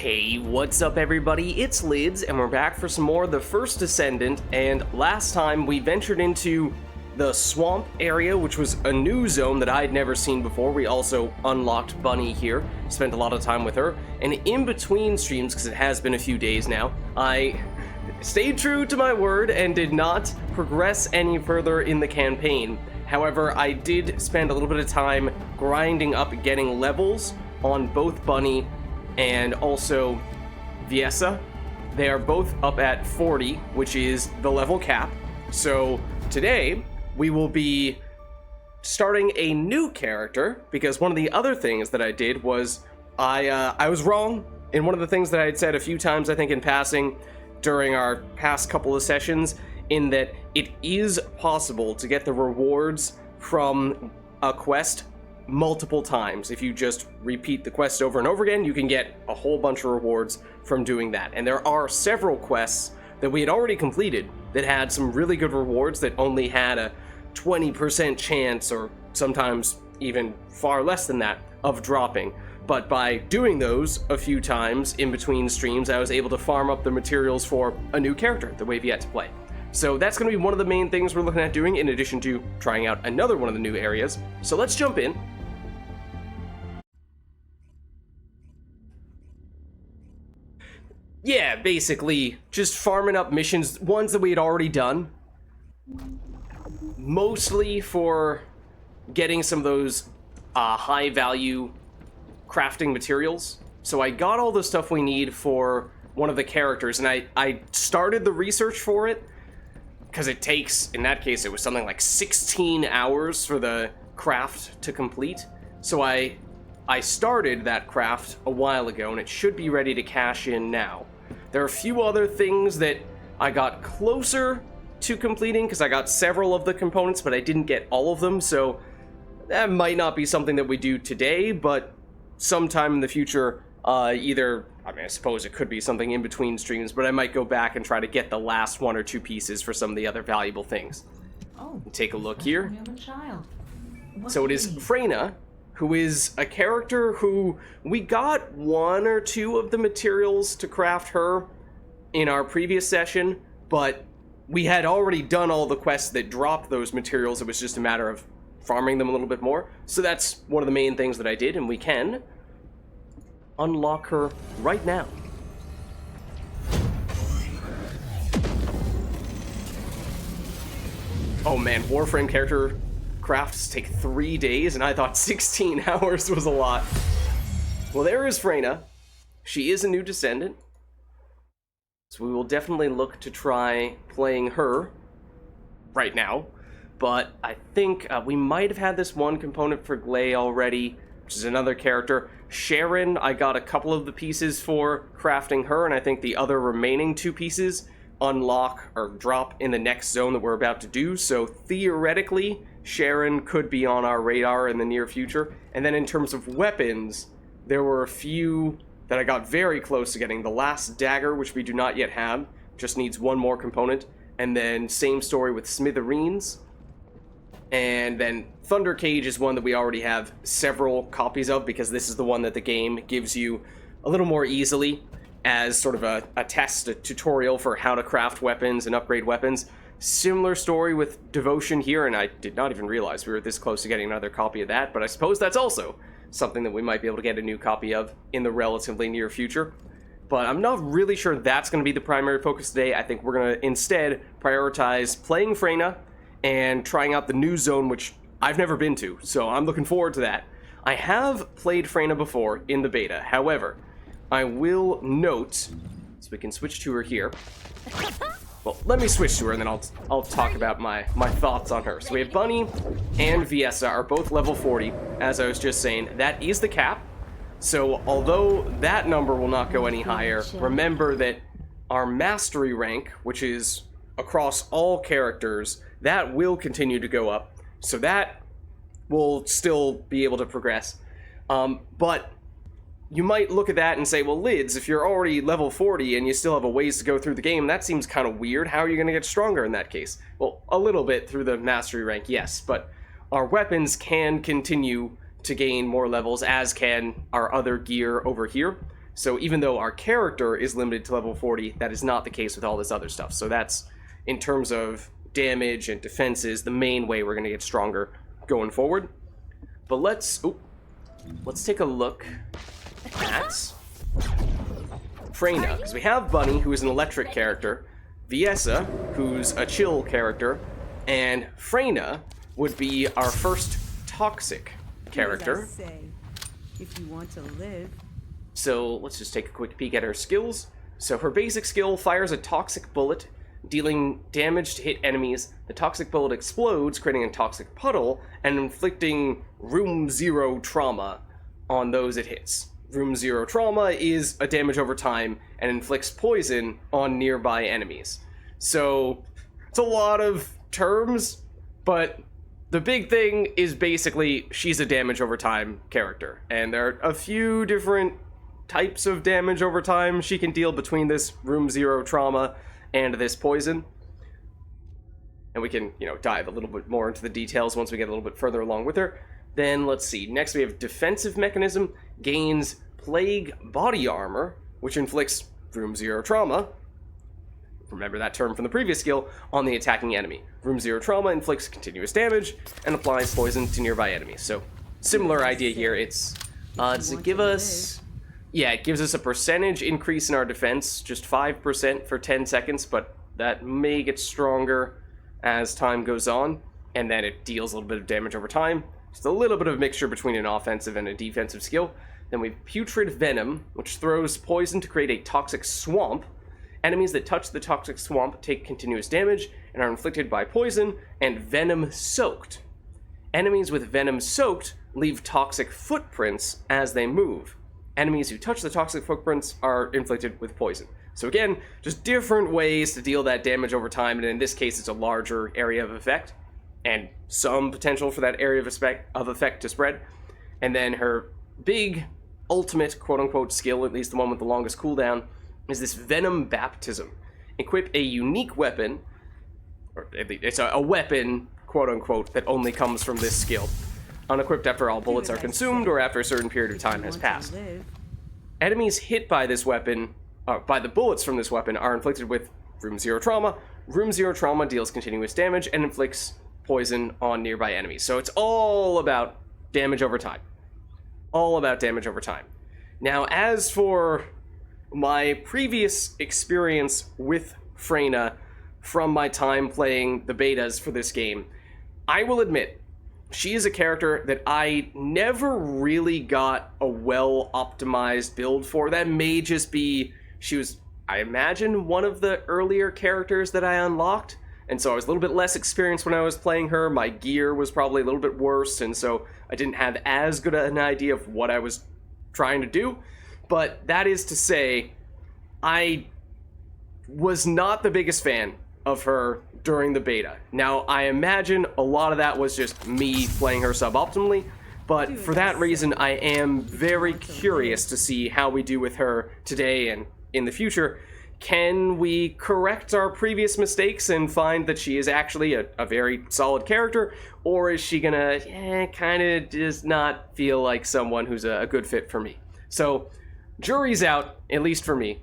Hey, what's up everybody? It's Lids, and we're back for some more of the First Descendant, and last time we ventured into the swamp area, which was a new zone that I had never seen before. We also unlocked Bunny here, spent a lot of time with her, and in between streams, because it has been a few days now, I stayed true to my word and did not progress any further in the campaign. However, I did spend a little bit of time grinding up getting levels on both Bunny and also Viessa. They are both up at 40, which is the level cap. So today we will be starting a new character, because one of the other things that I did was I was wrong in one of the things that I had said a few times, I think in passing during our past couple of sessions, in that it is possible to get the rewards from a quest multiple times. If you just repeat the quest over and over again, you can get a whole bunch of rewards from doing that. And there are several quests that we had already completed that had some really good rewards that only had a 20% chance, or sometimes even far less than that, of dropping. But by doing those a few times in between streams, I was able to farm up the materials for a new character that we've yet to play. So that's going to be one of the main things we're looking at doing, in addition to trying out another one of the new areas. So let's jump in. Yeah, basically, just farming up missions, ones that we had already done. Mostly for getting some of those high-value crafting materials. So I got all the stuff we need for one of the characters, and I started the research for it, because it takes, in that case, it was something like 16 hours for the craft to complete. So I started that craft a while ago, and it should be ready to cash in now. There are a few other things that I got closer to completing, because I got several of the components, but I didn't get all of them, so that might not be something that we do today, but sometime in the future, I suppose it could be something in between streams, but I might go back and try to get the last one or two pieces for some of the other valuable things. Oh, take a look here. What So it is Freyna, who is a character who we got one or two of the materials to craft her in our previous session, but we had already done all the quests that dropped those materials. It was just a matter of farming them a little bit more. So that's one of the main things that I did, and we can unlock her right now. Oh man, Warframe character crafts take 3 days, and I thought 16 hours was a lot. Well, there is Freyna. She is a new Descendant, so we will definitely look to try playing her right now. But I think we might have had this one component for Glay already, which is another character. Sharon, I got a couple of the pieces for crafting her, and I think the other remaining two pieces unlock or drop in the next zone that we're about to do. So theoretically, Sharon could be on our radar in the near future. And then in terms of weapons, there were a few that I got very close to getting. The last dagger, which we do not yet have, just needs one more component. And then same story with smithereens. And then Thunder Cage is one that we already have several copies of, because this is the one that the game gives you a little more easily as sort of a test, a tutorial for how to craft weapons and upgrade weapons. Similar story with Devotion here, and I did not even realize we were this close to getting another copy of that, but I suppose that's also something that we might be able to get a new copy of in the relatively near future. But I'm not really sure that's going to be the primary focus today. I think we're going to instead prioritize playing Freyna and trying out the new zone, which I've never been to, so I'm looking forward to that. I have played Freyna before in the beta. However, I will note, so we can switch to her here. Well, let me switch to her, and then I'll talk about my thoughts on her. So we have Bunny and Viessa are both level 40, as I was just saying. That is the cap. So although that number will not go any higher, remember that our mastery rank, which is across all characters, that will continue to go up. So that will still be able to progress. But you might look at that and say, well, Lids, if you're already level 40 and you still have a ways to go through the game, that seems kind of weird. How are you going to get stronger in that case? Well, a little bit through the mastery rank, yes, but our weapons can continue to gain more levels, as can our other gear over here. So even though our character is limited to level 40, that is not the case with all this other stuff. So that's, in terms of damage and defenses, the main way we're going to get stronger going forward. But let's take a look at Freyna, because we have Bunny, who is an electric character, Viessa, who's a chill character, and Freyna would be our first toxic character. If you want to live. So let's just take a quick peek at her skills. So her basic skill fires a toxic bullet, dealing damage to hit enemies. The toxic bullet explodes, creating a toxic puddle, and inflicting room 0 trauma on those it hits. Room 0 trauma is a damage over time and inflicts poison on nearby enemies. So it's a lot of terms, but the big thing is basically she's a damage over time character. And there are a few different types of damage over time she can deal between this room 0 trauma and this poison. And we can, dive a little bit more into the details once we get a little bit further along with her. Then let's see. Next we have defensive mechanism, gains plague body armor, which inflicts room 0 trauma. Remember that term from the previous skill, on the attacking enemy. Room 0 trauma inflicts continuous damage and applies poison to nearby enemies. So similar idea here. It's does it give us? Yeah, it gives us a percentage increase in our defense, just 5% for 10 seconds, but that may get stronger as time goes on, and then it deals a little bit of damage over time. Just a little bit of mixture between an offensive and a defensive skill. Then we have Putrid Venom, which throws poison to create a toxic swamp. Enemies that touch the toxic swamp take continuous damage and are inflicted by poison and venom soaked. Enemies with venom soaked leave toxic footprints as they move. Enemies who touch the toxic footprints are inflicted with poison. So again, just different ways to deal that damage over time, and in this case it's a larger area of effect, and some potential for that area of effect to spread. And then her big, ultimate, quote-unquote, skill, at least the one with the longest cooldown, is this Venom Baptism. Equip a unique weapon, or it's a weapon, quote-unquote, that only comes from this skill. Unequipped after all bullets are consumed or after a certain period of time has passed. Enemies hit by this weapon, by the bullets from this weapon, are inflicted with room 0 trauma. Room 0 trauma deals continuous damage and inflicts poison on nearby enemies. So it's all about damage over time. All about damage over time. Now, as for my previous experience with Freyna from my time playing the betas for this game, I will admit, she is a character that I never really got a well-optimized build for. That may just be, she was, I imagine, one of the earlier characters that I unlocked, and so I was a little bit less experienced when I was playing her. My gear was probably a little bit worse, and so I didn't have as good an idea of what I was trying to do. But that is to say, I was not the biggest fan of her during the beta. Now, I imagine a lot of that was just me playing her suboptimally, but for that reason, I am very curious to see how we do with her today and in the future. Can we correct our previous mistakes and find that she is actually a very solid character, or is she gonna kind of just not feel like someone who's a good fit for me? So, jury's out, at least for me.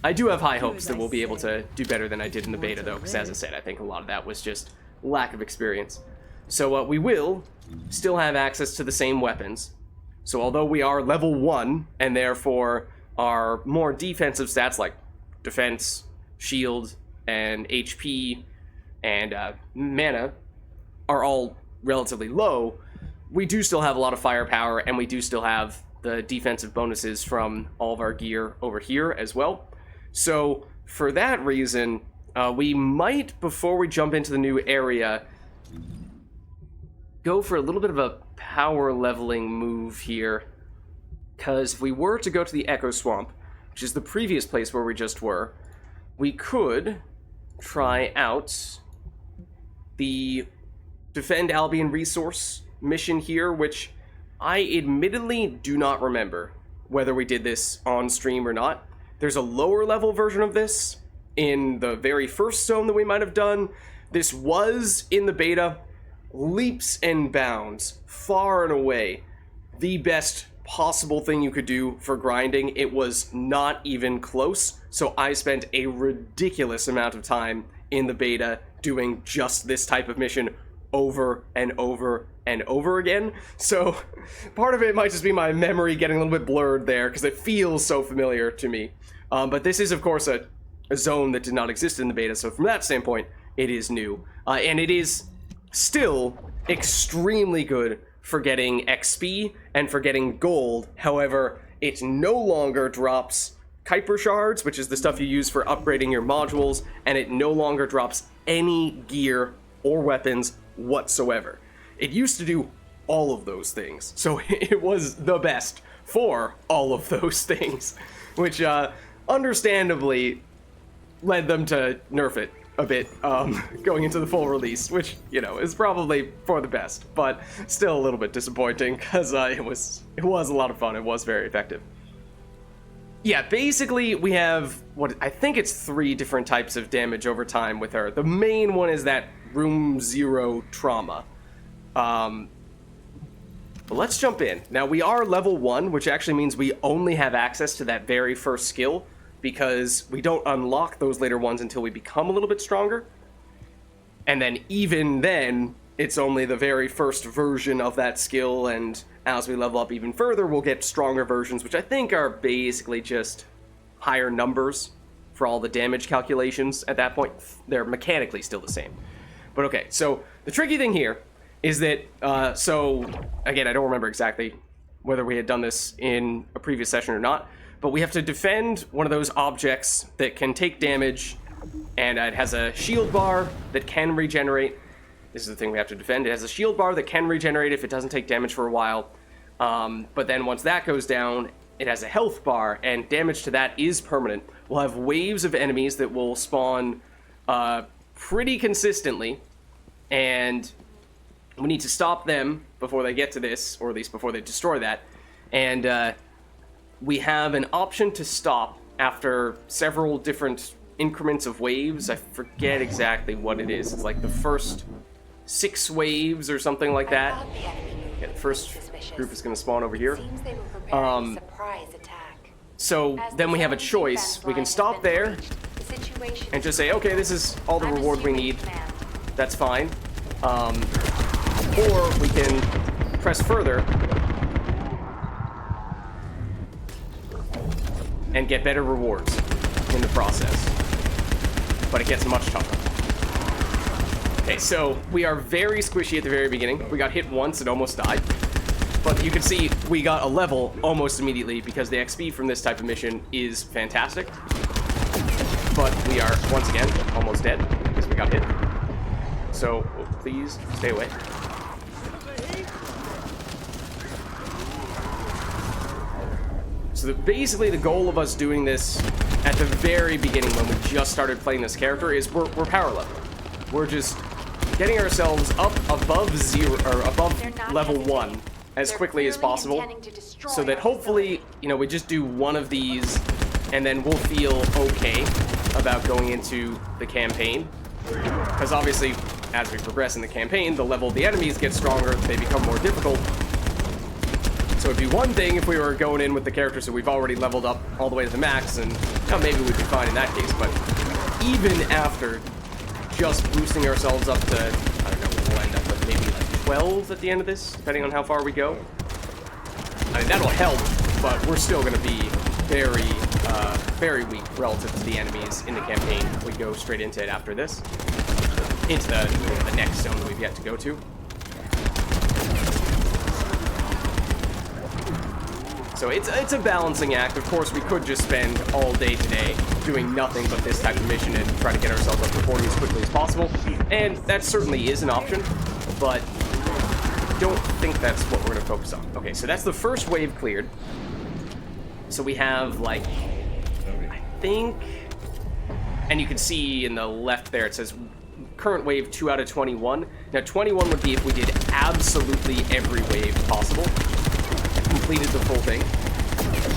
I do have high hopes that we'll be able to do better than I did in the beta, though, because as I said, I think a lot of that was just lack of experience. So we will still have access to the same weapons. So although we are level 1, and therefore our more defensive stats like defense, shield, and HP, and mana are all relatively low, we do still have a lot of firepower, and we do still have the defensive bonuses from all of our gear over here as well. So for that reason, we might, before we jump into the new area, go for a little bit of a power leveling move here. Because if we were to go to the Echo Swamp, which is the previous place where we just were, we could try out the Defend Albion resource mission here, which I admittedly do not remember whether we did this on stream or not. There's a lower level version of this in the very first zone that we might have done. This was, in the beta, leaps and bounds, far and away, the best possible thing you could do for grinding. It was not even close, so I spent a ridiculous amount of time in the beta doing just this type of mission over and over and over again. So part of it might just be my memory getting a little bit blurred there because it feels so familiar to me. But this is, of course, a zone that did not exist in the beta, so from that standpoint, it is new. And it is still extremely good for getting XP and for getting gold. However, it no longer drops Kuiper shards, which is the stuff you use for upgrading your modules, and it no longer drops any gear or weapons whatsoever. It used to do all of those things, so it was the best for all of those things, which understandably led them to nerf it a bit going into the full release, which, you know, is probably for the best, but still a little bit disappointing because it was a lot of fun. It was very effective. Yeah, basically we have what I think it's 3 different types of damage over time with her. The main one is that room 0 trauma. But let's jump in. Now we are level 1, which actually means we only have access to that very first skill, because we don't unlock those later ones until we become a little bit stronger. And then even then, it's only the very first version of that skill, and as we level up even further, we'll get stronger versions, which I think are basically just higher numbers for all the damage calculations at that point. They're mechanically still the same. But okay, so the tricky thing here is that, so again, I don't remember exactly whether we had done this in a previous session or not, but we have to defend one of those objects that can take damage, and it has a shield bar that can regenerate. This is the thing we have to defend. It has a shield bar that can regenerate if it doesn't take damage for a while. But then once that goes down, it has a health bar, and damage to that is permanent. We'll have waves of enemies that will spawn pretty consistently, and we need to stop them before they get to this, or at least before they destroy that. And we have an option to stop after several different increments of waves. I forget exactly what it is. It's like the first 6 waves or something like that. Yeah, the first group is going to spawn over here. So then we have a choice. We can stop there and just say, okay, this is all the reward we need. That's fine. Or we can press further and get better rewards in the process. But it gets much tougher. Okay, so we are very squishy at the very beginning. We got hit once and almost died. But you can see we got a level almost immediately because the XP from this type of mission is fantastic. But we are, once again, almost dead because we got hit. So, please stay away. So basically the goal of us doing this at the very beginning when we just started playing this character is we're power level. We're just getting ourselves up above 0 or above level 1 as quickly as possible, so that hopefully, you know, we just do one of these and then we'll feel okay about going into the campaign. Because obviously, as we progress in the campaign, the level of the enemies gets stronger, they become more difficult. So it'd be one thing if we were going in with the characters that we've already leveled up all the way to the max, and maybe we'd be fine in that case, but even after just boosting ourselves up to, I don't know, we'll end up with maybe like 12 at the end of this, depending on how far we go. I mean, that'll help, but we're still going to be very, very weak relative to the enemies in the campaign if we go straight into it after this, into the next zone that we've yet to go to. So it's a balancing act. Of course, we could just spend all day today doing nothing but this type of mission and try to get ourselves up to 40 as quickly as possible. And that certainly is an option, but I don't think that's what we're going to focus on. Okay, so that's the first wave cleared. So we have, like, I think, and you can see in the left there, it says current wave 2 out of 21. Now, 21 would be if we did absolutely every wave possible. Completed the full thing,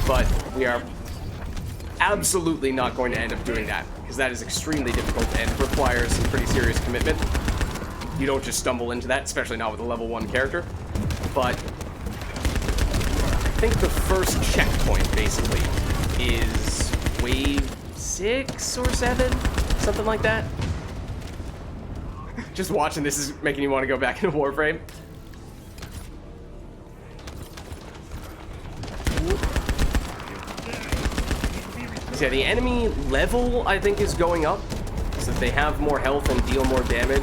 but we are absolutely not going to end up doing that because that is extremely difficult and requires some pretty serious commitment. You don't just stumble into that, especially not with a level 1 character. But think the first checkpoint, basically, is wave 6 or 7? Something like that. Just watching this is making you want to go back into Warframe. So yeah, the enemy level, I think, is going up. So that they have more health and deal more damage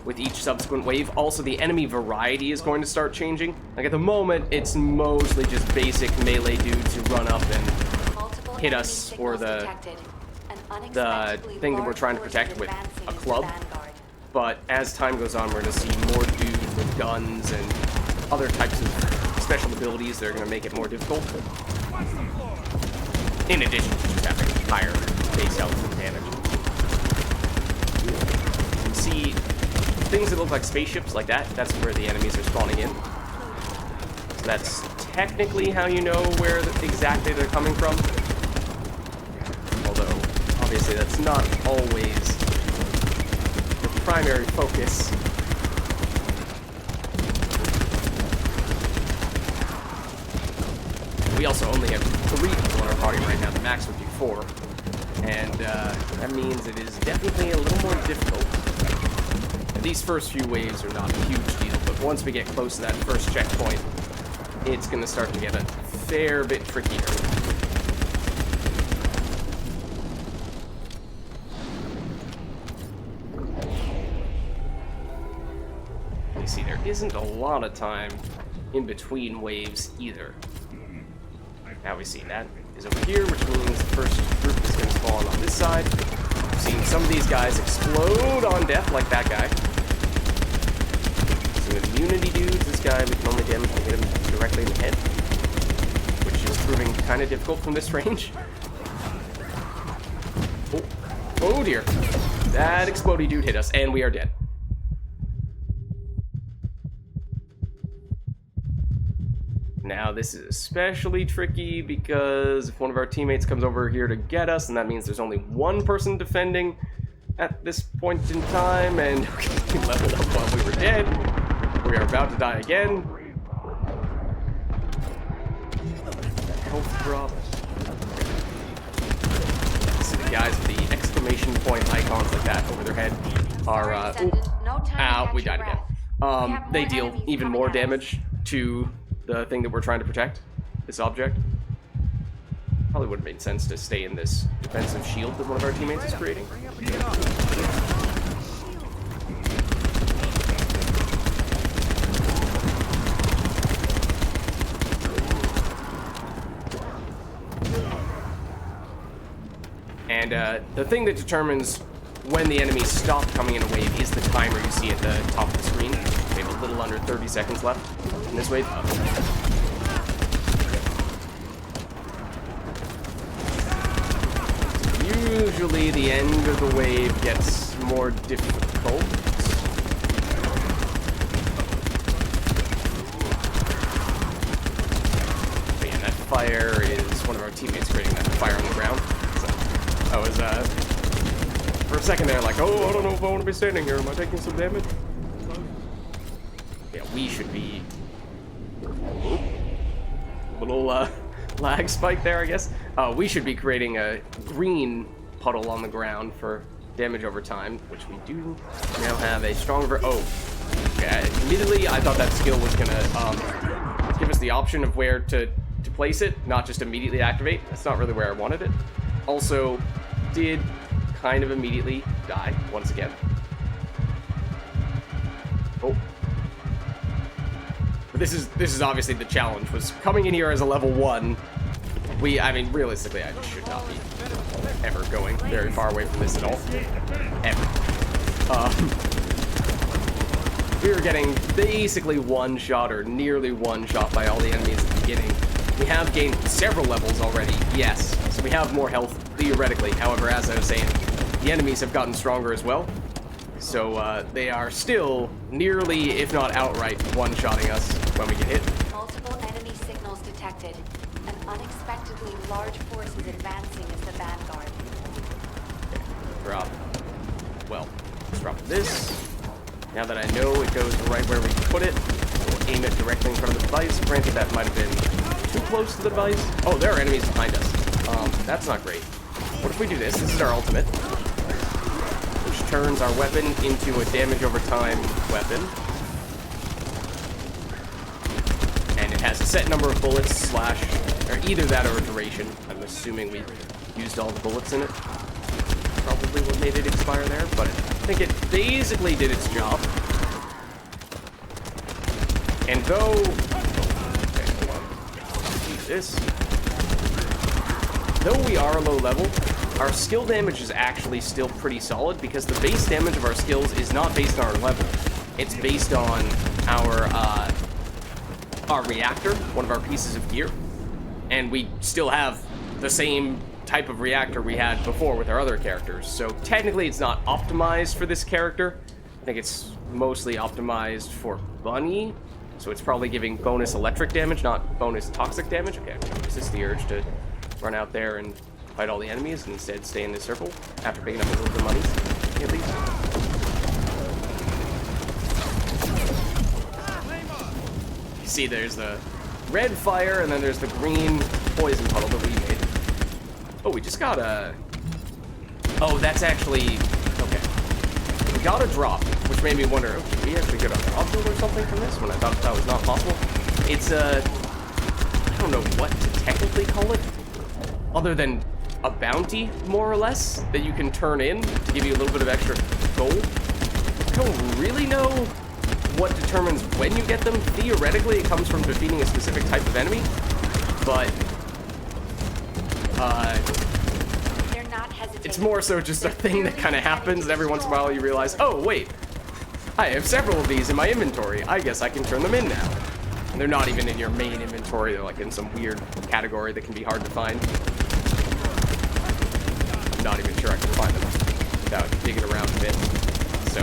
with each subsequent wave. Also, the enemy variety is going to start changing. Like, at the moment, it's mostly just basic melee dudes who run up and hit us, or the thing that we're trying to protect with a club. But as time goes on, we're going to see more dudes with guns and other types of special abilities that are going to make it more difficult. In addition to just having higher base health and damage. You can see things that look like spaceships like that. That's where the enemies are spawning in. So that's technically how you know where exactly they're coming from. Although, obviously, that's not always the primary focus. We also only have 3 people in our party right now. The max would be 4. And that means it is definitely a little more difficult. And these first few waves are not a huge deal, but once we get close to that first checkpoint, it's going to start to get a fair bit trickier. You see, there isn't a lot of time in between waves either. Now we see that is over here, which means the first group is going to spawn on this side. We've seen some of these guys explode on death, like that guy. Some immunity dudes. This guy, we can only damage to hit him directly in the head, which is proving kind of difficult from this range. Oh, oh dear. That explodey dude hit us, and we are dead. Now, this is especially tricky because if one of our teammates comes over here to get us, and that means there's only one person defending at this point in time, and we leveled up while we were dead. We are about to die again. Health drop. So the guys with the exclamation point icons like that over their head are, ow, we died again. They deal even more damage to the thing that we're trying to protect, this object. Probably would have made sense to stay in this defensive shield that one of our teammates is creating. And the thing that determines when the enemies stop coming in a wave is the timer you see at the top of the screen. We have a little under 30 seconds left in this wave. Usually the end of the wave gets more difficult. But yeah, that fire is one of our teammates creating that fire on the ground. So I was, for a second there, like, oh, I don't know if I want to be standing here. Am I taking some damage? Yeah, we should be... Little, lag spike there, I guess. We should be creating a green puddle on the ground for damage over time, which we do now have a stronger... Oh, okay. Immediately, I thought that skill was gonna give us the option of where to place it, not just immediately activate. That's not really where I wanted it. Also, did kind of immediately die once again. Oh. But this is obviously the challenge, was coming in here as a level 1. I mean, realistically, I just should not be ever going very far away from this at all. Ever. We were getting basically one-shot or nearly one-shot by all the enemies at the beginning. We have gained several levels already, yes. So we have more health, theoretically. However, as I was saying, the enemies have gotten stronger as well. So they are still nearly, if not outright, one-shotting us when we get hit. Multiple enemy signals detected. An unexpectedly large force is advancing as the vanguard. Okay, drop. Well, let's drop this. Now that I know it goes right where we put it, we'll aim it directly in front of the device. Granted, that might have been too close to the device. Oh, there are enemies behind us. That's not great. What if we do this? This is our ultimate, which turns our weapon into a damage over time weapon. And it has a set number of bullets or either that or a duration. I'm assuming we used all the bullets in it. Probably what made it expire there, but I think it basically did its job. And though... Okay, hold on. Use this. Though we are low level, our skill damage is actually still pretty solid because the base damage of our skills is not based on our level. It's based on our reactor, one of our pieces of gear. And we still have the same type of reactor we had before with our other characters. So technically it's not optimized for this character. I think it's mostly optimized for Bunny. So it's probably giving bonus electric damage, not bonus toxic damage. Okay, I'm going to resist the urge to run out there and fight all the enemies and instead stay in this circle after picking up a little bit of money, at least. You see there's the red fire and then there's the green poison puddle that we made. Oh, we just got a... Oh, that's actually... Okay. We got a drop, which made me wonder, okay, did we actually get a drop build or something from this when I thought that was not possible? It's a... I don't know what to technically call it, other than a bounty, more or less, that you can turn in to give you a little bit of extra gold. I don't really know what determines when you get them. Theoretically, it comes from defeating a specific type of enemy, but They're not hesitating. it's more so just a thing that kind of happens, and every once in a while you realize, oh, wait, I have several of these in my inventory. I guess I can turn them in now. And they're not even in your main inventory. They're like in some weird category that can be hard to find. I'm not even sure I can find them without digging around a bit. So,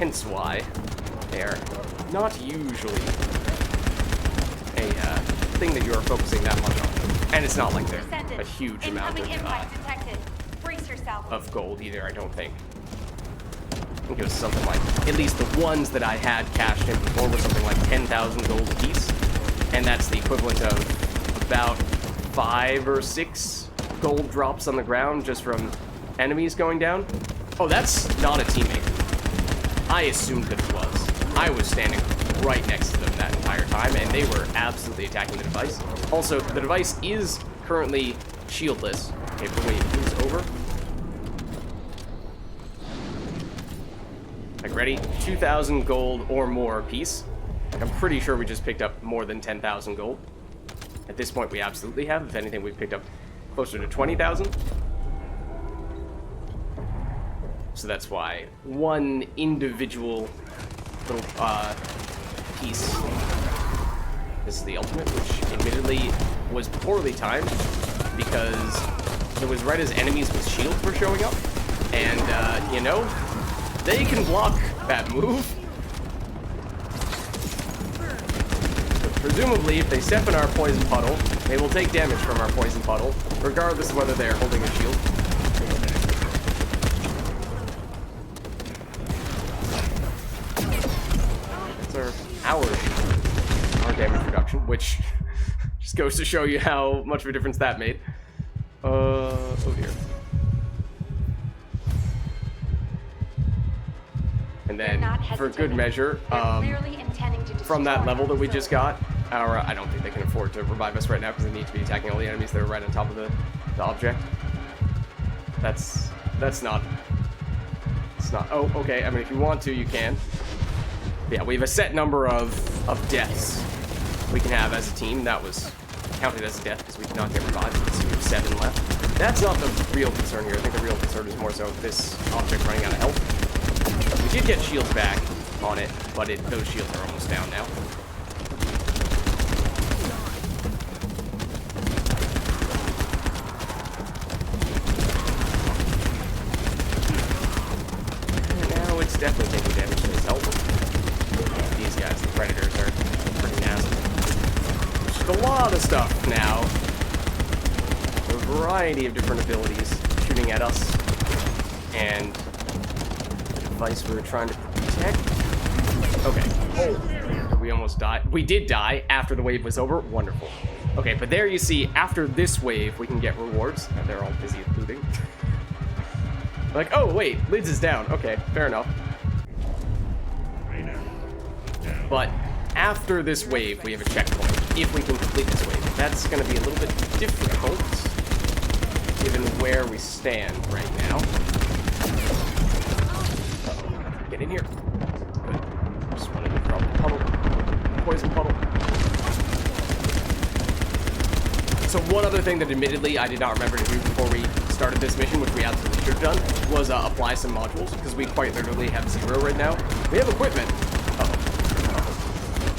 hence why they're not usually a thing that you are focusing that much on. And it's not like they're a huge amount of gold either, I don't think. I think it was something like, at least the ones that I had cashed in before were something like 10,000 gold apiece. And that's the equivalent of about 5 or 6 gold drops on the ground just from enemies going down. Oh, that's not a teammate. I assumed that it was. I was standing right next to them that entire time, and they were absolutely attacking the device. Also, the device is currently shieldless. Okay, but wait, who's over? Like, ready? 2,000 gold or more apiece. I'm pretty sure we just picked up more than 10,000 gold. At this point, we absolutely have. If anything, we've picked up closer to 20,000. So that's why one individual little piece. This is the ultimate, which admittedly was poorly timed because it was right as enemies with shields were showing up. And, you know, they can block that move. So presumably, if they step in our poison puddle, they will take damage from our poison puddle, regardless of whether they're holding a shield. Our damage reduction, which just goes to show you how much of a difference that made. Oh dear. And then, for good measure, from that level that we just got, I don't think they can afford to revive us right now because they need to be attacking all the enemies that are right on top of the object. That's not... It's not... Oh, okay, I mean, if you want to, you can. Yeah, we have a set number of deaths we can have as a team. That was counted as a death because we did not get revived. So we have 7 left. That's not the real concern here. I think the real concern is more so this object running out of health. We did get shields back on it, but those shields are almost down now. And now it's definitely taking damage to his health. These guys, the predators, are pretty nasty. Just a lot of stuff now. A variety of different abilities shooting at us. And the device we were trying to protect. Okay. Oh. we almost died. We did die after the wave was over. Wonderful. Okay, but there you see, after this wave, we can get rewards. And they're all busy looting. Like, oh, wait, Vids is down. Okay, fair enough. But after this wave, we have a checkpoint. If we can complete this wave. That's going to be a little bit difficult, given where we stand right now. Uh-oh. Get in here. Good. Just wanted to drop a puddle. Poison puddle. So one other thing that admittedly I did not remember to do before we started this mission, which we absolutely should have done, was apply some modules, because we quite literally have 0 right now. We have equipment.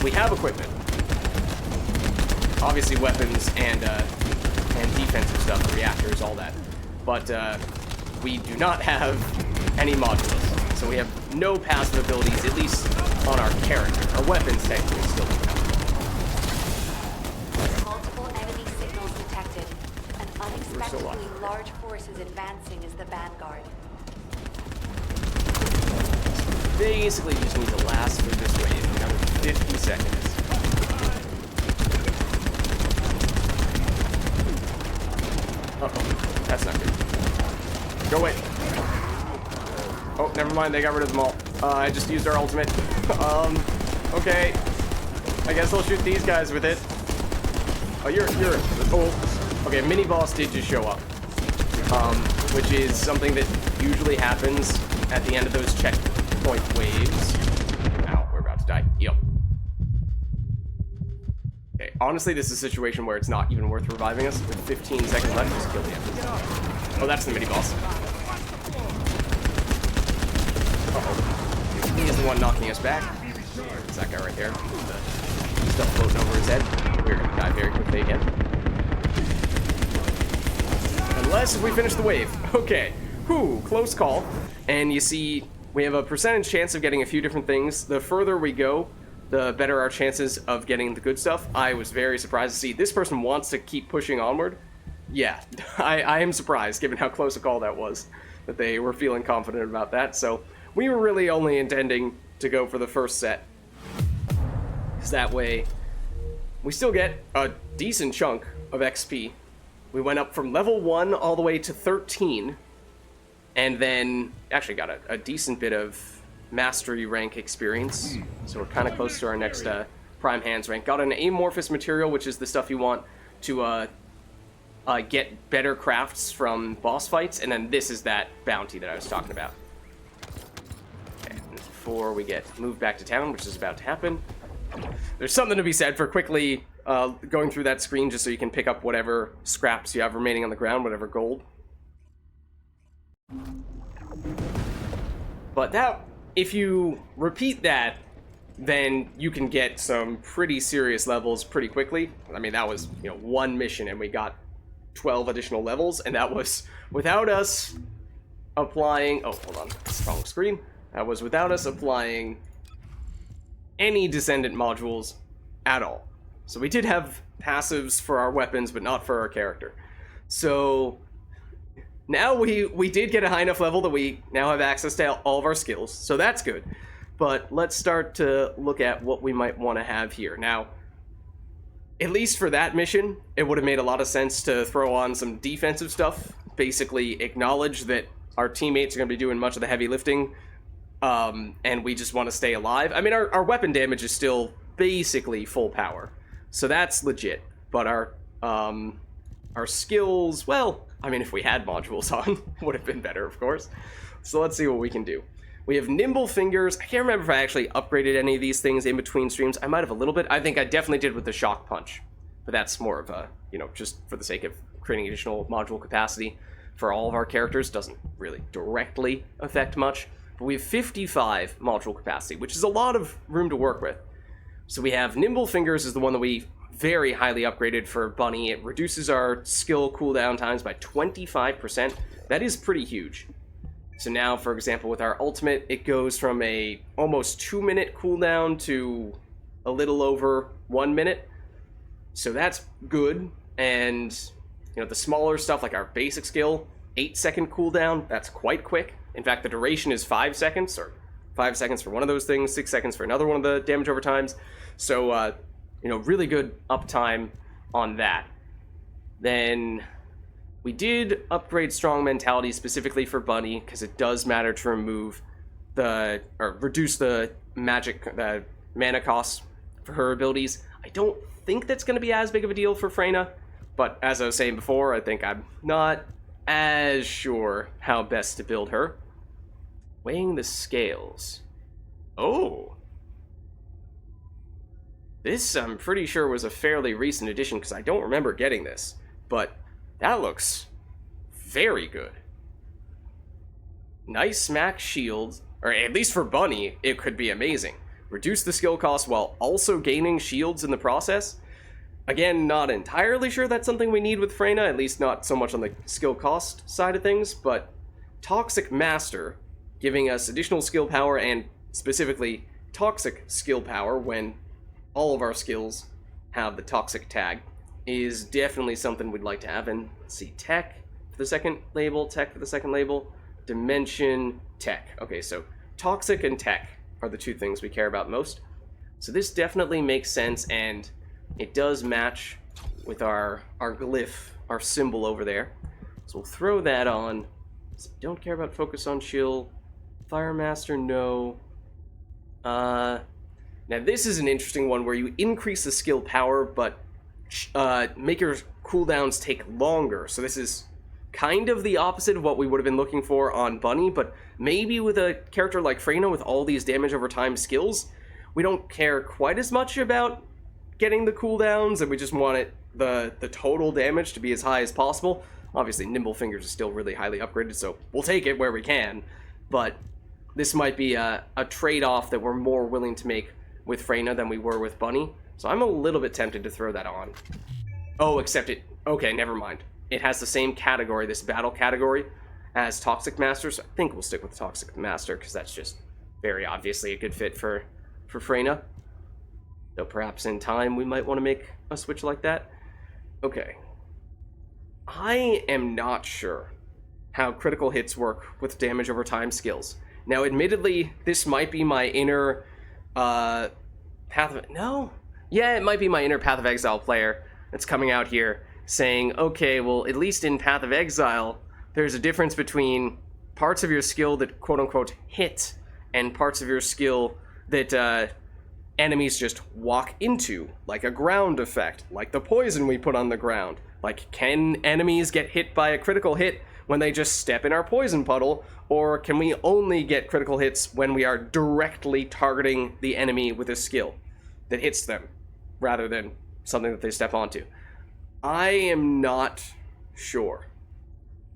We have equipment. Obviously weapons and defensive stuff, reactors, all that. But we do not have any modules. So we have no passive abilities, at least on our character. Our weapons technically still do not. Multiple enemy signals detected. An unexpectedly large force is advancing as the vanguard. Basically just need to last through this wave for another 50 seconds. Uh-oh, that's not good. Go away. Oh, never mind, they got rid of them all. I just used our ultimate. Okay. I guess I'll shoot these guys with it. Oh, oh, okay, mini-boss did just show up. Which is something that usually happens at the end of those checkpoint waves. Ow, we're about to die. Yep. Okay, honestly, this is a situation where it's not even worth reviving us. With 15 seconds left, just kill the enemy. Oh, that's the mini-boss. Uh-oh. He is the one knocking us back. It's that guy right there. The stuff floating over his head. We're gonna die very quickly again. Unless we finish the wave. Okay. Whew, close call. And you see, we have a percentage chance of getting a few different things. The further we go, the better our chances of getting the good stuff. I was very surprised to see this person wants to keep pushing onward. Yeah, I am surprised, given how close a call that was, that they were feeling confident about that. So we were really only intending to go for the first set. Because that way, we still get a decent chunk of XP. We went up from level 1 all the way to 13. And then actually got a decent bit of mastery rank experience. So we're kind of close to our next prime hands rank. Got an amorphous material, which is the stuff you want to get better crafts from boss fights. And then this is that bounty that I was talking about. Okay, before we get moved back to town, which is about to happen, there's something to be said for quickly going through that screen just so you can pick up whatever scraps you have remaining on the ground, whatever gold. But that, if you repeat that, then you can get some pretty serious levels pretty quickly. I mean, that was, one mission and we got 12 additional levels, and that was without us applying... Oh, hold on. It's wrong screen. That was without us applying any Descendant modules at all. So we did have passives for our weapons, but not for our character. So now we did get a high enough level that we now have access to all of our skills, so that's good. But let's start to look at what we might want to have here. Now, at least for that mission, it would have made a lot of sense to throw on some defensive stuff. Basically acknowledge that our teammates are going to be doing much of the heavy lifting, and we just want to stay alive. I mean, our weapon damage is still basically full power, so that's legit. But our skills, well, I mean, if we had modules on, would have been better, of course. So let's see what we can do. We have nimble fingers. I can't remember if I actually upgraded any of these things in between streams. I might have a little bit. I think I definitely did with the shock punch. But that's more of a, just for the sake of creating additional module capacity for all of our characters. Doesn't really directly affect much. But we have 55 module capacity, which is a lot of room to work with. So we have nimble fingers is the one that we very highly upgraded for Bunny. It reduces our skill cooldown times by 25%. That is pretty huge. So now, for example, with our ultimate, it goes from a almost 2-minute cooldown to a little over 1 minute. So that's good. And, the smaller stuff like our basic skill, 8-second cooldown, that's quite quick. In fact, the duration is 5 seconds, or 5 seconds for one of those things, 6 seconds for another one of the damage over times. So, really good uptime on that. Then we did upgrade Strong Mentality specifically for Bunny, because it does matter to reduce the mana cost for her abilities. I don't think that's going to be as big of a deal for Freyna, but as I was saying before, I think I'm not as sure how best to build her. Weighing the scales. Oh. This, I'm pretty sure, was a fairly recent addition, because I don't remember getting this, but that looks very good. Nice max shield, or at least for Bunny, it could be amazing. Reduce the skill cost while also gaining shields in the process. Again, not entirely sure that's something we need with Freyna, at least not so much on the skill cost side of things, but Toxic Master, giving us additional skill power and specifically toxic skill power when all of our skills have the toxic tag, is definitely something we'd like to have. And let's see, tech for the second label, tech for the second label, dimension, tech. Okay, so toxic and tech are the two things we care about most. So this definitely makes sense, and it does match with our glyph, our symbol over there. So we'll throw that on. So don't care about focus on chill. Fire Master, no. Now this is an interesting one where you increase the skill power, but make your cooldowns take longer. So this is kind of the opposite of what we would have been looking for on Bunny, but maybe with a character like Freyna with all these damage over time skills, we don't care quite as much about getting the cooldowns, and we just want the total damage to be as high as possible. Obviously, Nimble Fingers is still really highly upgraded, so we'll take it where we can, but this might be a trade-off that we're more willing to make with Freyna than we were with Bunny, so I'm a little bit tempted to throw that on. Oh, except it... Okay, never mind. It has the same category, this battle category, as Toxic Master, so I think we'll stick with Toxic Master, because that's just very obviously a good fit for Freyna. Though perhaps in time we might want to make a switch like that. Okay. I am not sure how critical hits work with damage over time skills. Now, admittedly, this might be my inner Path of... No? Yeah, it might be my inner Path of Exile player that's coming out here saying, okay, well, at least in Path of Exile, there's a difference between parts of your skill that quote-unquote hit and parts of your skill that enemies just walk into, like a ground effect, like the poison we put on the ground. Like, can enemies get hit by a critical hit when they just step in our poison puddle, or can we only get critical hits when we are directly targeting the enemy with a skill that hits them, rather than something that they step onto? I am not sure.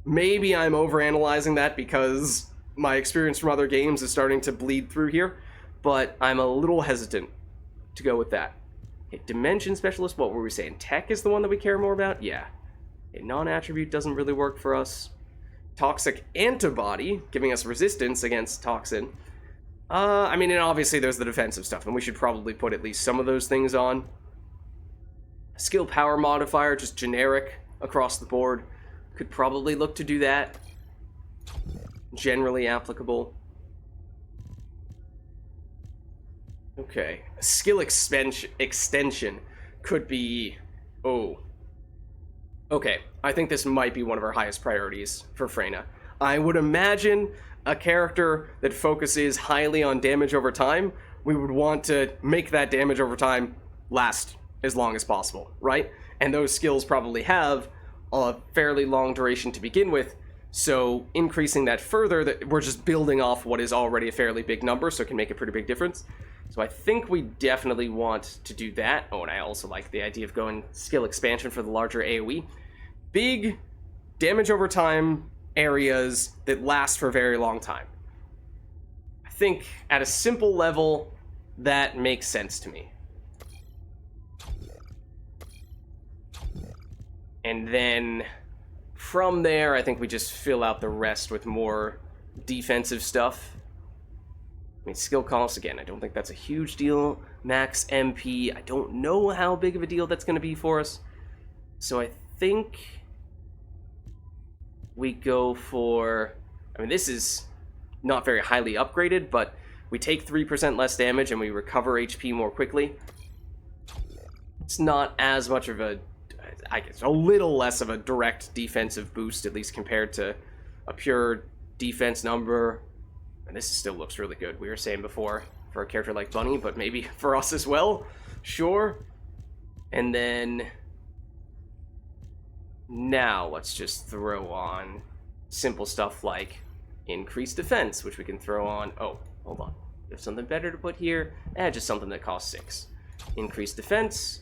Maybe I'm overanalyzing that because my experience from other games is starting to bleed through here, but I'm a little hesitant to go with that. Okay, Dimension Specialist, what were we saying? Tech is the one that we care more about? Yeah. A non-attribute doesn't really work for us. Toxic Antibody, giving us resistance against Toxin. I mean, and obviously there's the defensive stuff, and we should probably put at least some of those things on. Skill Power Modifier, just generic across the board. Could probably look to do that. Generally applicable. Okay. Skill extension could be... Oh. Okay. I think this might be one of our highest priorities for Freyna. I would imagine a character that focuses highly on damage over time, we would want to make that damage over time last as long as possible, right? And those skills probably have a fairly long duration to begin with, so increasing that further, that we're just building off what is already a fairly big number, so it can make a pretty big difference. So I think we definitely want to do that. Oh, and I also like the idea of going skill expansion for the larger AoE. Big damage over time areas that last for a very long time. I think at a simple level, that makes sense to me. And then from there, I think we just fill out the rest with more defensive stuff. I mean, skill cost, again, I don't think that's a huge deal. Max MP, I don't know how big of a deal that's going to be for us. So I think we go for... I mean, this is not very highly upgraded, but we take 3% less damage and we recover HP more quickly. It's not as much of a, I guess, a little less of a direct defensive boost, at least compared to a pure defense number. And this still looks really good. We were saying before, for a character like Bunny, but maybe for us as well. Sure. And then now let's just throw on simple stuff like increased defense, which we can throw on. Oh, hold on. We have something better to put here. Just something that costs 6. Increased defense,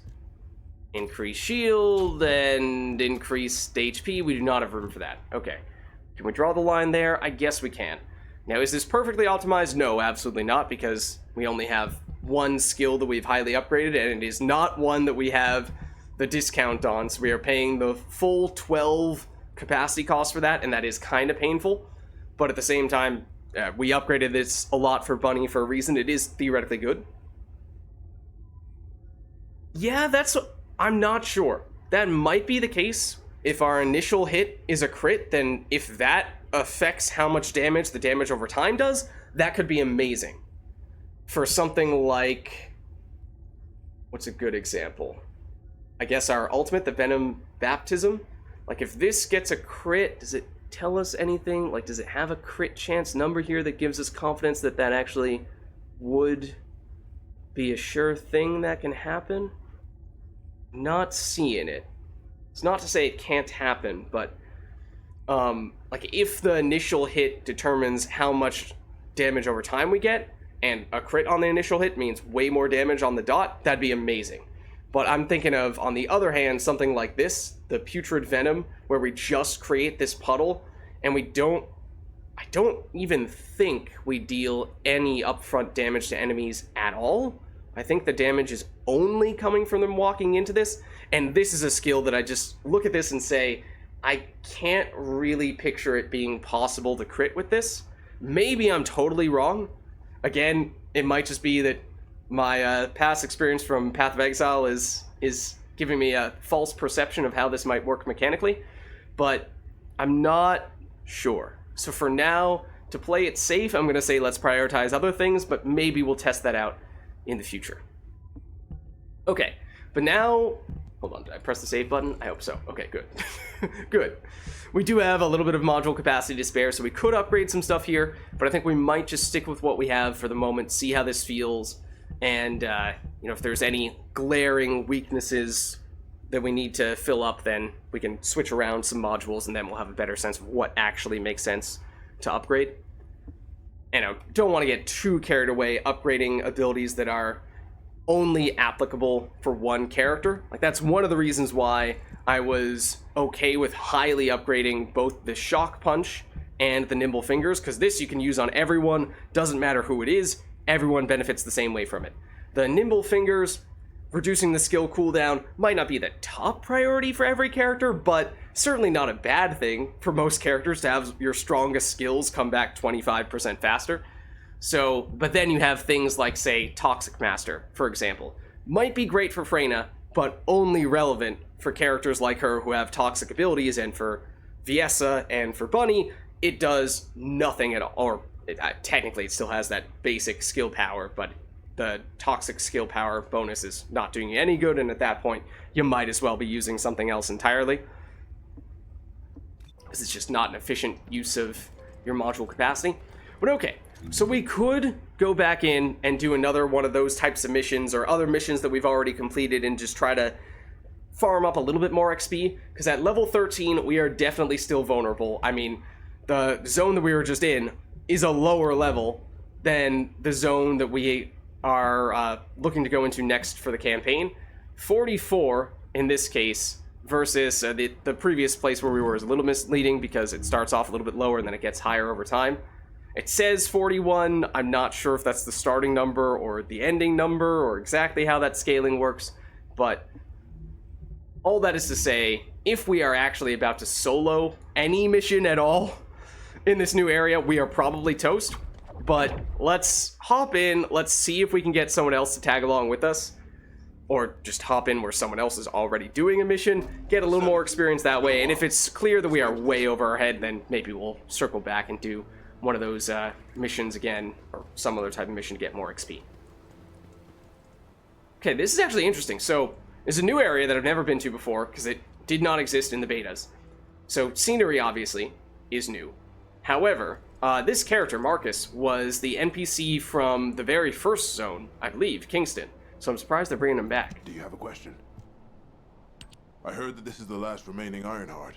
increased shield, and increased HP. We do not have room for that. Okay. Can we draw the line there? I guess we can. Now, is this perfectly optimized? No, absolutely not, because we only have one skill that we've highly upgraded, and it is not one that we have the discount on, so we are paying the full 12 capacity cost for that, and that is kind of painful. But at the same time, we upgraded this a lot for Bunny for a reason. It is theoretically good. Yeah, I'm not sure. That might be the case. If our initial hit is a crit, then if that affects how much damage the damage over time does, that could be amazing. For something like, what's a good example? I guess our ultimate, the Venom Baptism. Like, if this gets a crit, does it tell us anything? Like, does it have a crit chance number here that gives us confidence that that actually would be a sure thing that can happen? Not seeing it. It's not to say it can't happen, but like, if the initial hit determines how much damage over time we get, and a crit on the initial hit means way more damage on the dot, that'd be amazing. But I'm thinking of, on the other hand, something like this, the Putrid Venom, where we just create this puddle, and I don't even think we deal any upfront damage to enemies at all. I think the damage is only coming from them walking into this, and this is a skill that I just look at this and say, I can't really picture it being possible to crit with this. Maybe I'm totally wrong. Again, it might just be that my past experience from Path of Exile is giving me a false perception of how this might work mechanically, but I'm not sure. So for now, to play it safe, I'm going to say let's prioritize other things, but maybe we'll test that out in the future. Okay, but now, hold on, did I press the save button? I hope so. Okay, good. Good. We do have a little bit of module capacity to spare, so we could upgrade some stuff here, but I think we might just stick with what we have for the moment, see how this feels, and if there's any glaring weaknesses that we need to fill up, then we can switch around some modules, and then we'll have a better sense of what actually makes sense to upgrade. And I don't want to get too carried away upgrading abilities that are only applicable for one character. Like, that's one of the reasons why I was okay with highly upgrading both the Shock Punch and the Nimble Fingers, because this you can use on everyone, doesn't matter who it is, everyone benefits the same way from it. The Nimble Fingers, reducing the skill cooldown, might not be the top priority for every character, but certainly not a bad thing for most characters to have your strongest skills come back 25% faster. So, but then you have things like, say, Toxic Master, for example. Might be great for Freyna, but only relevant for characters like her who have toxic abilities, and for Viessa and for Bunny, it does nothing at all. Or, technically it still has that basic skill power, but the toxic skill power bonus is not doing you any good, and at that point, you might as well be using something else entirely. Because it's just not an efficient use of your module capacity. But okay, so we could go back in and do another one of those types of missions, or other missions that we've already completed, and just try to farm up a little bit more XP, because at level 13, we are definitely still vulnerable. I mean, the zone that we were just in is a lower level than the zone that we are looking to go into next for the campaign. 44, in this case, versus the previous place where we were is a little misleading, because it starts off a little bit lower and then it gets higher over time. It says 41, I'm not sure if that's the starting number or the ending number or exactly how that scaling works, but all that is to say, if we are actually about to solo any mission at all in this new area, we are probably toast. But let's hop in, let's see if we can get someone else to tag along with us, or just hop in where someone else is already doing a mission, get a little more experience that way, and if it's clear that we are way over our head, then maybe we'll circle back and do one of those missions again, or some other type of mission to get more XP. Okay, this is actually interesting. So, there's a new area that I've never been to before, because it did not exist in the betas. So, scenery, obviously, is new. However, this character, Marcus, was the NPC from the very first zone, I believe, Kingston. So I'm surprised they're bringing him back. Do you have a question? I heard that this is the last remaining Ironheart.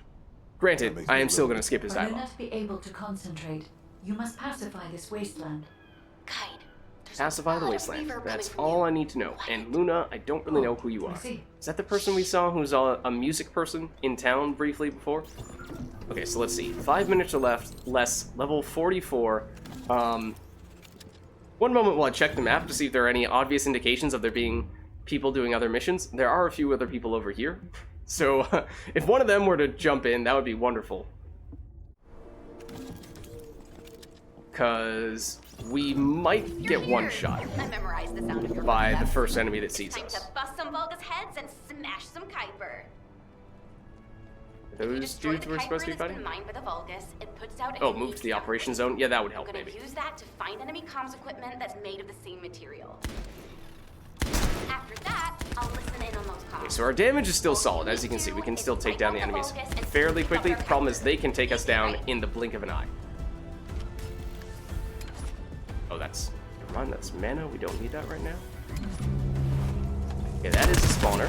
Granted, I am still going to skip his For you dialogue. not be able to concentrate, you must pacify this wasteland. Guide. There's Pacify the a lot of wasteland. reverb That's coming from all you. I need to know. And Luna, I don't really know who you I are. see. Is that the person we saw who's a music person in town briefly before? Okay, so let's see. 5 minutes are left. Less level 44. One moment while I check the map to see if there are any obvious indications of there being people doing other missions. There are a few other people over here. So if one of them were to jump in, that would be wonderful. Because we might get one shot I memorized the sound of your by the footsteps. first enemy that sees Time us. to bust some Vulgis heads and smash some Kuiper. Those dudes we're supposed to be fighting? Mined by the Vulgis, it puts out Oh, move to the operation zone? Yeah, that would help, I'm gonna maybe. use that to find enemy comms equipment that's made of the same material. After that, I'll listen in on those comms. Okay, so our damage is still solid. As you can see, we can still take down the enemies fairly quickly. The problem is they can take us down in the blink of an eye. Oh, that's... Never mind, that's mana. We don't need that right now. Okay, that is a spawner.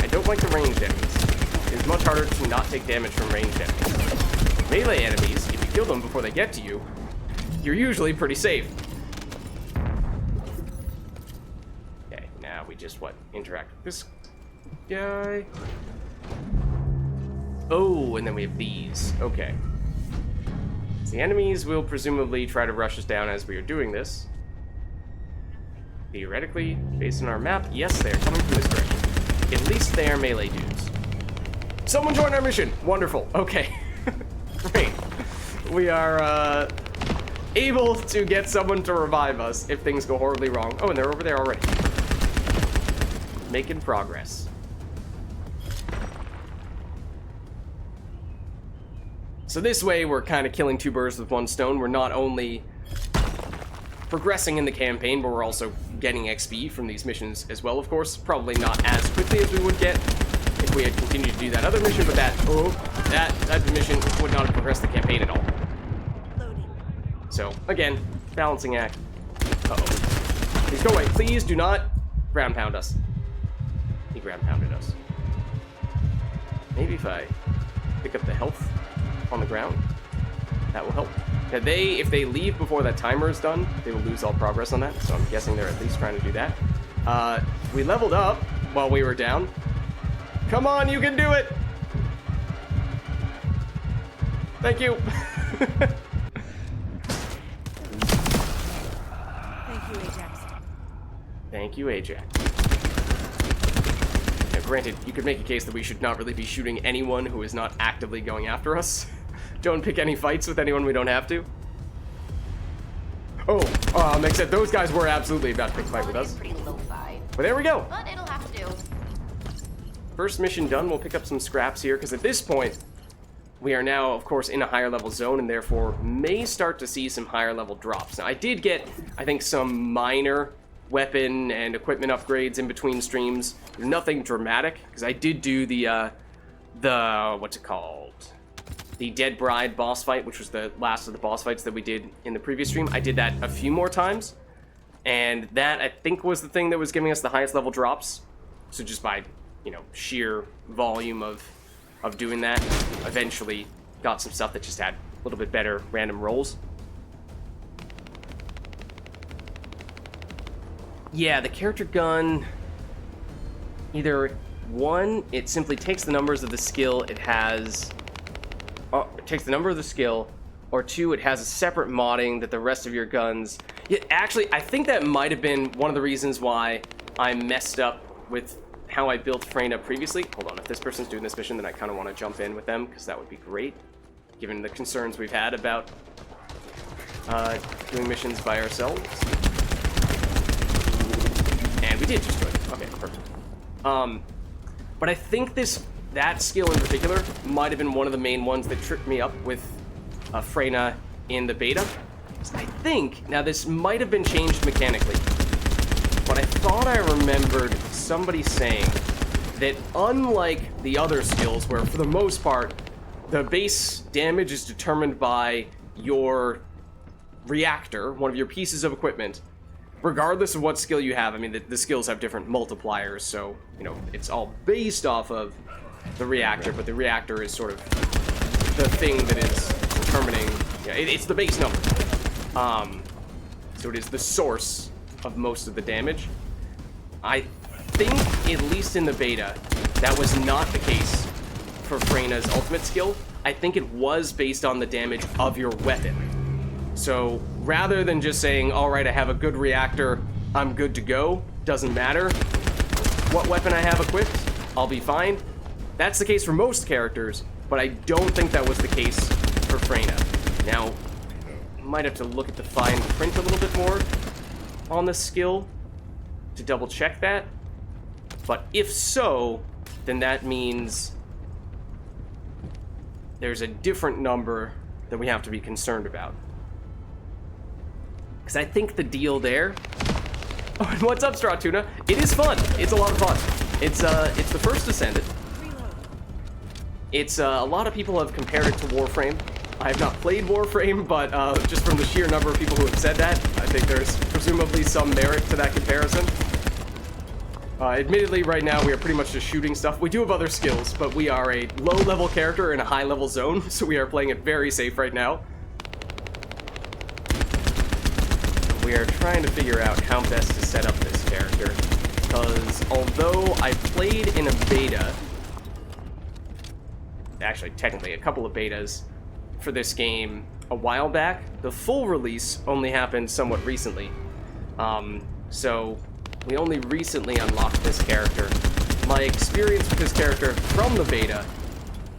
I don't like the ranged enemies. It's much harder to not take damage from ranged enemies. Melee enemies, if you kill them before they get to you, you're usually pretty safe. Okay, now we just, interact with this guy. Oh, and then we have these. Okay. The enemies will presumably try to rush us down as we are doing this. Theoretically, based on our map, yes, they are coming from this direction. At least they are melee dudes. Someone join our mission! Wonderful. Okay. Great. We are, able to get someone to revive us if things go horribly wrong. Oh, and they're over there already. Making progress. So this way, we're kind of killing two birds with one stone. We're not only progressing in the campaign, but we're also getting XP from these missions as well, of course. Probably not as quickly as we would get if we had continued to do that other mission, but that type of mission would not have progressed the campaign at all. Loading. So, again, balancing act. Uh-oh. Please go away. Please do not ground pound us. He ground pounded us. Maybe if I pick up the health on the ground, that will help. Now if they leave before that timer is done, they will lose all progress on that, so I'm guessing they're at least trying to do that. We leveled up while we were down. Come on, you can do it! Thank you! Thank you, Ajax. Thank you, Ajax. Now, granted, you could make a case that we should not really be shooting anyone who is not actively going after us. Don't pick any fights with anyone we don't have to. Oh, except those guys were absolutely about to pick a fight with us. Pretty lo-fi, But there we go. but it'll have to do. First mission done. We'll pick up some scraps here, because at this point, we are now, of course, in a higher level zone, and therefore may start to see some higher level drops. Now, I did get, I think, some minor weapon and equipment upgrades in between streams. Nothing dramatic, because I did do the what's it called? The Dead Bride boss fight, which was the last of the boss fights that we did in the previous stream. I did that a few more times, and that, I think, was the thing that was giving us the highest level drops. So just by, sheer volume of doing that, eventually got some stuff that just had a little bit better random rolls. Yeah, the character gun, either one, it simply takes the numbers of the skill it has, it takes the number of the skill, or two, it has a separate modding that the rest of your guns... Yeah, actually, I think that might have been one of the reasons why I messed up with how I built Freyna previously. Hold on, if this person's doing this mission, then I kind of want to jump in with them, because that would be great, given the concerns we've had about doing missions by ourselves. And we did just do it. Okay, perfect. But I think that skill in particular might have been one of the main ones that tripped me up with Freyna in the beta. I think, now this might have been changed mechanically, but I thought I remembered somebody saying that unlike the other skills, where for the most part, the base damage is determined by your reactor, one of your pieces of equipment, regardless of what skill you have. I mean, the skills have different multipliers, so, you know, it's all based off of the reactor, but the reactor is sort of the thing that is determining, yeah, it's the base number. So it is the source of most of the damage. I think, at least in the beta, that was not the case for Freyna's ultimate skill. I think it was based on the damage of your weapon. So rather than just saying, all right, I have a good reactor, I'm good to go, doesn't matter what weapon I have equipped, I'll be fine. That's the case for most characters, but I don't think that was the case for Freyna. Now, might have to look at the fine print a little bit more on the skill to double check that. But if so, then that means there's a different number that we have to be concerned about. Because I think the deal there... Oh, and what's up, Straw Tuna? It is fun. It's a lot of fun. It's the First Descendant. It's, a lot of people have compared it to Warframe. I have not played Warframe, but just from the sheer number of people who have said that, I think there's presumably some merit to that comparison. Admittedly, right now, we are pretty much just shooting stuff. We do have other skills, but we are a low-level character in a high-level zone, so we are playing it very safe right now. We are trying to figure out how best to set up this character, because although I played in a beta, actually, technically, a couple of betas for this game a while back, the full release only happened somewhat recently. So we only recently unlocked this character. My experience with this character from the beta,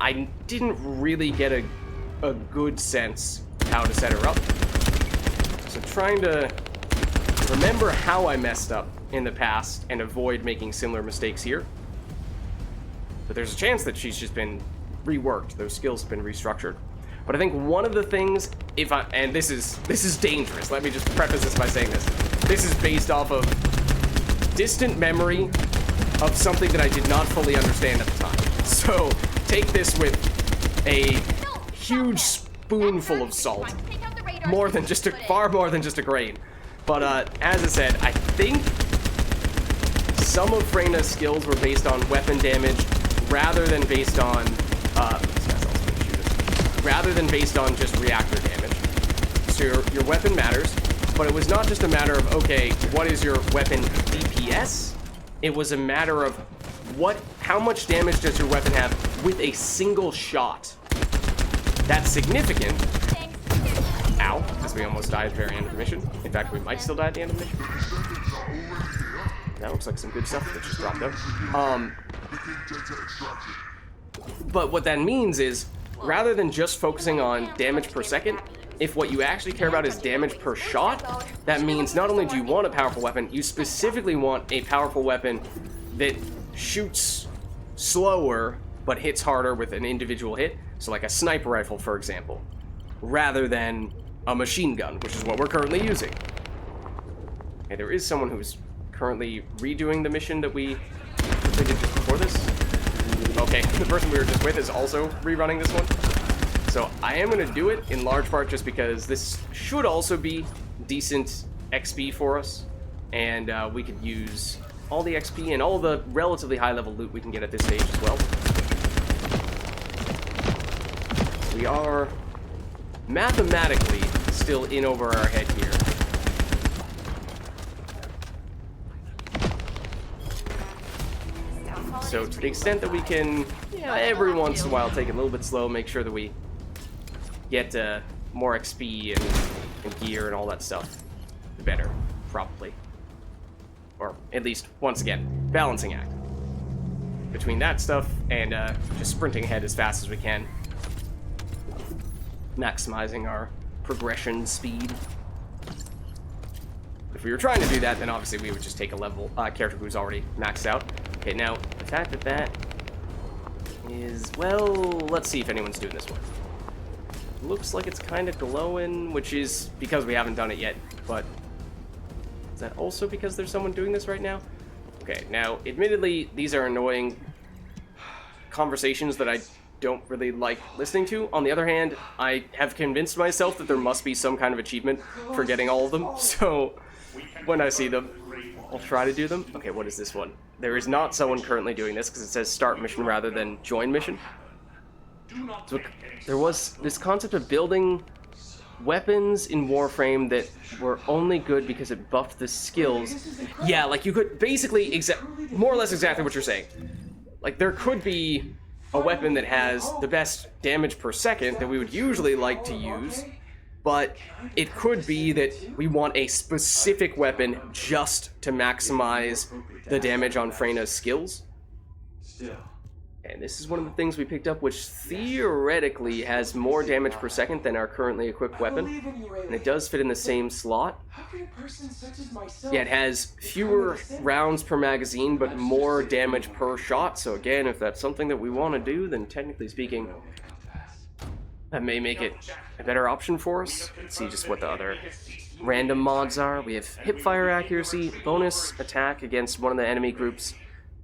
I didn't really get a good sense how to set her up. So trying to remember how I messed up in the past and avoid making similar mistakes here. But there's a chance that she's just been reworked. Those skills have been restructured. But I think one of the things, and this is dangerous. Let me just preface this by saying this. This is based off of distant memory of something that I did not fully understand at the time. So take this with a huge spoonful of salt. Far more than just a grain. But as I said, I think some of Freyna's skills were based on weapon damage rather than based on just reactor damage. So your weapon matters, but it was not just a matter of, okay, what is your weapon DPS? It was a matter of how much damage does your weapon have with a single shot? That's significant. Ow, because we almost died at the very end of the mission. In fact, we might still die at the end of the mission. That looks like some good stuff that just dropped there. But what that means is, rather than just focusing on damage per second, if what you actually care about is damage per shot, that means not only do you want a powerful weapon, you specifically want a powerful weapon that shoots slower but hits harder with an individual hit. So like a sniper rifle, for example, rather than a machine gun, which is what we're currently using. Okay, there is someone who's currently redoing the mission that we completed just before this. Okay, the person we were just with is also rerunning this one. So I am going to do it in large part just because this should also be decent XP for us. And we could use all the XP and all the relatively high-level loot we can get at this stage as well. We are mathematically still in over our head here. So to the extent that we can, every once in a while take it a little bit slow, make sure that we get more XP and gear and all that stuff, the better, probably. Or at least, once again, balancing act between that stuff and just sprinting ahead as fast as we can, maximizing our progression speed. If we were trying to do that, then obviously we would just take a level character who's already maxed out. Okay, now the fact that is, well, let's see if anyone's doing this one. Looks like it's kind of glowing, which is because we haven't done it yet, but is that also because there's someone doing this right now? Okay, now, admittedly, these are annoying conversations that I don't really like listening to. On the other hand, I have convinced myself that there must be some kind of achievement for getting all of them, so when I see them, I'll try to do them. Okay, what is this one? There is not someone currently doing this because it says start mission rather than join mission. So there was this concept of building weapons in Warframe that were only good because it buffed the skills. Yeah, like you could basically, more or less exactly what you're saying. Like there could be a weapon that has the best damage per second that we would usually like to use, but it could be that we want a specific weapon just to maximize the damage on Freyna's skills. And this is one of the things we picked up, which theoretically has more damage per second than our currently equipped weapon. And it does fit in the same slot. Yeah, it has fewer rounds per magazine, but more damage per shot. So again, if that's something that we want to do, then technically speaking, that may make it a better option for us. Let's see just what the other random mods are. We have hipfire accuracy, bonus attack against one of the enemy groups,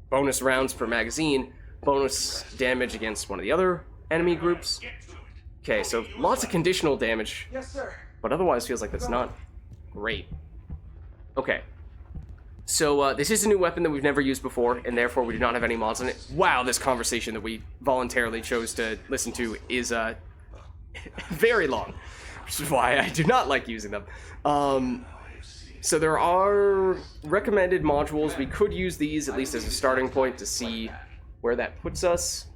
bonus rounds per magazine, bonus damage against one of the other enemy groups. Okay, so lots of conditional damage, but otherwise feels like that's not great. Okay, so this is a new weapon that we've never used before, and therefore we do not have any mods on it. Wow, this conversation that we voluntarily chose to listen to is very long, which is why I do not like using them. So there are recommended modules. We could use these at least as a starting point to see where that puts us.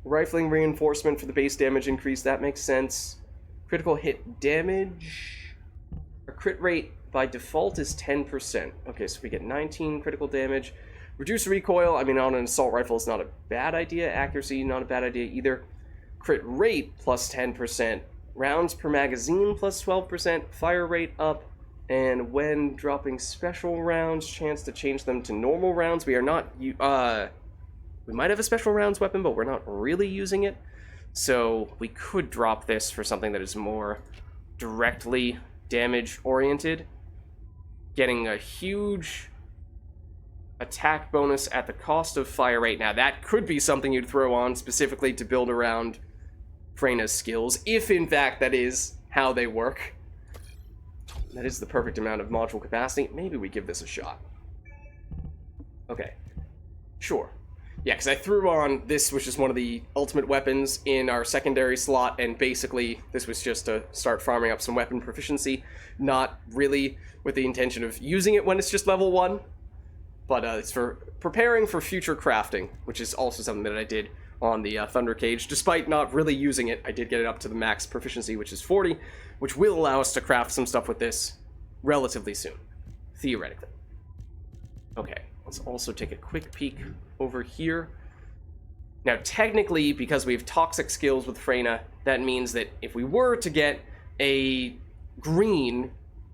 Rifling reinforcement for the base damage increase, that makes sense. Critical hit damage. Our crit rate by default is 10%. Okay, so we get 19 critical damage. Reduce recoil, I mean, on an assault rifle is not a bad idea. Accuracy, not a bad idea either. Crit rate plus 10%. Rounds per magazine plus 12%. Fire rate up. And when dropping special rounds, chance to change them to normal rounds. We are not... we might have a special rounds weapon, but we're not really using it. So we could drop this for something that is more directly damage-oriented. Getting a huge attack bonus at the cost of fire rate. Now, that could be something you'd throw on specifically to build around Freyna's skills, if in fact that is how they work. That is the perfect amount of module capacity. Maybe we give this a shot. Okay. Sure. Yeah, because I threw on this, which is one of the ultimate weapons in our secondary slot, and basically this was just to start farming up some weapon proficiency, not really with the intention of using it when it's just level 1, but it's for preparing for future crafting, which is also something that I did on the Thunder Cage. Despite not really using it, I did get it up to the max proficiency, which is 40, which will allow us to craft some stuff with this relatively soon, theoretically. Okay, let's also take a quick peek over here. Now, technically, because we have toxic skills with Freyna, that means that if we were to get a green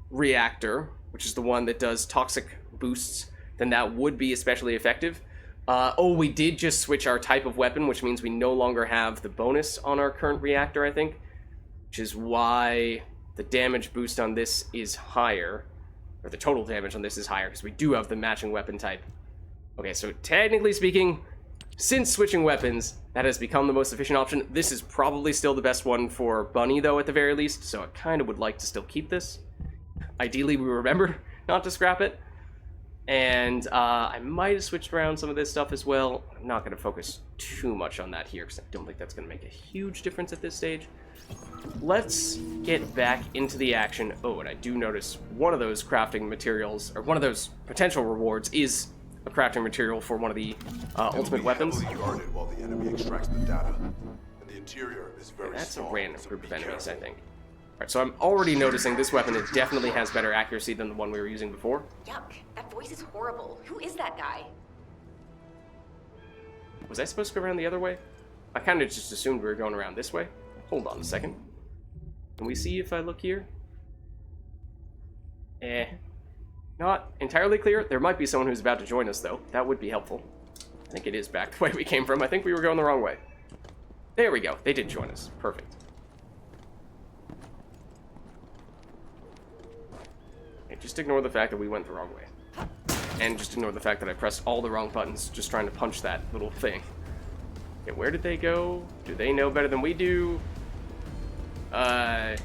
reactor, which is the one that does toxic boosts, then that would be especially effective. Oh, we did just switch our type of weapon, which means we no longer have the bonus on our current reactor, I think, which is why the damage boost on this is higher, or the total damage on this is higher, because we do have the matching weapon type. Okay, so technically speaking, since switching weapons, that has become the most efficient option. This is probably still the best one for Bunny, though, at the very least, so I kind of would like to still keep this. Ideally, we remember not to scrap it. And I might have switched around some of this stuff as well. I'm not going to focus too much on that here, because I don't think that's going to make a huge difference at this stage. Let's get back into the action. Oh, and I do notice one of those crafting materials, or one of those potential rewards, is a crafting material for one of the ultimate weapons. Guarded while the enemy extracts the data. And the interior is very That's a small, random so group be of enemies, careful. I think. Alright, so I'm already noticing this weapon, it definitely has better accuracy than the one we were using before. Yuck, that voice is horrible. Who is that guy? Was I supposed to go around the other way? I kind of just assumed we were going around this way. Hold on a second. Can we see if I look here? Not entirely clear. There might be someone who's about to join us, though. That would be helpful. I think it is back the way we came from. I think we were going the wrong way. There we go. They did join us. Perfect. Okay, just ignore the fact that we went the wrong way. And just ignore the fact that I pressed all the wrong buttons just trying to punch that little thing. Okay, where did they go? Do they know better than we do? It's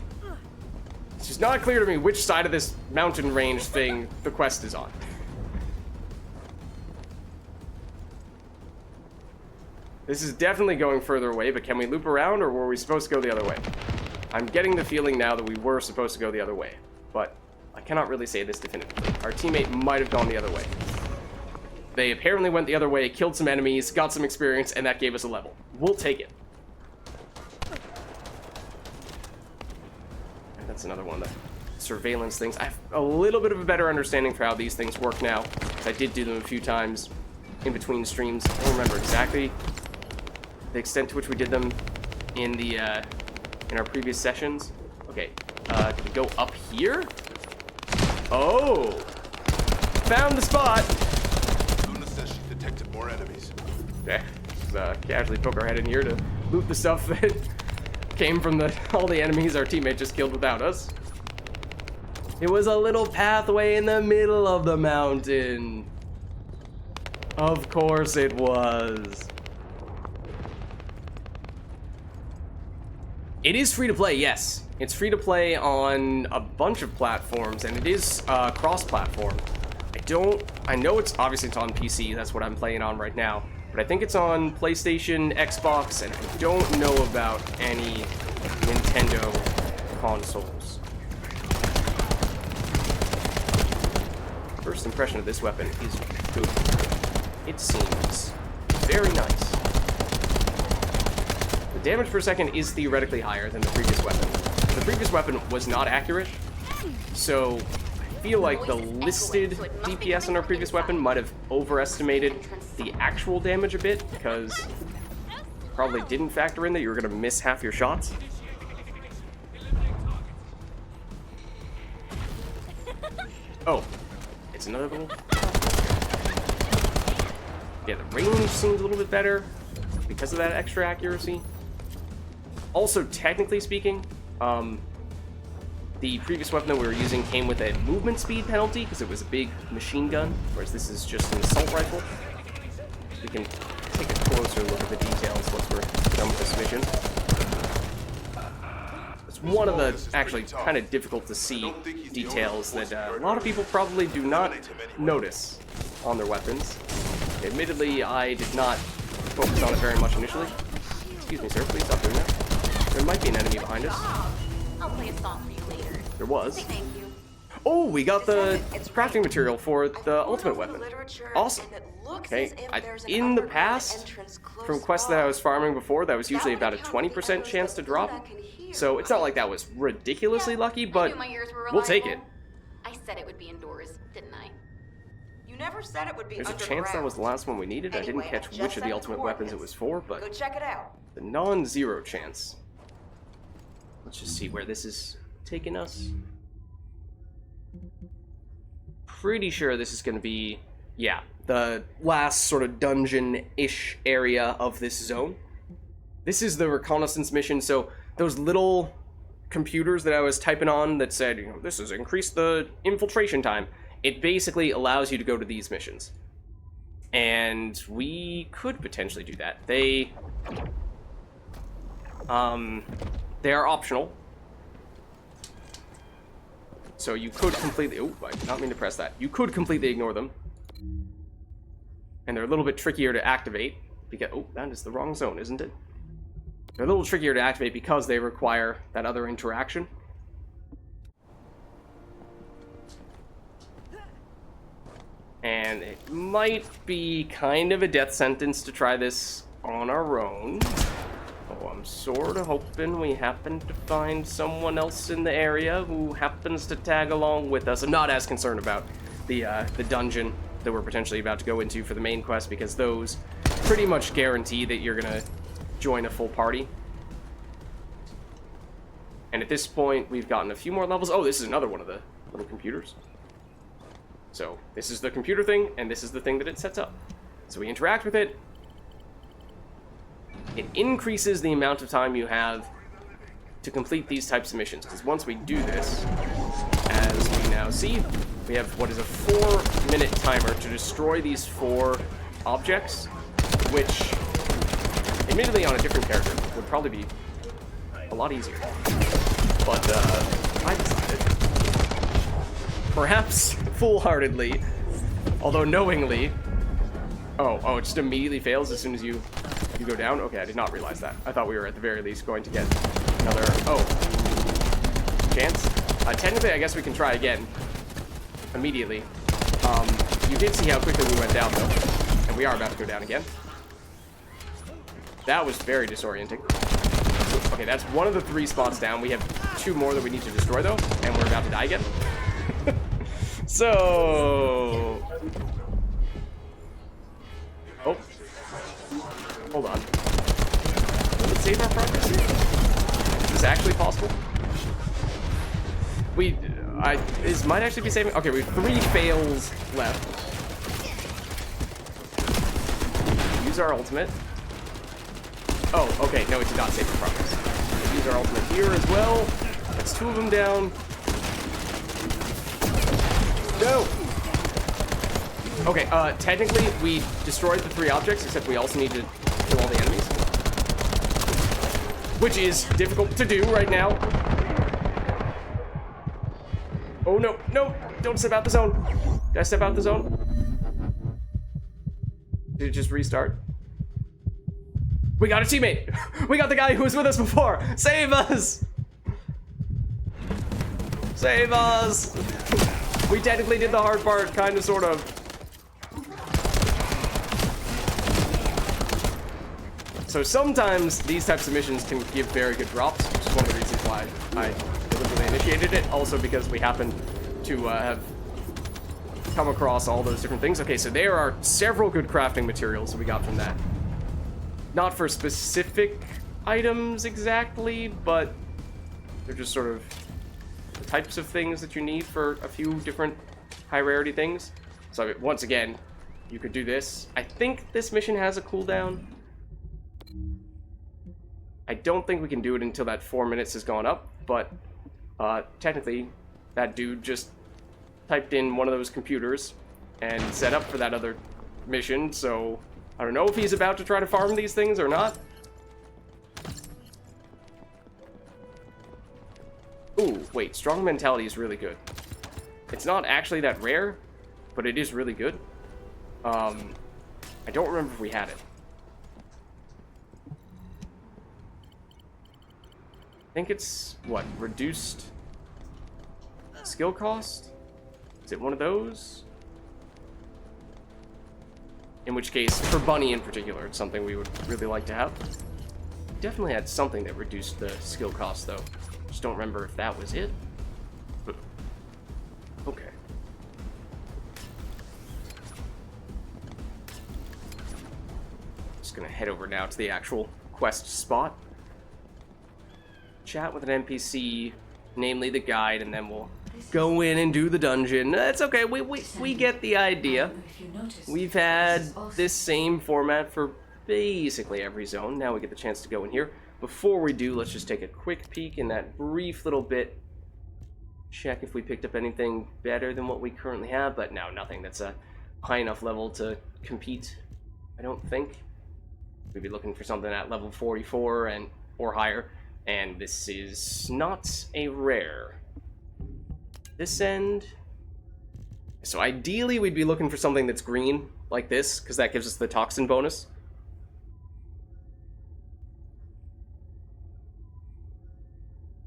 just not clear to me which side of this mountain range thing the quest is on. This is definitely going further away, but can we loop around, or were we supposed to go the other way? I'm getting the feeling now that we were supposed to go the other way, but I cannot really say this definitively. Our teammate might have gone the other way. They apparently went the other way, killed some enemies, got some experience, and that gave us a level. We'll take it. And that's another one of the surveillance things. I have a little bit of a better understanding for how these things work now, because I did do them a few times in between streams. I don't remember exactly the extent to which we did them in our previous sessions. Okay, did we go up here? Oh! Found the spot! Luna says she detected more enemies. Okay, let's casually poke our head in here to loot the stuff that came from all the enemies our teammate just killed without us. It was a little pathway in the middle of the mountain. Of course it was. It is free to play, yes. It's free to play on a bunch of platforms, and it is cross-platform. I know it's obviously it's on PC, that's what I'm playing on right now, but I think it's on PlayStation, Xbox, and I don't know about any Nintendo consoles. First impression of this weapon is good. It seems very nice. The damage per second is theoretically higher than the previous weapon. The previous weapon was not accurate, so I feel like the listed DPS on our previous weapon might have overestimated the actual damage a bit, because probably didn't factor in that you were going to miss half your shots. Oh, it's another little... Yeah, the range seems a little bit better because of that extra accuracy. Also, technically speaking, the previous weapon that we were using came with a movement speed penalty because it was a big machine gun, whereas this is just an assault rifle. We can take a closer look at the details once we're done with this mission. It's one of the actually kind of difficult to see details that a lot of people probably do not notice on their weapons. Admittedly, I did not focus on it very much initially. Excuse me, sir, please stop doing that. There might be an enemy behind us. I'll play a song for you later. There was. Say thank you. Oh, we got the crafting material for the ultimate weapon. Awesome. Okay, in the past, from quests that I was farming before, that was usually about a 20% chance to drop. So it's not like that was ridiculously lucky, but we'll take it. I said it would be indoors, didn't I? You never said it would be There's a underground. chance that was the last one we needed. I didn't Anyway, catch just which of the sent ultimate the weapons it coordinates. was for, Go but check it out. the non-zero chance. Let's just see where this is taking us. Pretty sure this is going to be, yeah, the last sort of dungeon-ish area of this zone. This is the reconnaissance mission, so those little computers that I was typing on that said, you know, this has increased the infiltration time, it basically allows you to go to these missions. And we could potentially do that. They are optional. So you could completely... Oh, I did not mean to press that. You could completely ignore them. And they're a little bit trickier to activate. Because... Oh, that is the wrong zone, isn't it? They're a little trickier to activate because they require that other interaction. And it might be kind of a death sentence to try this on our own. Oh, I'm sort of hoping we happen to find someone else in the area who happens to tag along with us. I'm not as concerned about the dungeon that we're potentially about to go into for the main quest, because those pretty much guarantee that you're gonna join a full party. And at this point, we've gotten a few more levels. Oh, this is another one of the little computers. So this is the computer thing, and this is the thing that it sets up. So we interact with it. it increases the amount of time you have to complete these types of missions. Because once we do this, as we now see, we have what is a 4-minute timer to destroy these 4 objects, which, admittedly on a different character, would probably be a lot easier. But I decided, perhaps foolhardily, although knowingly, oh, it just immediately fails as soon as you go down? Okay, I did not realize that. I thought we were at the very least going to get another, chance. Technically, I guess we can try again immediately. You did see how quickly we went down, though, and we are about to go down again. That was very disorienting. Okay, that's one of the 3 spots down. We have 2 more that we need to destroy, though, and we're about to die again. So... oh. Hold on. Will it save our progress here? Is this actually possible? This might actually be saving... okay, we have 3 fails left. Use our ultimate. Oh, okay, no, it did not save the progress. We'll use our ultimate here as well. That's 2 of them down. No! Okay, technically, we destroyed the 3 objects, except we also need to kill all the enemies. Which is difficult to do right now. Oh, no, no! Don't step out the zone! Did I step out the zone? Did it just restart? We got a teammate! We got the guy who was with us before! Save us! Save us! We technically did the hard part, kind of, sort of. So sometimes these types of missions can give very good drops, which is one of the reasons why I deliberately initiated it. Also because we happen to have come across all those different things. Okay, so there are several good crafting materials that we got from that. Not for specific items exactly, but they're just sort of the types of things that you need for a few different high rarity things. So once again, you could do this. I think this mission has a cooldown. I don't think we can do it until that 4 minutes has gone up, but technically that dude just typed in one of those computers and set up for that other mission, so I don't know if he's about to try to farm these things or not. Ooh, wait, strong mentality is really good. It's not actually that rare, but it is really good. I don't remember if we had it. I think it's, what, reduced skill cost? Is it one of those? In which case, for Bunny in particular, it's something we would really like to have. Definitely had something that reduced the skill cost, though. Just don't remember if that was it. Okay. Just gonna head over now to the actual quest spot. Chat with an NPC, namely the guide, and then we'll go in and do the dungeon. That's okay, we get the idea. We've had this same format for basically every zone. Now we get the chance to go in here. Before we do, let's just take a quick peek in that brief little bit. Check if we picked up anything better than what we currently have, but no, nothing that's a high enough level to compete, I don't think. We'd be looking for something at level 44 and or higher, and this is not a rare. This end, so ideally we'd be looking for something that's green, like this, because that gives us the toxin bonus.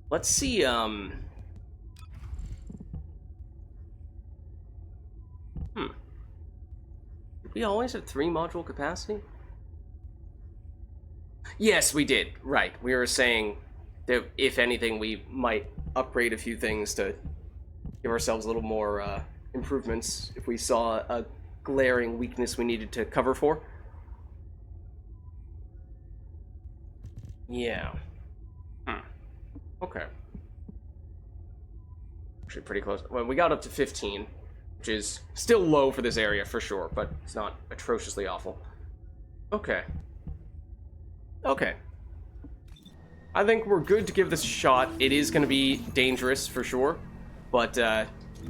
Let's see, Did we always have 3 module capacity? Yes, we did, right. We were saying that if anything, we might upgrade a few things to give ourselves a little more improvements if we saw a glaring weakness we needed to cover for. Yeah. Okay. Actually pretty close. Well, we got up to 15, which is still low for this area for sure, but it's not atrociously awful. Okay. Okay. I think we're good to give this a shot. It is going to be dangerous for sure, but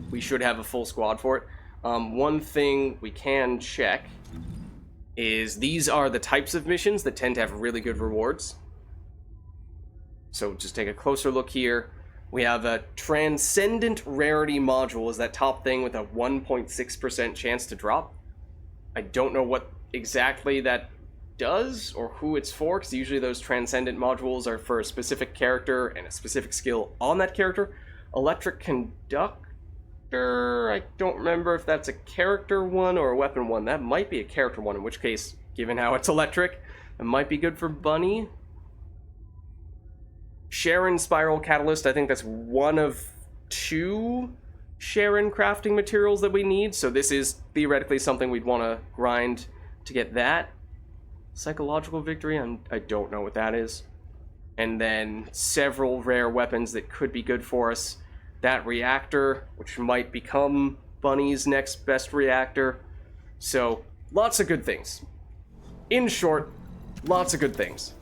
we should have a full squad for it. One thing we can check is these are the types of missions that tend to have really good rewards. So just take a closer look here. We have a Transcendent Rarity module is that top thing with a 1.6% chance to drop. I don't know what exactly that does or who it's for, because usually those Transcendent modules are for a specific character and a specific skill on that character. Electric Conductor, I don't remember if that's a character one or a weapon one. That might be a character one, in which case, given how it's electric, it might be good for Bunny. Sharon Spiral Catalyst, I think that's one of 2 Sharon crafting materials that we need, so this is theoretically something we'd want to grind to get that. Psychological Victory, I don't know what that is. And then several rare weapons that could be good for us. That reactor, which might become Bunny's next best reactor. So, lots of good things. In short, lots of good things.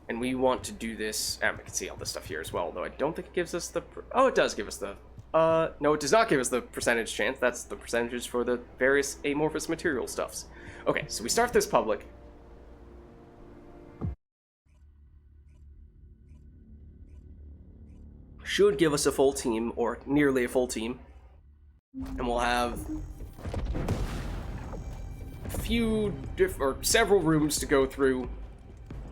And we want to do this... we can see all this stuff here as well, though I don't think it gives us the... Oh, it does give us the... no, it does not give us the percentage chance. That's the percentages for the various amorphous material stuffs. Okay, so we start this public. Should give us a full team, or nearly a full team. And we'll have a few or several rooms to go through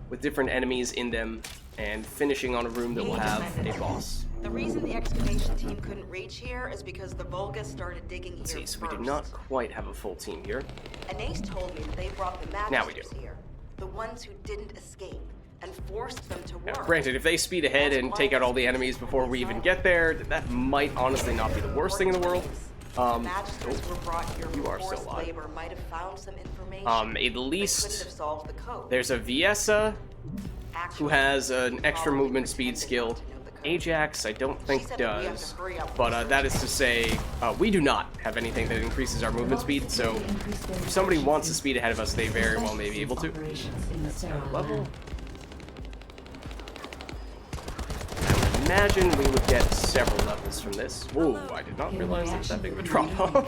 with different enemies in them, and finishing on a room that will have a boss. The reason the excavation team couldn't reach here is because the Vulgis started digging here Let's see, so first. we do not quite have a full team here. And Ace told me that they brought the Now we magisters do. here, the ones who didn't escape, and forced them to Now, work. granted, if they speed ahead and take out all the enemies before we even get there, that might honestly not be the worst thing in the world. The magisters were brought here you for are still forced alive. labor might have found some information. At They couldn't least have solved the code. there's a Viessa who Actually, has an extra probably movement speed pretended skill. not to know the code. Ajax, I don't She think said that we have does, to hurry up but with that is to say, we do not have anything that increases our movement speed, so if somebody wants to speed ahead of us, they very well may be able to. Level. Imagine we would get several levels from this. Whoa, I did not realize it was that big of a drop-off.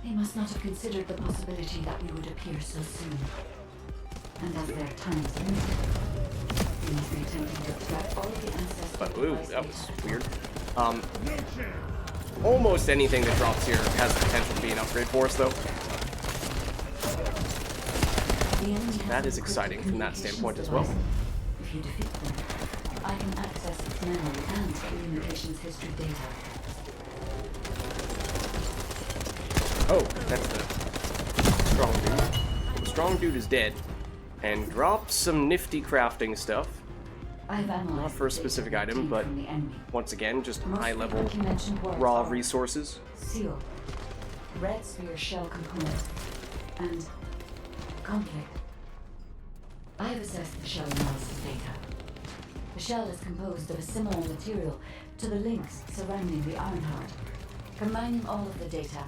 They must not have considered the possibility that we would appear so soon. And as their time is limited, they must be attempting to extract all of the ancestors. But ooh, that was weird. Almost anything that drops here has the potential to be an upgrade for us, though. That is exciting from that standpoint as well. If you defeat them, I can access its memory and communications history data. Oh, that's the strong dude. The strong dude is dead. And drops some nifty crafting stuff. I've analyzed Not for a the data specific item, obtained but from the enemy. once again, just Most high-level frequently mentioned words raw are resources. Seal, red sphere shell component, and conflict. I have assessed the shell analysis data. The shell is composed of a similar material to the links surrounding the ironheart. Combining all of the data,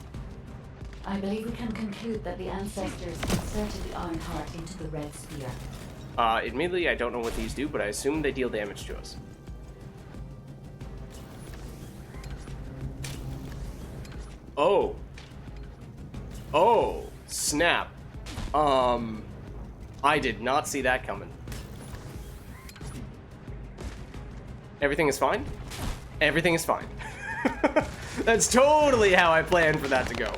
I believe we can conclude that the ancestors inserted the ironheart into the red sphere. Admittedly, I don't know what these do, but I assume they deal damage to us. Oh. Oh, snap. I did not see that coming. Everything is fine? Everything is fine. That's totally how I planned for that to go.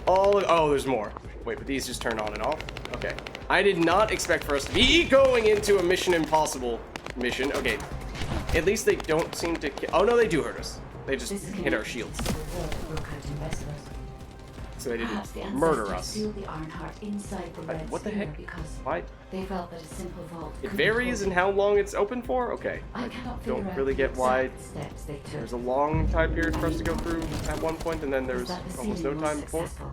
Oh, there's more. Wait, but these just turn on and off? Okay. I did not expect for us to be going into a Mission Impossible mission. Okay. At least they don't seem to... Oh, no, they do hurt us. They just hit our shields. So they didn't murder us. The ironheart inside the red What the sphere heck? because Why? they felt that a simple vault It couldn't varies hold in how long it's open for? Okay. I I cannot don't figure out really the get why exact steps they took. there's a long time period for us to go through at one point, and then Was there's that the almost no sealing was time before. successful?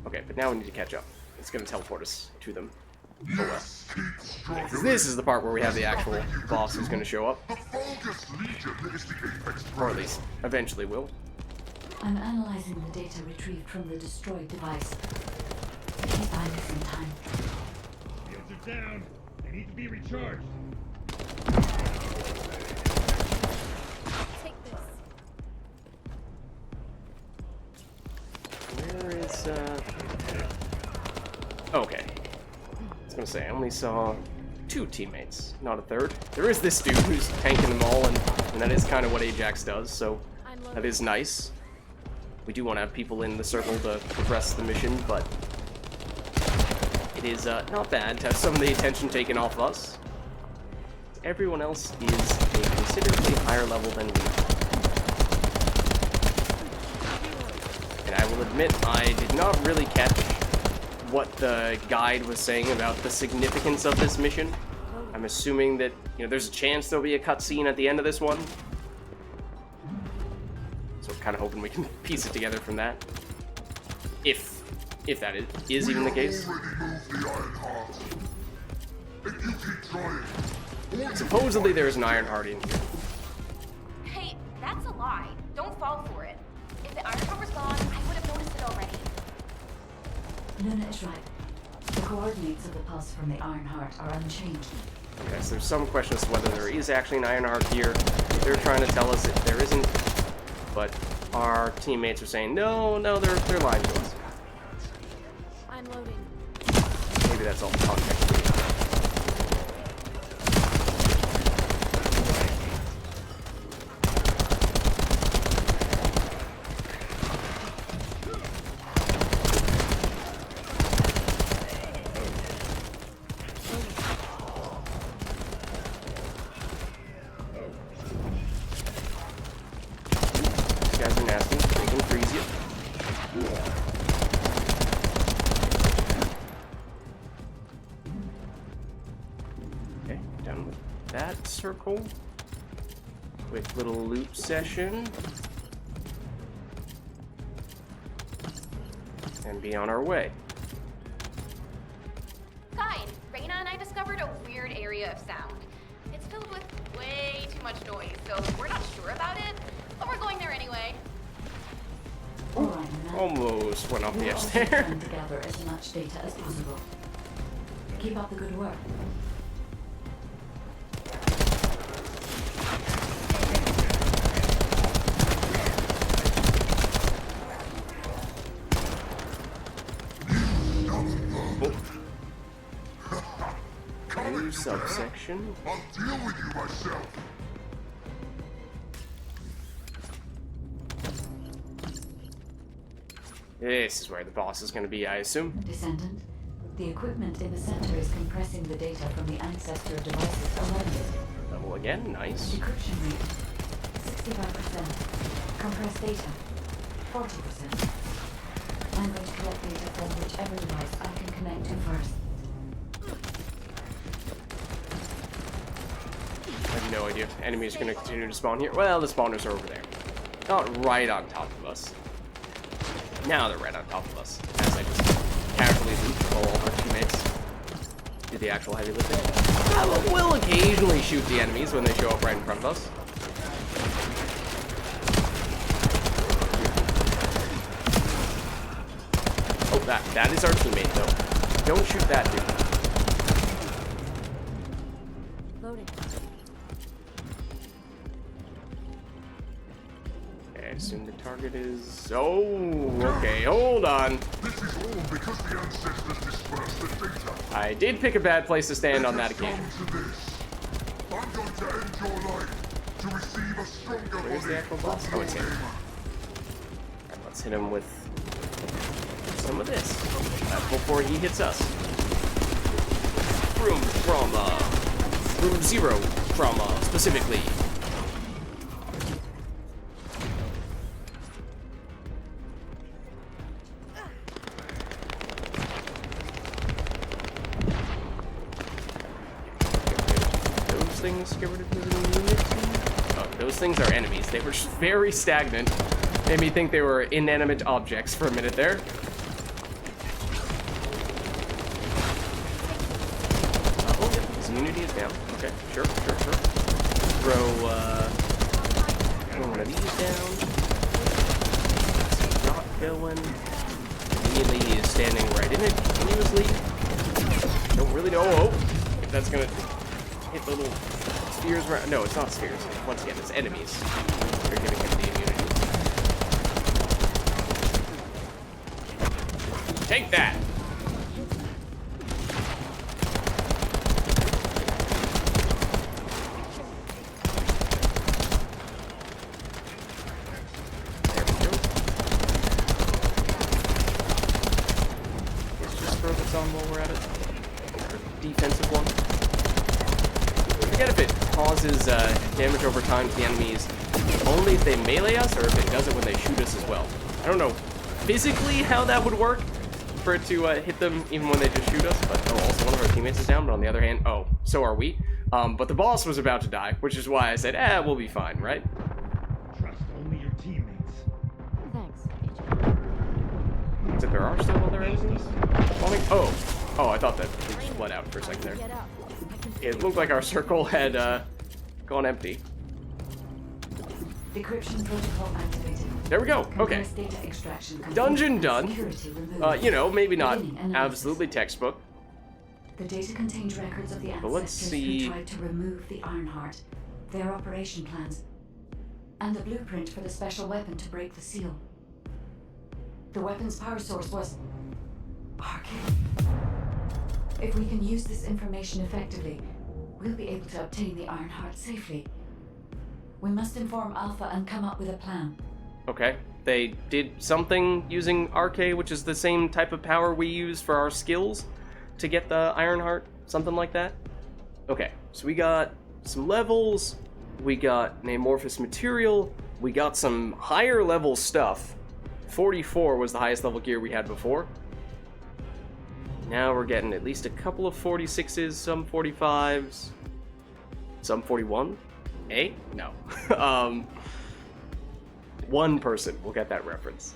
Okay, but now we need to catch up. It's going to teleport us to them. Oh well. This is the part where we have the actual boss who's going to show up. The Vulgis Legion is the apex Or at least, eventually will. I'm analyzing the data retrieved from the destroyed device. Keep by me some time. Shields are down. They need to be recharged. Take this. Where is, Okay. I was gonna say, I only saw 2 teammates, not a third. There is this dude who's tanking them all, and that is kind of what Ajax does, so that is nice. We do want to have people in the circle to progress the mission, but it is not bad to have some of the attention taken off of us. Everyone else is a considerably higher level than we are. And I will admit, I did not really catch what the guide was saying about the significance of this mission. I'm assuming that, you know, there's a chance there'll be a cutscene at the end of this one. So I'm kind of hoping we can piece it together from that. If that is even the case. Supposedly there's an ironheart in here. Hey, that's a lie. Don't fall for it. If the ironheart was gone, I would have noticed it already. Luna is right. The coordinates of the pulse from the ironheart are unchanged. Yes, there's some question as to whether there is actually an ironheart here. They're trying to tell us that there isn't, but our teammates are saying, no, they're lying to us. I'm loading. Maybe that's all the context. These guys are nasty. They can freeze you. Okay, done with that circle. Quick little loop session. And be on our way. Fine. Freyna and I discovered a weird area of sound. It's filled with way too much noise, so we're not sure about it, but we're going there anyway. Alright, Luna. Almost went off the We're edge also there. trying to gather as much data as possible. Keep up the good work. New subsection. I'll deal with you myself. This is where the boss is going to be, I assume. Descendant, the equipment in the center is compressing the data from the ancestor devices already. Level again, nice. Decryption rate, 65%. Compressed data, 40%. I'm going to collect data from whichever device I can connect to first. I have no idea. Enemies are going to continue to spawn here. Well, the spawners are over there. Not right on top of us. Now they're right on top of us. As I just casually loot while all our teammates do the actual heavy lifting. We'll occasionally shoot the enemies when they show up right in front of us. Oh, that is our teammate, though. Don't shoot that dude. Loading. Okay, I assume the target is... Oh, okay, hold on. This is all because the ancestors dispersed the data. I did pick a bad place to stand on that occasion. Come to this. I'm going to end your life to receive a stronger Where's the body actual boss? from Oh, it's your here. name. Alright, let's hit him with some of this before he hits us. Room zero trauma, specifically. Those things get rid of his immunity? Oh, those things are enemies. They were just very stagnant. Made me think they were inanimate objects for a minute there. Oh, yeah, his immunity is down. Okay, sure. Throw one of these down. Oh, that's gonna hit the little spheres around. No, it's not spheres. Once again, it's enemies. They're giving him the immunity. Take that! There we go. Let's just throw this on while we're at it. Our defensive one. Forget if it causes damage over time to the enemies only if they melee us, or if it does it when they shoot us as well. I don't know physically how that would work for it to hit them even when they just shoot us, but also one of our teammates is down, but on the other hand, so are we. But the boss was about to die, which is why I said, we'll be fine, right? Trust only your teammates. Thanks, Agent. Except there are still other enemies spawning. Oh, I thought that we split out for a second there. Get up. I can It looked like our circle had gone empty. Decryption protocol activated. There we go. Okay. Compressed data extraction complete. Dungeon done. Security removed. Maybe not Beginning analysis. absolutely textbook. The data contained records of the But let's ancestors see. who tried to remove the ironheart, their operation plans, and the blueprint for the special weapon to break the seal. The weapon's power source was arcane. If we can use this information effectively, we'll be able to obtain the ironheart safely. We must inform Alpha and come up with a plan. Okay. They did something using Arcade, which is the same type of power we use for our skills to get the Ironheart, something like that. Okay, so we got some levels, we got an amorphous material, we got some higher level stuff. 44 was the highest level gear we had before. Now we're getting at least a couple of 46s, some 45s, some 41. No. One person will get that reference.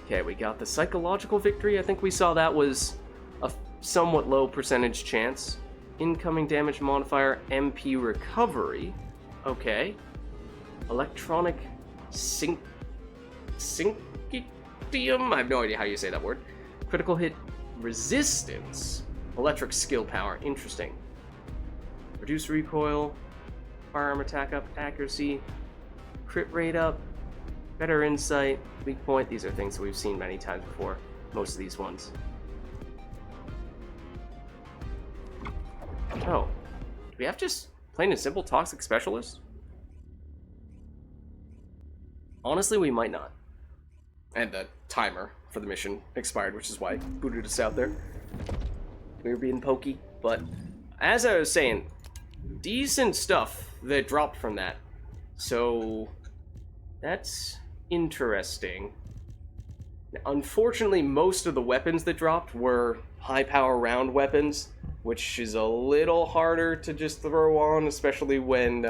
Okay, we got the psychological victory. I think we saw that was a somewhat low percentage chance. Incoming damage modifier, MP recovery. Okay. Electronic syncytium? I have no idea how you say that word. Critical hit resistance. Electric skill power. Interesting. Reduce recoil. Firearm attack up. Accuracy. Crit rate up. Better insight. Weak point. These are things that we've seen many times before. Most of these ones. Oh. Do we have just plain and simple toxic specialist? Honestly, we might not. And the timer for the mission expired, which is why I booted us out there. We were being pokey. But as I was saying, decent stuff that dropped from that. So that's interesting. Unfortunately, most of the weapons that dropped were high power round weapons, which is a little harder to just throw on, especially when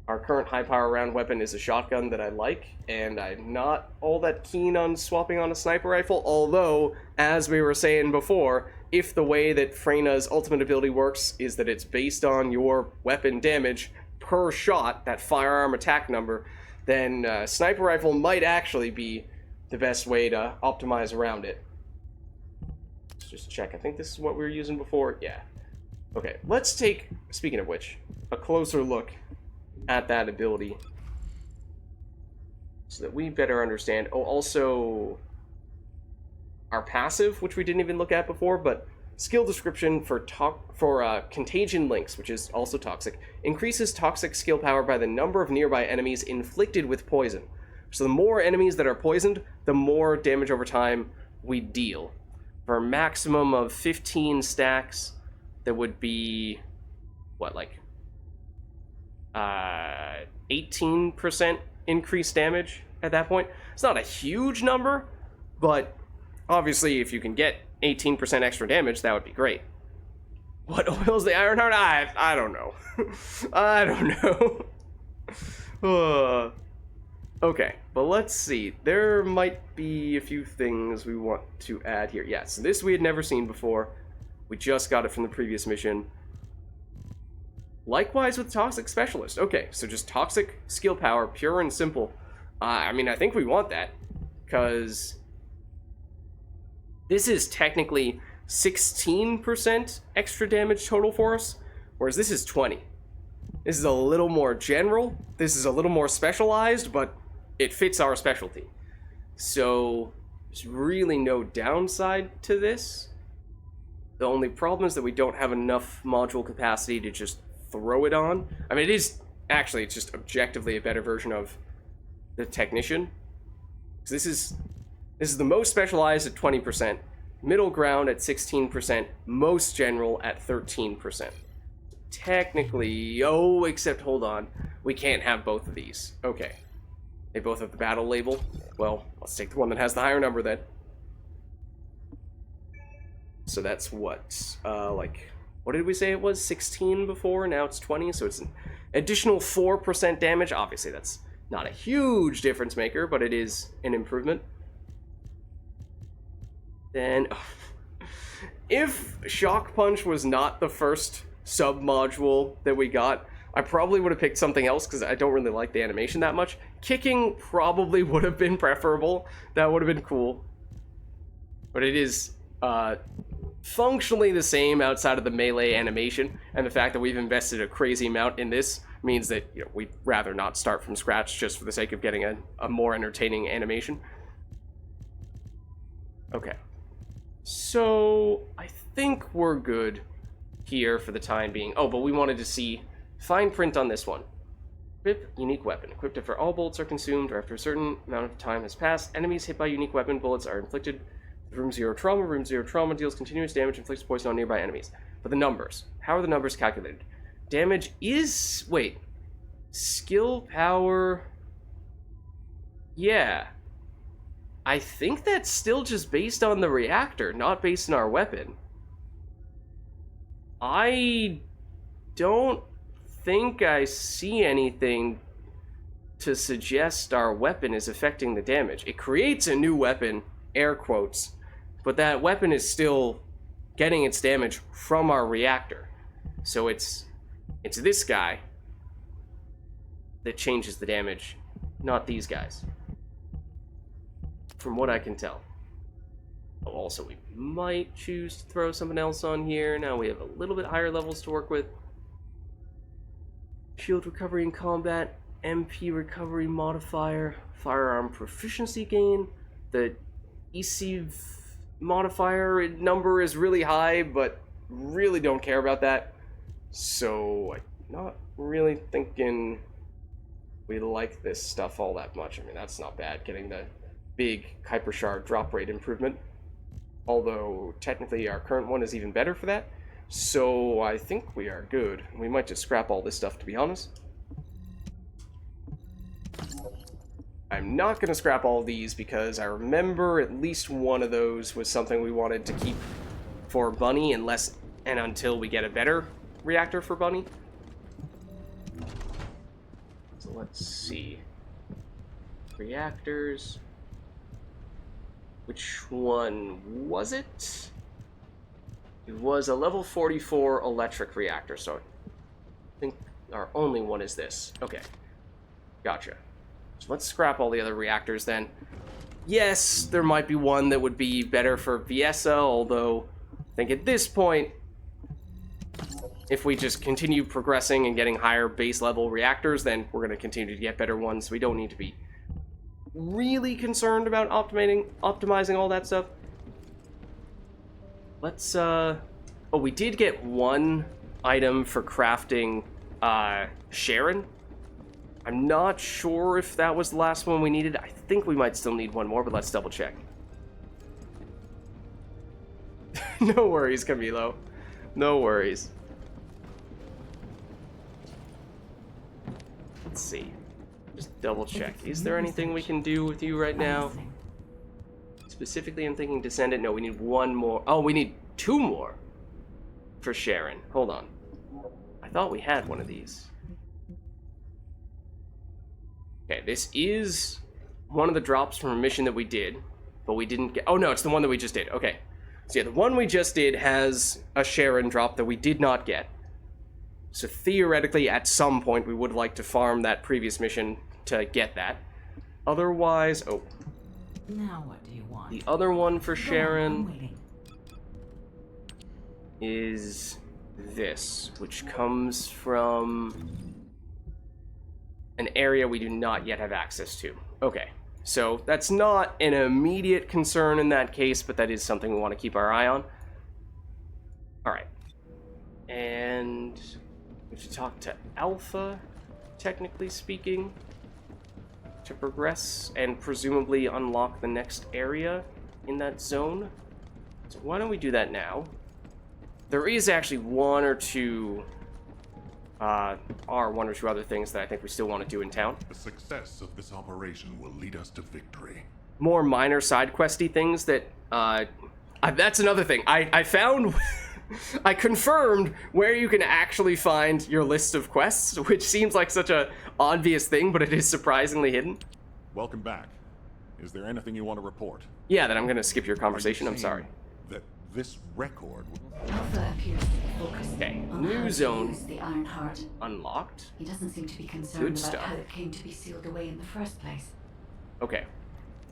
our current high power round weapon is a shotgun that I like, and I'm not all that keen on swapping on a sniper rifle, although, as we were saying before, if the way that Freyna's ultimate ability works is that it's based on your weapon damage per shot, that firearm attack number, then sniper rifle might actually be the best way to optimize around it. Let's just check. I think this is what we were using before. Yeah. Okay, let's take, speaking of which, a closer look at that ability so that we better understand. Oh, also our passive, which we didn't even look at before, but skill description for contagion links, which is also toxic, increases toxic skill power by the number of nearby enemies inflicted with poison. So the more enemies that are poisoned, the more damage over time we deal. For a maximum of 15 stacks, that would be, what, like 18% increased damage at that point. It's not a huge number, but obviously if you can get 18% extra damage, that would be great. What oils the Ironheart? I don't know. I don't know. Okay, but let's see. There might be a few things we want to add here. Yeah, so this we had never seen before. We just got it from the previous mission. Likewise with Toxic Specialist. Okay, so just Toxic Skill Power, pure and simple. I mean, I think we want that, because This is technically 16% extra damage total for us, whereas this is 20. This is a little more general, this is a little more specialized, but it fits our specialty. So there's really no downside to this. The only problem is that we don't have enough module capacity to just throw it on. I mean, it is actually, it's just objectively a better version of the Technician. So this is the most specialized at 20%, middle ground at 16%, most general at 13%. Technically, oh, except hold on, we can't have both of these. Okay, they both have the battle label. Well, let's take the one that has the higher number then. So that's what, like, what did we say it was? 16 before, now it's 20, so it's an additional 4% damage. Obviously, that's not a huge difference maker, but it is an improvement. Then, if Shock Punch was not the first sub-module that we got, I probably would have picked something else because I don't really like the animation that much. Kicking probably would have been preferable. That would have been cool. But it is functionally the same outside of the melee animation, and the fact that we've invested a crazy amount in this means that, you know, we'd rather not start from scratch just for the sake of getting a more entertaining animation. Okay. So, I think we're good here for the time being. Oh, but we wanted to see fine print on this one. Equip unique weapon. Equipped after all bullets are consumed or after a certain amount of time has passed. Enemies hit by unique weapon bullets are inflicted with room 0 trauma. Room 0 trauma deals continuous damage, inflicts poison on nearby enemies. But the numbers. How are the numbers calculated? Damage is... wait. Skill power... yeah. I think that's still just based on the reactor, not based on our weapon. I don't think I see anything to suggest our weapon is affecting the damage. It creates a new weapon, air quotes, but that weapon is still getting its damage from our reactor. So it's this guy that changes the damage, not these guys. From what I can tell. Oh, also, we might choose to throw something else on here. Now we have a little bit higher levels to work with. Shield recovery in combat, MP recovery modifier, firearm proficiency gain. The EC modifier number is really high, but really don't care about that. So I'm not really thinking we like this stuff all that much. I mean, that's not bad, getting the big Kuiper Shard drop rate improvement. Although, technically, our current one is even better for that. So, I think we are good. We might just scrap all this stuff, to be honest. I'm not going to scrap all of these because I remember at least one of those was something we wanted to keep for Bunny unless and until we get a better reactor for Bunny. So, let's see. Reactors... which one was it? It was a level 44 electric reactor, so I think our only one is this. Okay, gotcha. So let's scrap all the other reactors then. Yes, there might be one that would be better for Viessa, although I think at this point, if we just continue progressing and getting higher base level reactors, then we're going to continue to get better ones. We don't need to be really concerned about optimizing all that stuff. Let's oh, we did get one item for crafting Sharon. I'm not sure if that was the last one we needed. I think we might still need one more, but let's double check. No worries, Camilo. No worries. Let's see. Just double check. Is there anything we can do with you right now? Specifically, I'm thinking Descendant. No, we need one more. Oh, we need two more for Sharon. Hold on. I thought we had one of these. Okay, this is one of the drops from a mission that we did, but we didn't get... oh, no, it's the one that we just did. Okay. So, yeah, the one we just did has a Sharon drop that we did not get. So, theoretically, at some point, we would like to farm that previous mission to get that. Otherwise... oh. Now what do you want? The other one for Go on, I'm Sharon waiting. is this, which comes from an area we do not yet have access to. Okay, so that's not an immediate concern in that case, but that is something we want to keep our eye on. Alright. And we should talk to Alpha, technically speaking, to progress and presumably unlock the next area in that zone. So why don't we do that now? There is actually one or two other things that I think we still want to do in town. The success of this operation will lead us to victory. More minor side questy things that that's another thing. I found I confirmed where you can actually find your list of quests, which seems like such a obvious thing, but it is surprisingly hidden. Welcome back. Is there anything you want to report? Yeah, that I'm going to skip your conversation. Are you I'm sorry. saying that this record... Alpha appears to be focused Okay, on new how to zone. use the ironheart. Unlocked. He doesn't seem to be concerned Good about stuff. how it came to be sealed away in the first place. Okay.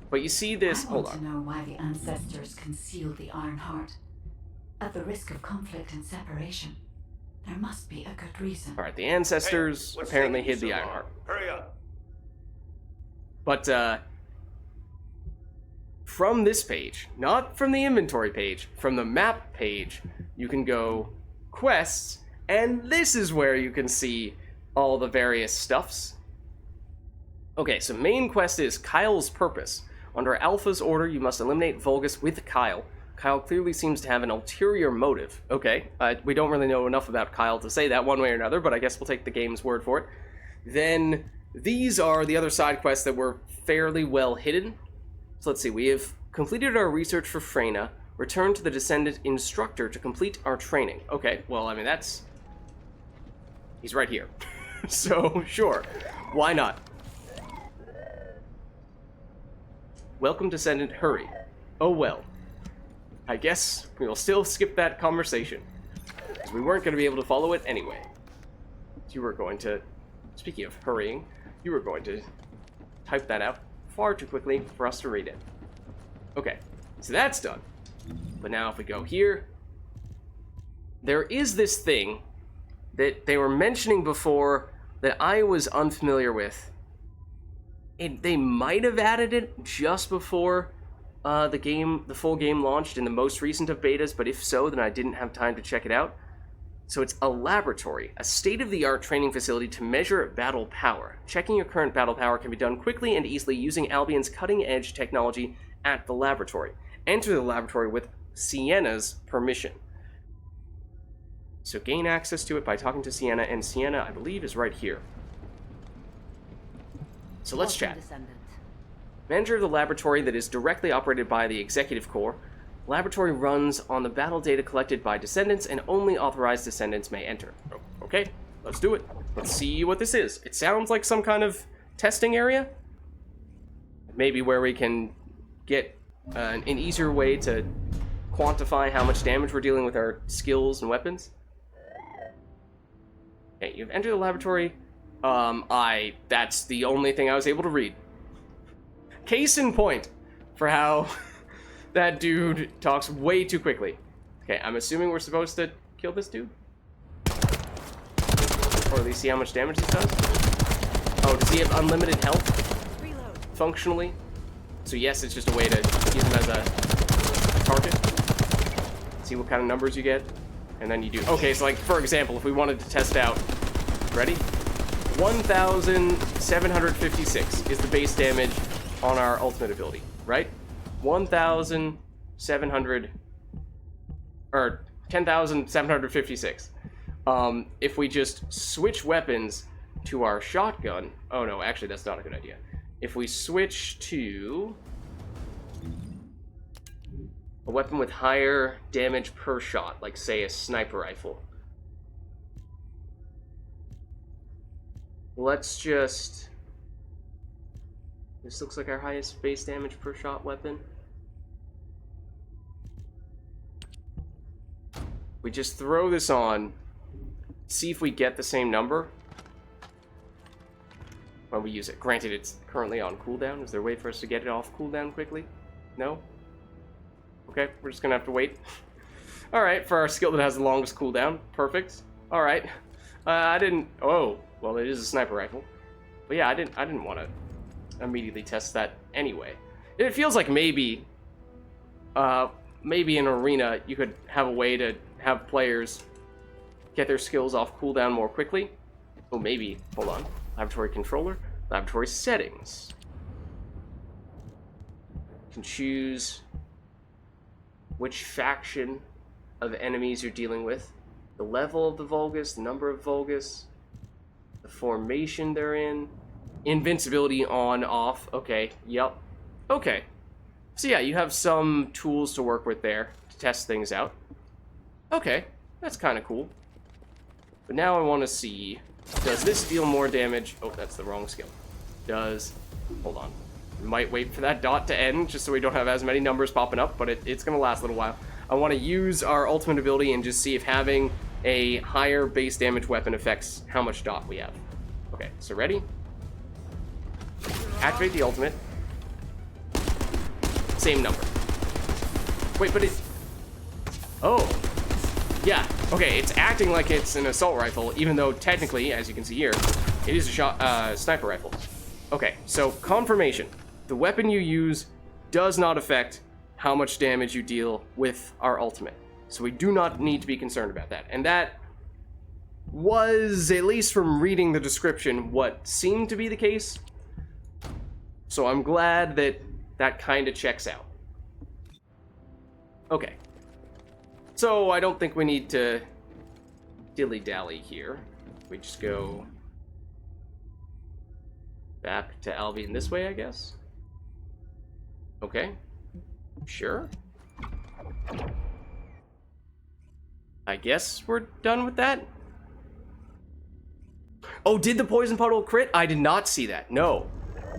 But you see this... I Hold want to on. know why the ancestors concealed the ironheart. At the risk of conflict and separation, there must be a good reason. Alright, the ancestors apparently hid the ironheart. Hurry up. But, from this page, not from the inventory page, from the map page, you can go quests, and this is where you can see all the various stuffs. Okay, so main quest is Kyle's Purpose. Under Alpha's order, you must eliminate Vulgis with Kyle. Kyle clearly seems to have an ulterior motive. Okay, we don't really know enough about Kyle to say that one way or another, but I guess we'll take the game's word for it. Then, these are the other side quests that were fairly well hidden. So let's see, we have completed our research for Freyna, returned to the Descendant instructor to complete our training. Okay, well, I mean, that's... he's right here. So, sure, why not? Welcome, Descendant, hurry. Oh well. I guess we will still skip that conversation, because we weren't going to be able to follow it anyway. You were going to, speaking of hurrying, you were going to type that out far too quickly for us to read it. Okay, so that's done. But now if we go here, there is this thing that they were mentioning before that I was unfamiliar with. They might have added it just before the full game launched in the most recent of betas, but if so, then I didn't have time to check it out. So it's a laboratory, a state-of-the-art training facility to measure battle power. Checking your current battle power can be done quickly and easily using Albion's cutting-edge technology at the laboratory. Enter the laboratory with Sienna's permission. So gain access to it by talking to Sienna, and Sienna, I believe, is right here. So let's chat. Descendant. Manager of the laboratory that is directly operated by the Executive Corps. Laboratory runs on the battle data collected by Descendants, and only authorized Descendants may enter. Okay, let's do it. Let's see what this is. It sounds like some kind of testing area. Maybe where we can get an easier way to quantify how much damage we're dealing with our skills and weapons. Okay, you've entered the laboratory. That's the only thing I was able to read. Case in point for how that dude talks way too quickly. Okay, I'm assuming we're supposed to kill this dude? Or at least see how much damage this does? Oh, does he have unlimited health? Reload. Functionally? So yes, it's just a way to use him as a target. See what kind of numbers you get. And then you do... Okay, so like, for example, if we wanted to test out... Ready? 1,756 is the base damage on our ultimate ability, right? 1,700... Or 10,756. If we just switch weapons to our shotgun... Oh no, actually that's not a good idea. If we switch to... a weapon with higher damage per shot, like say a sniper rifle. Let's just... This looks like our highest base damage per shot weapon. We just throw this on, see if we get the same number. when we use it. Granted, it's currently on cooldown. Is there a way for us to get it off cooldown quickly? No? Okay, we're just gonna have to wait. Alright, for our skill that has the longest cooldown. Perfect. Alright. I didn't... Oh, well, it is a sniper rifle. But yeah, I didn't want to immediately test that anyway. It feels like maybe in Arena, you could have a way to have players get their skills off cooldown more quickly. Oh, maybe. Hold on. Laboratory controller. Laboratory settings. You can choose which faction of enemies you're dealing with. The level of the Vulgis, the number of Vulgis, the formation they're in, invincibility on, off. Okay, yep. Okay. So yeah, you have some tools to work with there to test things out. Okay, that's kind of cool. But now I want to see, does this deal more damage? Oh, that's the wrong skill. Hold on. We might wait for that dot to end, just so we don't have as many numbers popping up, but it's going to last a little while. I want to use our ultimate ability and just see if having a higher base damage weapon affects how much dot we have. Okay, so ready? Activate the ultimate. Same number. Wait, but it's... Oh. Yeah, okay, it's acting like it's an assault rifle, even though technically, as you can see here, it is a sniper rifle. Okay, so confirmation. The weapon you use does not affect how much damage you deal with our ultimate. So we do not need to be concerned about that. And that was, at least from reading the description, what seemed to be the case. So I'm glad that that kind of checks out. Okay. So I don't think we need to dilly-dally here. We just go back to Albion this way, I guess. Okay. Sure. I guess we're done with that. Oh, did the poison puddle crit? I did not see that. No.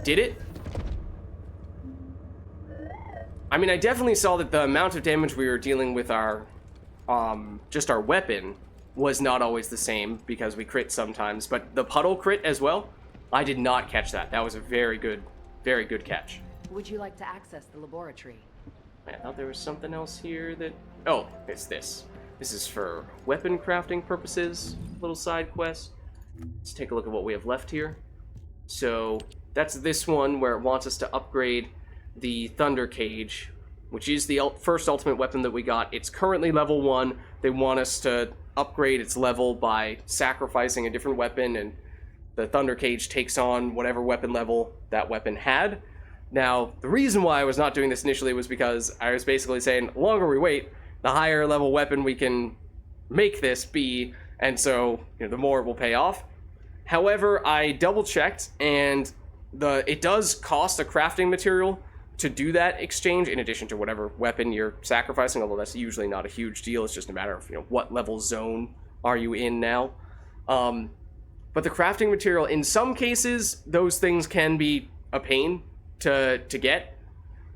Did it? I mean, I definitely saw that the amount of damage we were dealing with our, just our weapon was not always the same because we crit sometimes, but the puddle crit as well, I did not catch that. That was a very good catch. Would you like to access the laboratory? I thought there was something else here that... Oh, it's this. This is for weapon crafting purposes, little side quest. Let's take a look at what we have left here. So, that's this one where it wants us to upgrade the Thunder Cage, which is the first ultimate weapon that we got. It's currently level 1. They want us to upgrade its level by sacrificing a different weapon, and the Thunder Cage takes on whatever weapon level that weapon had. Now, the reason why I was not doing this initially was because I was basically saying, the longer we wait, the higher level weapon we can make this be, and so, you know, the more it will pay off. However, I double-checked, and it does cost a crafting material to do that exchange, in addition to whatever weapon you're sacrificing, although that's usually not a huge deal. It's just a matter of, you know, what level zone are you in now. But the crafting material, in some cases, those things can be a pain to get,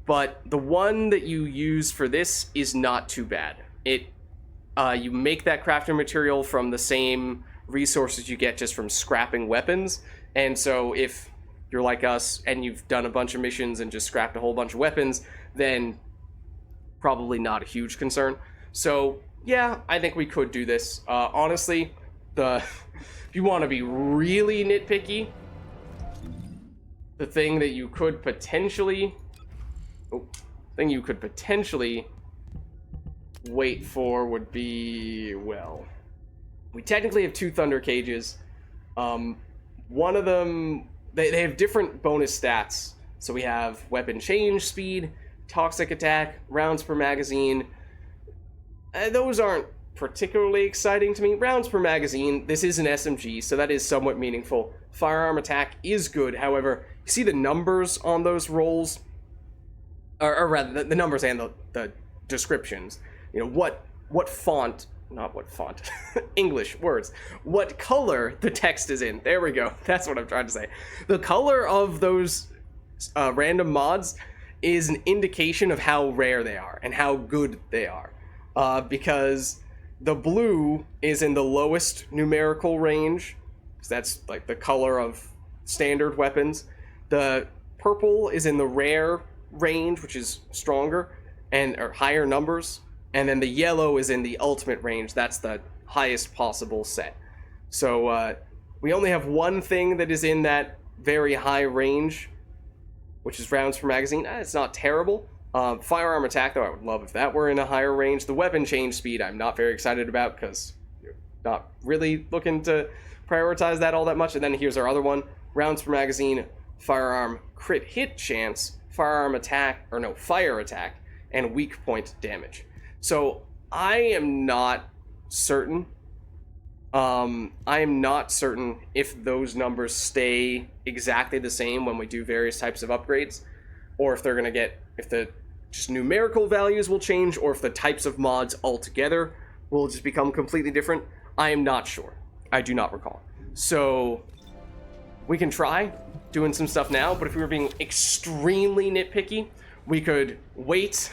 but the one that you use for this is not too bad. You make that crafting material from the same resources you get just from scrapping weapons, and so if you're like us and you've done a bunch of missions and just scrapped a whole bunch of weapons, then probably not a huge concern. So yeah, I think we could do this. Honestly, if you want to be really nitpicky, the thing that you could potentially wait for would be, well, we technically have 2 Thunder Cages. One of them, they have different bonus stats. So we have weapon change speed, toxic attack, rounds per magazine. Those aren't particularly exciting to me. Rounds per magazine, this is an SMG, so that is somewhat meaningful. Firearm attack is good, however, you see the numbers on those rolls, or rather, the numbers and the descriptions. You know, what font, not what font, English words, what color the text is in. There we go, that's what I'm trying to say. The color of those random mods is an indication of how rare they are and how good they are. Because the blue is in the lowest numerical range, so that's like the color of standard weapons. The purple is in the rare range, which is stronger, or higher numbers. And then the yellow is in the ultimate range. That's the highest possible set. So we only have one thing that is in that very high range, which is rounds per magazine. It's not terrible. Firearm attack, though, I would love if that were in a higher range. The weapon change speed, I'm not very excited about because you're not really looking to prioritize that all that much. And then here's our other one. Rounds per magazine, firearm crit hit chance, firearm attack, or no, fire attack, and weak point damage. So I am not certain. I am not certain if those numbers stay exactly the same when we do various types of upgrades, or if they're going to get, if the just numerical values will change, or if the types of mods altogether will just become completely different. I am not sure. I do not recall. So we can try doing some stuff now, but if we were being extremely nitpicky, we could wait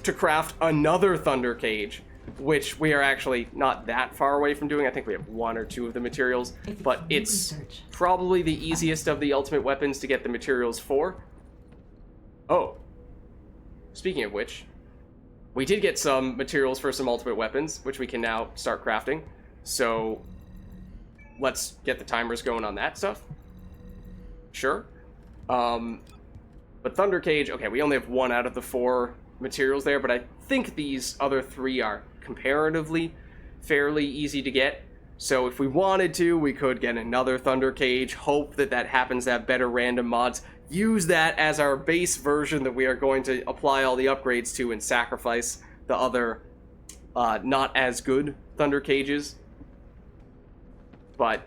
to craft another Thunder Cage, which we are actually not that far away from doing. I think we have one or two of the materials, but it's probably the easiest of the ultimate weapons to get the materials for. Oh, speaking of which, we did get some materials for some ultimate weapons, which we can now start crafting. So let's get the timers going on that stuff. Sure. But Thunder Cage, okay, we only have one out of the 4 materials there, but I think these other 3 are comparatively fairly easy to get. So if we wanted to, we could get another Thunder Cage, hope that that happens to have better random mods, use that as our base version that we are going to apply all the upgrades to and sacrifice the other not as good Thunder Cages. But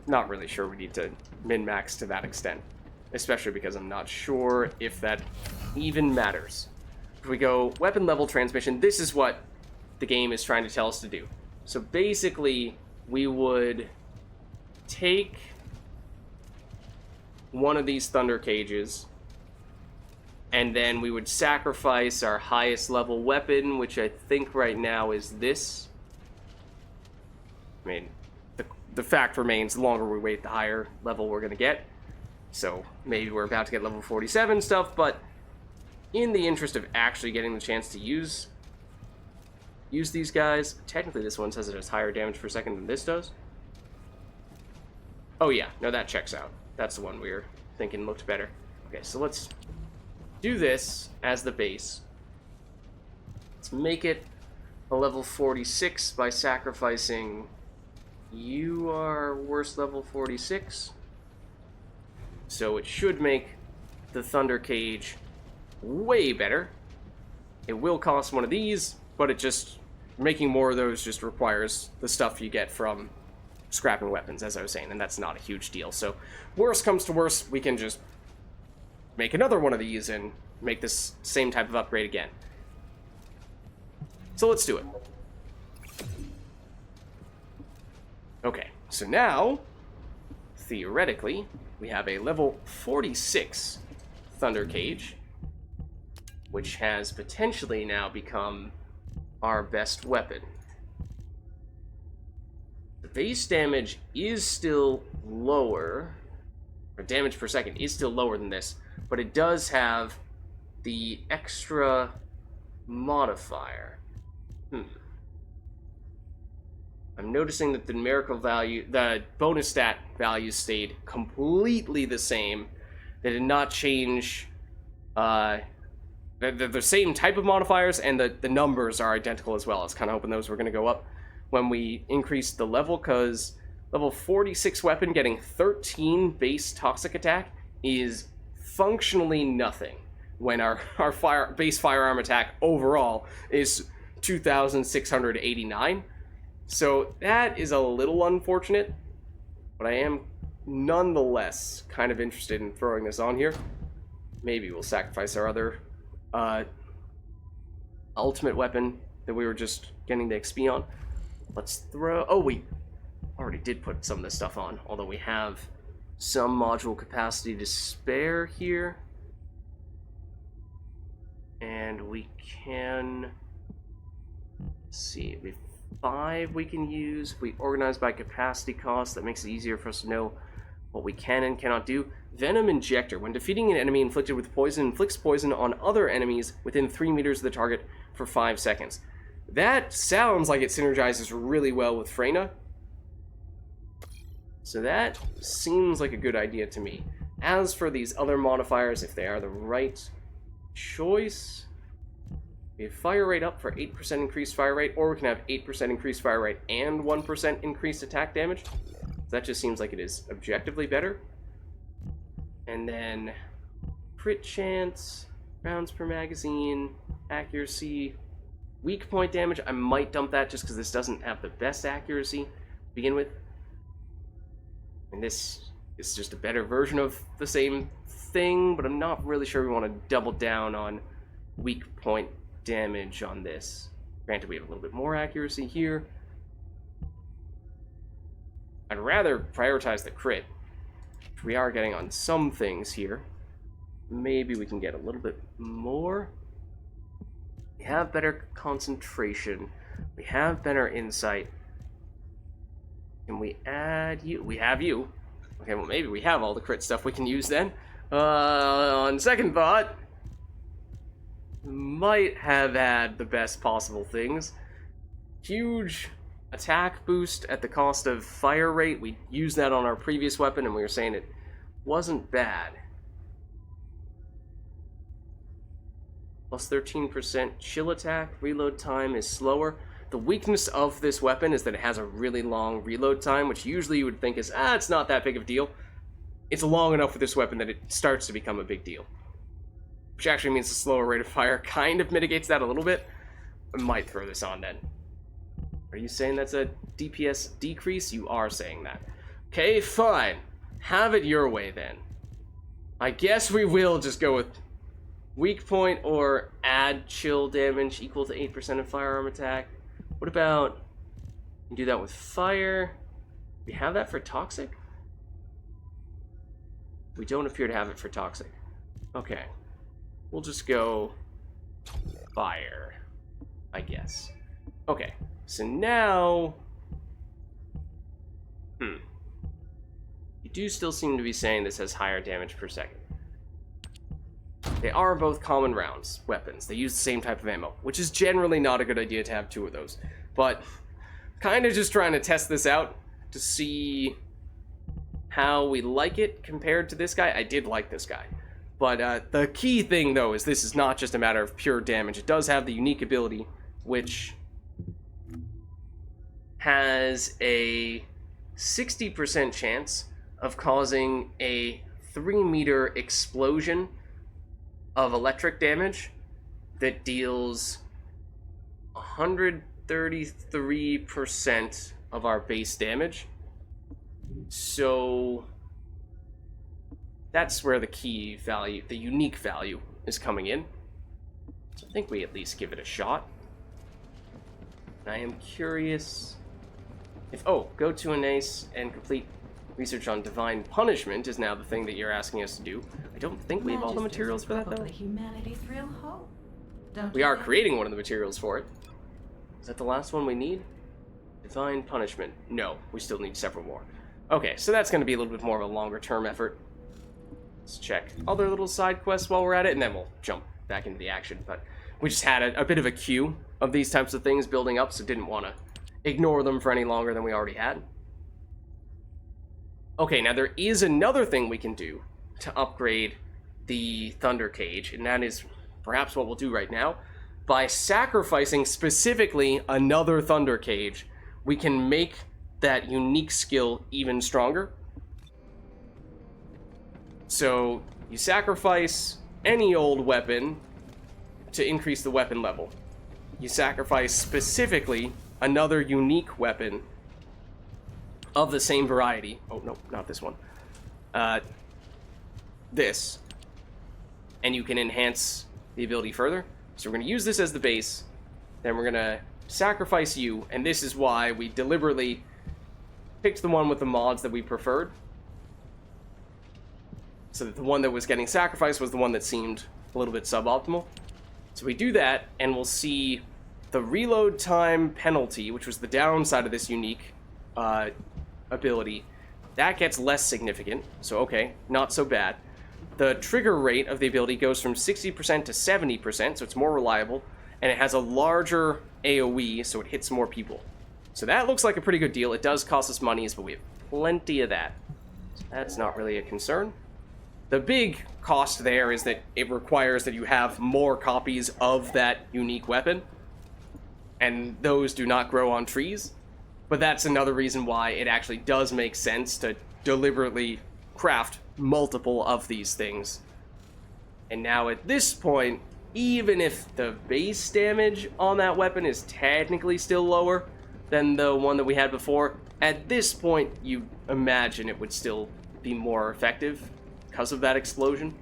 not really sure we need to min-max to that extent, especially because I'm not sure if that even matters. If we go weapon level transmission, this is what the game is trying to tell us to do. So basically, we would take one of these Thunder Cages, and then we would sacrifice our highest level weapon, which I think right now is this. I mean, the fact remains, the longer we wait, the higher level we're going to get. So maybe we're about to get level 47 stuff, but in the interest of actually getting the chance to use these guys, technically this one says it has higher damage per second than this does. Oh yeah, no, that checks out. That's the one we were thinking looked better. Okay, so let's do this as the base. Let's make it a level 46 by sacrificing... You are worst level 46. So it should make the Thunder Cage way better. It will cost one of these, but it just... Making more of those just requires the stuff you get from scrapping weapons, as I was saying, and that's not a huge deal. So, worst comes to worst, we can just make another one of these and make this same type of upgrade again. So let's do it. Okay, so now, theoretically, we have a level 46 Thunder Cage, which has potentially now become our best weapon. The base damage is still lower, or damage per second is still lower than this, but it does have the extra modifier. I'm noticing that the numerical value, the bonus stat values stayed completely the same. They did not change, they're the same type of modifiers, and the numbers are identical as well. I was kind of hoping those were going to go up when we increased the level, because level 46 weapon getting 13 base toxic attack is functionally nothing when our base firearm attack overall is 2,689. So that is a little unfortunate, but I am nonetheless kind of interested in throwing this on here. Maybe we'll sacrifice our other ultimate weapon that we were just getting the XP on. Let's throw... Oh, we already did put some of this stuff on, although we have some module capacity to spare here. And we can... Let's see, we have 5 we can use. If we organize by capacity cost, that makes it easier for us to know what we can and cannot do. Venom Injector. When defeating an enemy inflicted with poison, inflicts poison on other enemies within 3 meters of the target for 5 seconds. That sounds like it synergizes really well with Freyna. So that seems like a good idea to me. As for these other modifiers, if they are the right choice, we have fire rate up for 8% increased fire rate, or we can have 8% increased fire rate and 1% increased attack damage. That just seems like it is objectively better. And then crit chance, rounds per magazine, accuracy, weak point damage. I might dump that just because this doesn't have the best accuracy to begin with. And this is just a better version of the same thing, but I'm not really sure we want to double down on weak point damage on this. Granted, we have a little bit more accuracy here. I'd rather prioritize the crit, which we are getting on some things here. Maybe we can get a little bit more. We have better concentration. We have better insight. Can we add you? We have you. Okay, well, maybe we have all the crit stuff we can use then. On second thought, might have had the best possible things. Huge attack boost at the cost of fire rate. We used that on our previous weapon, and we were saying it wasn't bad. Plus 13% chill attack. Reload time is slower. The weakness of this weapon is that it has a really long reload time, which usually you would think is, it's not that big of a deal. It's long enough with this weapon that it starts to become a big deal. Which actually means the slower rate of fire kind of mitigates that a little bit. I might throw this on then. Are you saying that's a DPS decrease? You are saying that. Okay, fine. Have it your way then. I guess we will just go with weak point or add chill damage equal to 8% of firearm attack. What about, you do that with fire? We have that for toxic? We don't appear to have it for toxic. Okay. We'll just go fire, I guess. Okay, so now... You do still seem to be saying this has higher damage per second. They are both common rounds, weapons. They use the same type of ammo, which is generally not a good idea to have 2 of those. But kind of just trying to test this out to see how we like it compared to this guy. I did like this guy. But the key thing, though, is this is not just a matter of pure damage. It does have the unique ability, which has a 60% chance of causing a 3-meter explosion of electric damage that deals 133% of our base damage. So that's where the key value, the unique value, is coming in. So I think we at least give it a shot. And I am curious if, go to an ace and complete research on divine punishment is now the thing that you're asking us to do. I don't think we have all the materials for that, though. Humanity's real hope. We are creating one of the materials for it. Is that the last one we need? Divine punishment. No, we still need several more. Okay, so that's going to be a little bit more of a longer term effort. Let's check other little side quests while we're at it, and then we'll jump back into the action. But we just had a bit of a queue of these types of things building up, so didn't want to ignore them for any longer than we already had. Okay, now there is another thing we can do to upgrade the Thunder Cage, and that is perhaps what we'll do right now. By sacrificing specifically another Thunder Cage, we can make that unique skill even stronger. So you sacrifice any old weapon to increase the weapon level. You sacrifice specifically another unique weapon of the same variety. Oh, no, not this one. This. And you can enhance the ability further. So we're going to use this as the base. Then we're going to sacrifice you. And this is why we deliberately picked the one with the mods that we preferred. So that the one that was getting sacrificed was the one that seemed a little bit suboptimal. So we do that, and we'll see the reload time penalty, which was the downside of this unique ability, That gets less significant, so okay, not so bad. The trigger rate of the ability goes from 60% to 70%, so it's more reliable, and it has a larger AoE, so it hits more people. So that looks like a pretty good deal. It does cost us monies, but we have plenty of that. So that's not really a concern. The big cost there is that it requires that you have more copies of that unique weapon, and those do not grow on trees. But that's another reason why it actually does make sense to deliberately craft multiple of these things. And now at this point, even if the base damage on that weapon is technically still lower than the one that we had before, at this point you imagine it would still be more effective because of that explosion.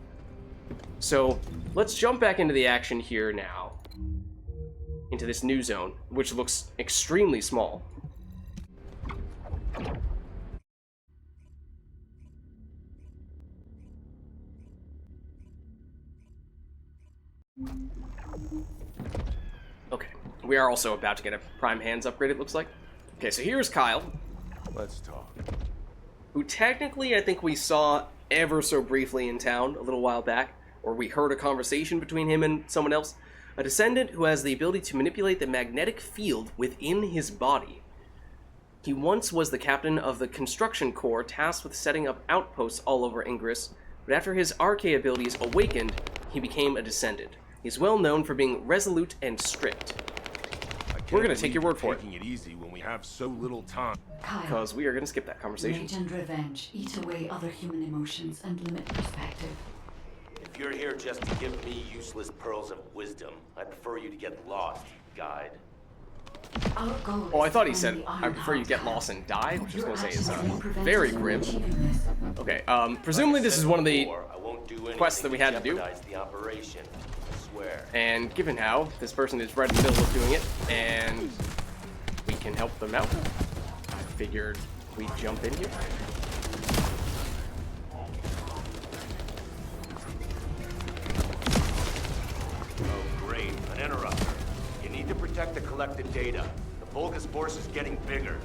So let's jump back into the action here now, into this new zone, which looks extremely small. Okay, we are also about to get a prime hands upgrade, it looks like. Okay, so here's Kyle, Let's talk. who technically I think we saw ever so briefly in town a little while back, or we heard a conversation between him and someone else. A Descendant who has the ability to manipulate the magnetic field within his body. He once was the captain of the construction corps tasked with setting up outposts all over Ingress, but after his Arche abilities awakened, he became a Descendant. He's well known for being resolute and strict. We're going to take your word for it, Taking it easy when we have so little time. Kyle, because we are going to skip that conversation. rage and revenge eat away other human emotions and limit perspective. If you're here just to give me useless pearls of wisdom, I prefer you to get lost, guide. Our goal Oh, I is thought to he said, find the I prefer you ironheart, get Kyle. lost and die, which I was Your going to say is actions may prevent very us from grim. achieving this. Okay, presumably this is one of the I won't do quests that we had to do. jeopardize the operation, I swear. And given how this person is right in the middle of doing it, and we can help them out, I figured we'd jump in here. Oh, great, an interrupter. You need to protect the collected data. The Vulgis force is getting bigger.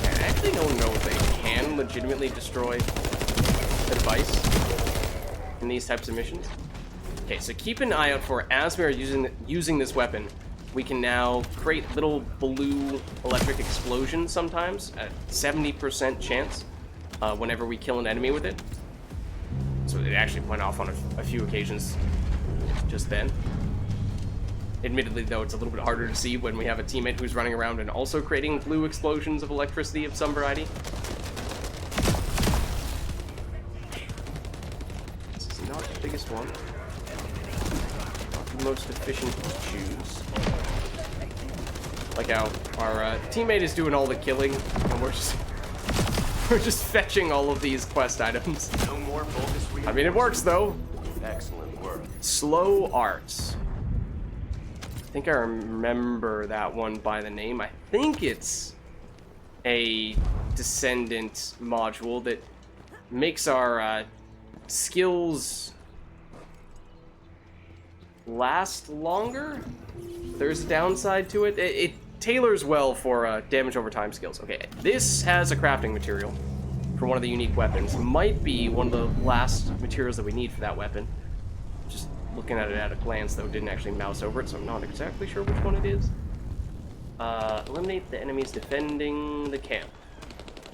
And I actually don't know if they can legitimately destroy the device in these types of missions. Okay, so keep an eye out for, as we are using this weapon, we can now create little blue electric explosions sometimes, at 70% chance, whenever we kill an enemy with it. So it actually went off on a few occasions just then. Admittedly, though, it's a little bit harder to see when we have a teammate who's running around and also creating blue explosions of electricity of some variety. This is not the biggest one. Not the most efficient to choose. Like how our teammate is doing all the killing, and we're just fetching all of these quest items. No more Vulgis. I mean, it works though. Excellent work. Slow arts. I think I remember that one by the name. I think it's a Descendant module that makes our skills last longer. There's a downside to it. It tailors well for damage over time skills. Okay, this has a crafting material for one of the unique weapons. Might be one of the last materials that we need for that weapon. Just looking at it at a glance, though, didn't actually mouse over it, so I'm not exactly sure which one it is. Eliminate the enemies defending the camp.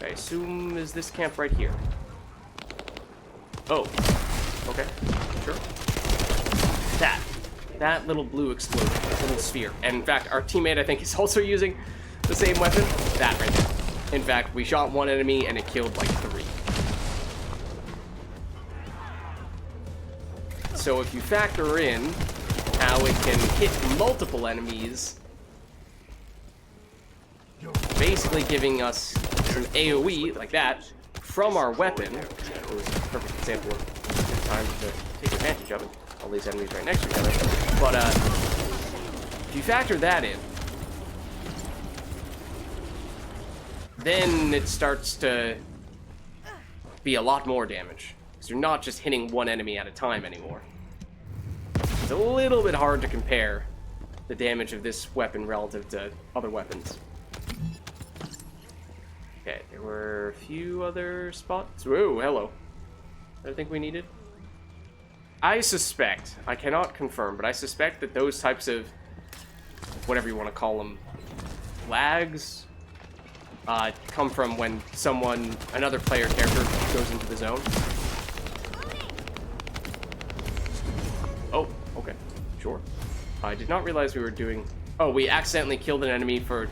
I assume is this camp right here. Oh, okay, sure. That little blue explosion, that little sphere. And in fact, our teammate, I think, is also using the same weapon. That right there. In fact, we shot one enemy and it killed like 3. So if you factor in how it can hit multiple enemies, basically giving us some AoE like that from our weapon, it was a perfect example of good time to take advantage of it. All these enemies right next to each other. But if you factor that in, then it starts to be a lot more damage. Because you're not just hitting one enemy at a time anymore. It's a little bit hard to compare the damage of this weapon relative to other weapons. Okay, There were a few other spots. Whoa, hello. I think we needed. I suspect, I cannot confirm, but I suspect that those types of, whatever you want to call them, lags, come from when another player character goes into the zone. Oh, okay, sure. I did not realize we were doing... Oh, we accidentally killed an enemy for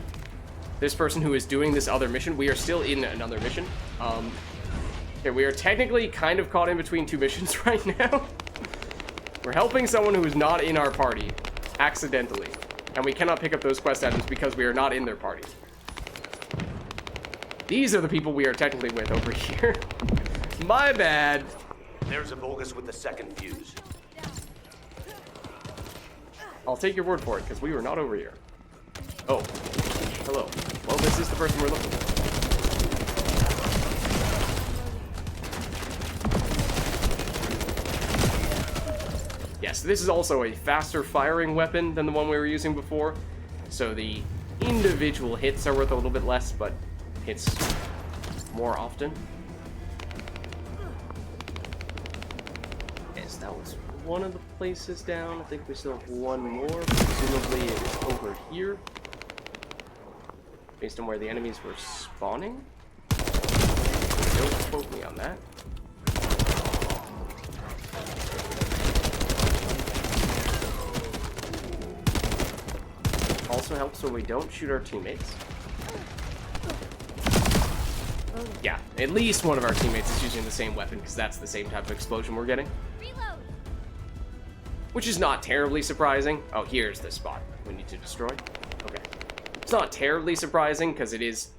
this person who is doing this other mission. We are still in another mission. Okay, we are technically kind of caught in between two missions right now. We're helping someone who is not in our party, accidentally. And we cannot pick up those quest items because we are not in their party. These are the people we are technically with over here. My bad. There's a Vulgis with the second fuse. I'll take your word for it, because we were not over here. Oh. Hello. Well, this is the person we're looking for. Yes, this is also a faster firing weapon than the one we were using before. So the individual hits are worth a little bit less, but hits more often. Yes, that was one of the places down. I think we still have one more. Presumably it is over here. Based on where the enemies were spawning. Don't quote me on that. Also helps when we don't shoot our teammates. Yeah, at least one of our teammates is using the same weapon, because that's the same type of explosion we're getting. Reload. Which is not terribly surprising. Oh, here's the spot we need to destroy. Okay. It's not terribly surprising, because it is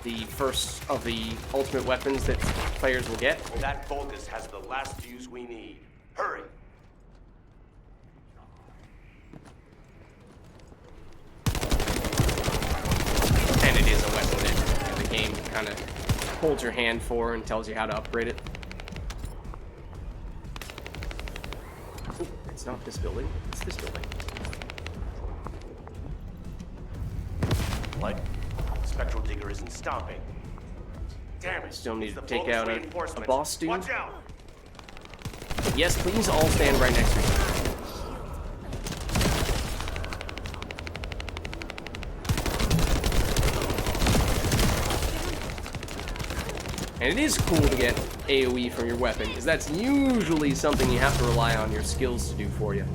the first of the ultimate weapons that players will get. That Vulgis has the last fuse we need. Hurry! And it is a weapon that the game kind of holds your hand for and tells you how to upgrade it. Ooh, it's not this building, it's this building. What? Spectral Digger isn't stopping. Damn it. Still need It's to the take Vulgis out a reinforcements. boss dude. Watch out! Yes, please all stand right next to each other. And it is cool to get AoE from your weapon, because that's usually something you have to rely on your skills to do for you.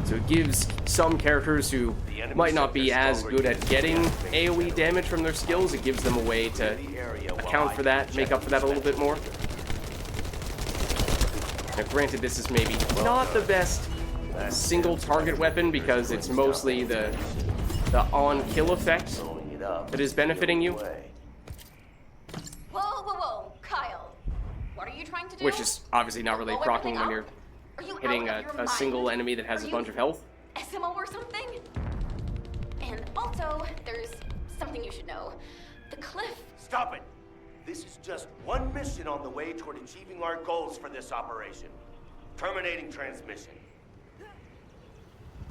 So it gives some characters who might not be as good at getting AoE damage from their skills, it gives them a way to account for that, make up for that a little bit more. Now granted, this is maybe not the best single target weapon, because it's mostly the on-kill effect that is benefiting you. Whoa, whoa, whoa, Kyle. What are you trying to do? Which is obviously not really Blow proccing everything when up? you're Are you hitting out of your a mind? single enemy that has Are a bunch you of health. SMO or something? And also, there's something you should know. The cliff. Stop it! This is just one mission on the way toward achieving our goals for this operation. Terminating transmission.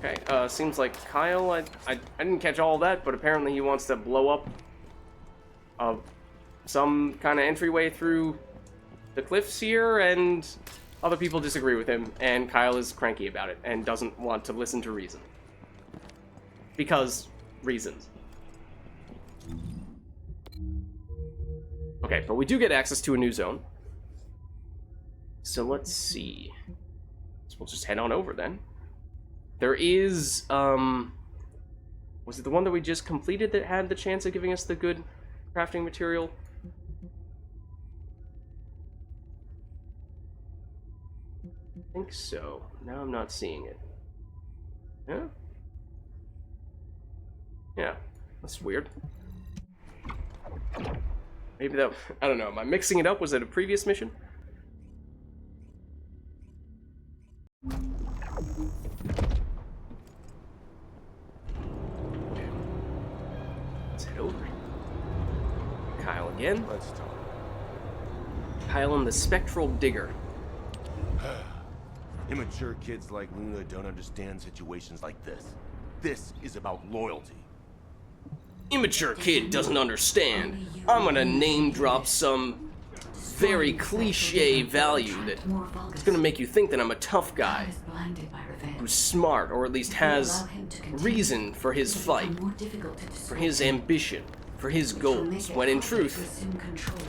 Okay, seems like Kyle, I didn't catch all that, but apparently he wants to blow up some kind of entryway through the cliffs here, and other people disagree with him, and Kyle is cranky about it, and doesn't want to listen to reason. Because reasons. Okay, but we do get access to a new zone. So let's see. So we'll just head on over then. There is, was it the one that we just completed that had the chance of giving us the good crafting material? I think so. Now I'm not seeing it. Yeah? Yeah, that's weird. Maybe that, I don't know, am I mixing it up? Was it a previous mission? Let's head over. Kyle again. Let's talk. Kyle and the Spectral Digger. Immature kids like Luna don't understand situations like this. This is about loyalty. immature kid doesn't understand. I'm gonna name drop some very cliche value that is gonna make you think that I'm a tough guy who's smart, or at least has reason for his fight, for his ambition, for his goals, when in truth,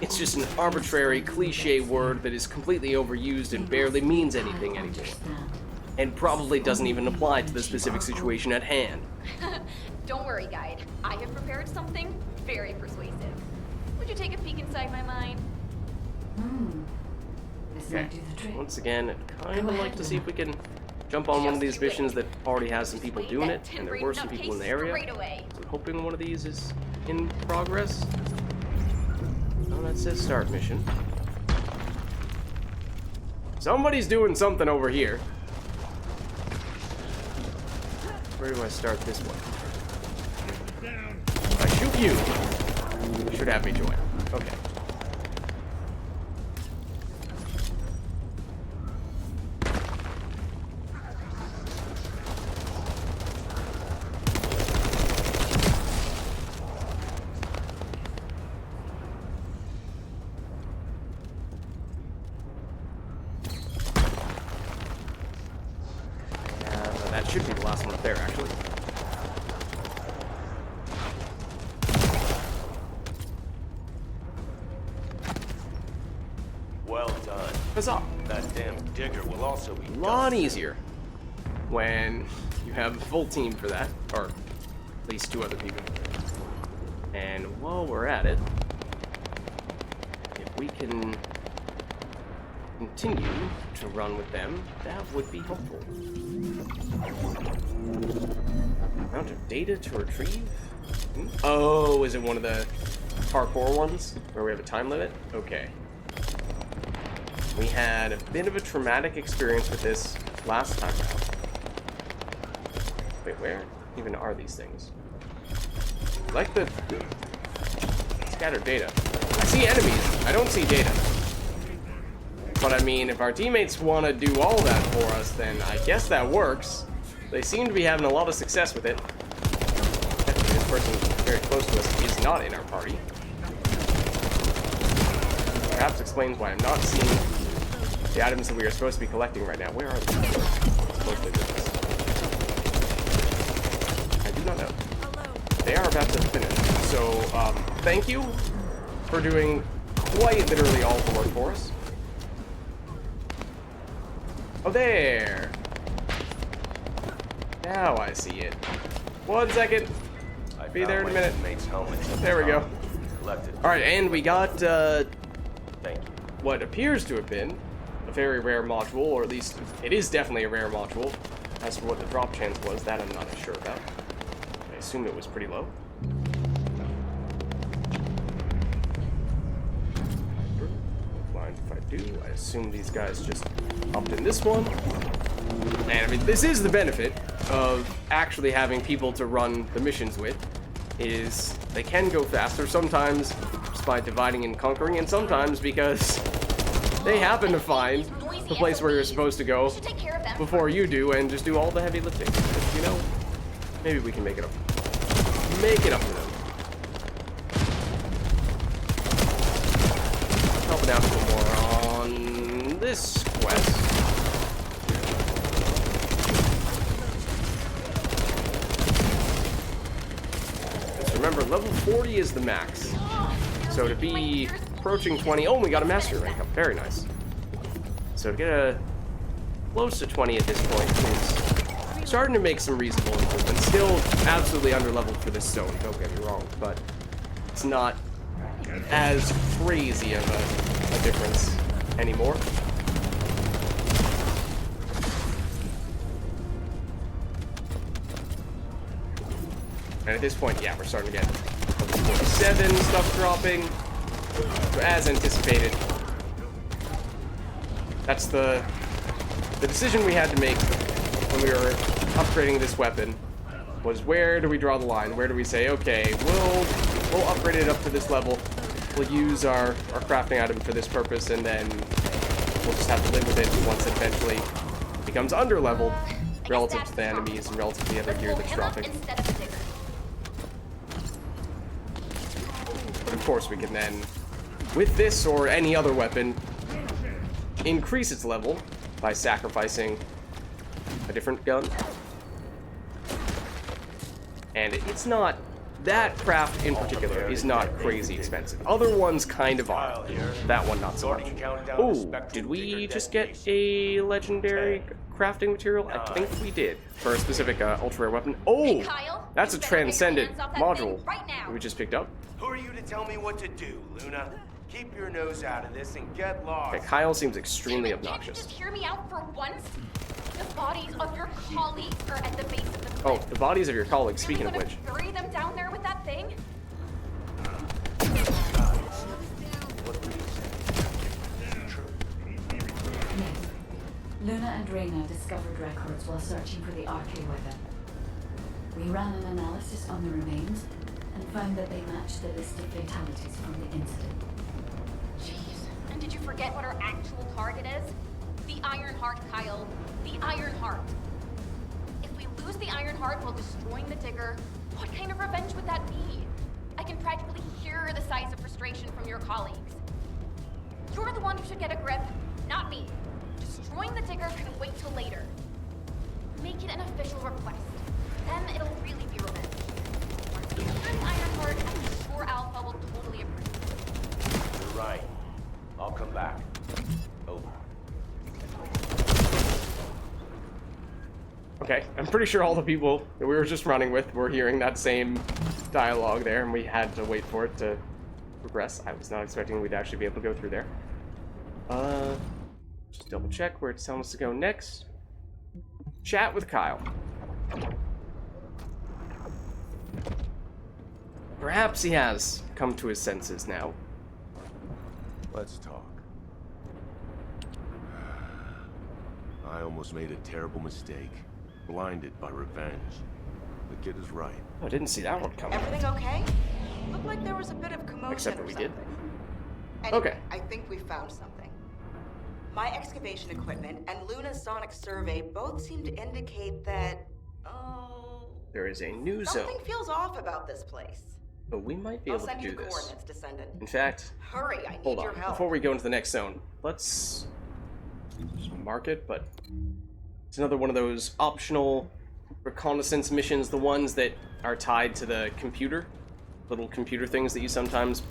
it's just an arbitrary cliche word that is completely overused and barely means anything anymore, and probably doesn't even apply to the specific situation at hand. Don't worry, guide. I have prepared something very persuasive. Would you take a peek inside my mind? Okay. Once again, I'd kind of like to see if we can jump on one of these missions that already has some people doing it, and there were some people in the area. So I'm hoping one of these is in progress. Oh, that says start mission. Somebody's doing something over here. Where do I start this one? I shoot you. You should have me join. Okay. That should be the last one up there, actually. Well done. Huzzah! That damn digger will also be A lot done. easier when you have a full team for that, or at least 2 other people. And while we're at it, if we can continue to run with them, that would be helpful. Amount of data to retrieve? Oh, is it one of the parkour ones where we have a time limit? Okay. We had a bit of a traumatic experience with this last time around. Wait, where even are these things? Like the scattered data. I see enemies. I don't see data. But I mean, if our teammates want to do all that for us, then I guess that works. They seem to be having a lot of success with it. Actually, this person very close to us is not in our party. Perhaps explains why I'm not seeing the items that we are supposed to be collecting right now. Where are they? Supposedly with us. I do not know. They are about to finish. So, thank you for doing quite literally all the work for us. Oh, there! Now I see it. 1 second. Be there in a minute. There we go. Alright, and we got, what appears to have been a very rare module, or at least it is definitely a rare module. As for what the drop chance was, that I'm not sure about. I assume it was pretty low. Mind if I do. I assume these guys just hopped in this one. And I mean, this is the benefit of actually having people to run the missions with, is they can go faster, sometimes just by dividing and conquering, and sometimes because they happen to find the place where you're supposed to go before you do and just do all the heavy lifting. But, you know, maybe we can make it up. Make it up to them. Helping out a little more on this quest. Remember, level 40 is the max. So to be approaching 20, oh, we got a master rank up. Very nice. So to get a close to 20 at this point is starting to make some reasonable improvements. Still absolutely under-leveled for this zone, don't get me wrong, but it's not as crazy of a difference anymore. And at this point, yeah, we're starting to get level 47 stuff dropping. So as anticipated, that's the decision we had to make when we were upgrading this weapon, was where do we draw the line? Where do we say, okay, we'll upgrade it up to this level, we'll use our crafting item for this purpose, and then we'll just have to live with it once it eventually becomes under-leveled relative to the enemies and relative to the other gear that's dropping. of course, we can then, with this or any other weapon, increase its level by sacrificing a different gun. And it's not, that craft in particular is not crazy expensive. Other ones kind of are. That one not so much. Oh, did we just get a legendary crafting material? I think we did. For a specific ultra rare weapon. Oh, that's a Transcendent module we just picked up. Who are you to tell me what to do, Luna? Keep your nose out of this and get lost. Okay, Kyle seems extremely obnoxious. Just hear me out for once. The bodies of your colleagues are at the base of the cliff. Oh, the bodies of your colleagues, speaking of which. Bury them down there with that thing? Yes. Luna and Reyna discovered records while searching for the RK weapon. We ran an analysis on the remains and found that they matched the list of fatalities from the incident. Jeez. And did you forget what our actual target is? The Ironheart, Kyle. The Ironheart. If we lose the Ironheart while destroying the Digger, what kind of revenge would that be? I can practically hear the sighs of frustration from your colleagues. You're the one who should get a grip, not me. Destroying the Digger can wait till later. Make it an official request. Then it'll really be revenge. Once we secure the Ironheart, I'm sure Alpha will totally approve. You're right. I'll come back. Over. Okay, I'm pretty sure all the people that we were just running with were hearing that same dialogue there, and we had to wait for it to progress. I was not expecting we'd actually be able to go through there. Just double check where it's telling us to go next. Chat with Kyle. Perhaps he has come to his senses now. Let's talk. I almost made a terrible mistake. Blinded by revenge. The kid is right. Oh, I didn't see that one coming. Everything okay? Looked like there was a bit of commotion. Except that we did. Anyway, Okay. I think we found something. My excavation equipment and Luna's sonic survey both seem to indicate that, There is a new zone, something feels off about this place. but we might be I'll able to send you do the this. coordinates, Descendant. In fact, Hurry, I need hold your on. help. Before we go into the next zone, let's just mark it, but it's another one of those optional reconnaissance missions, the ones that are tied to the computer. Little computer things that you sometimes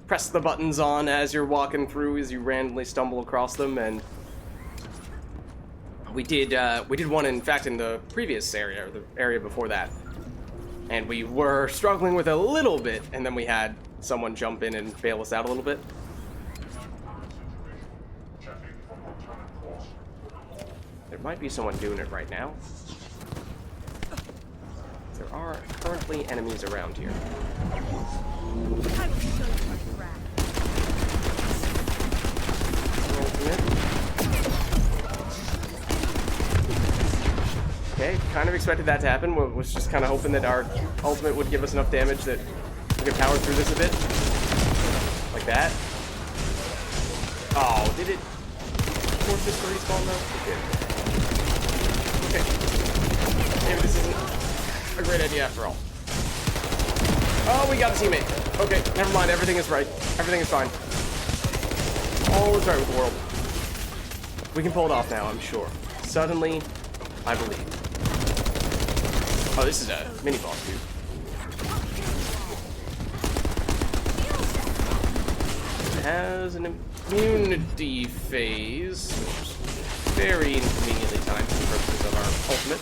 press the buttons on as you're walking through, as you randomly stumble across them, and we did one, in fact, in the previous area, or the area before that. And we were struggling with a little bit, and then we had someone jump in and bail us out a little bit. There might be someone doing it right now. There are currently enemies around here. Okay, kind of expected that to happen. Was just kind of hoping that our ultimate would give us enough damage that we could power through this a bit. Like that. Oh, did it force this to respawn though? It did. Okay. Maybe this isn't a great idea after all. Oh, we got a teammate. Okay, never mind. Everything is right. Everything is fine. All is right with the world. We can pull it off now, I'm sure. Suddenly, I believe. Oh, this is a mini-boss, dude. It has an immunity phase, which is very inconveniently timed for the purposes of our ultimate.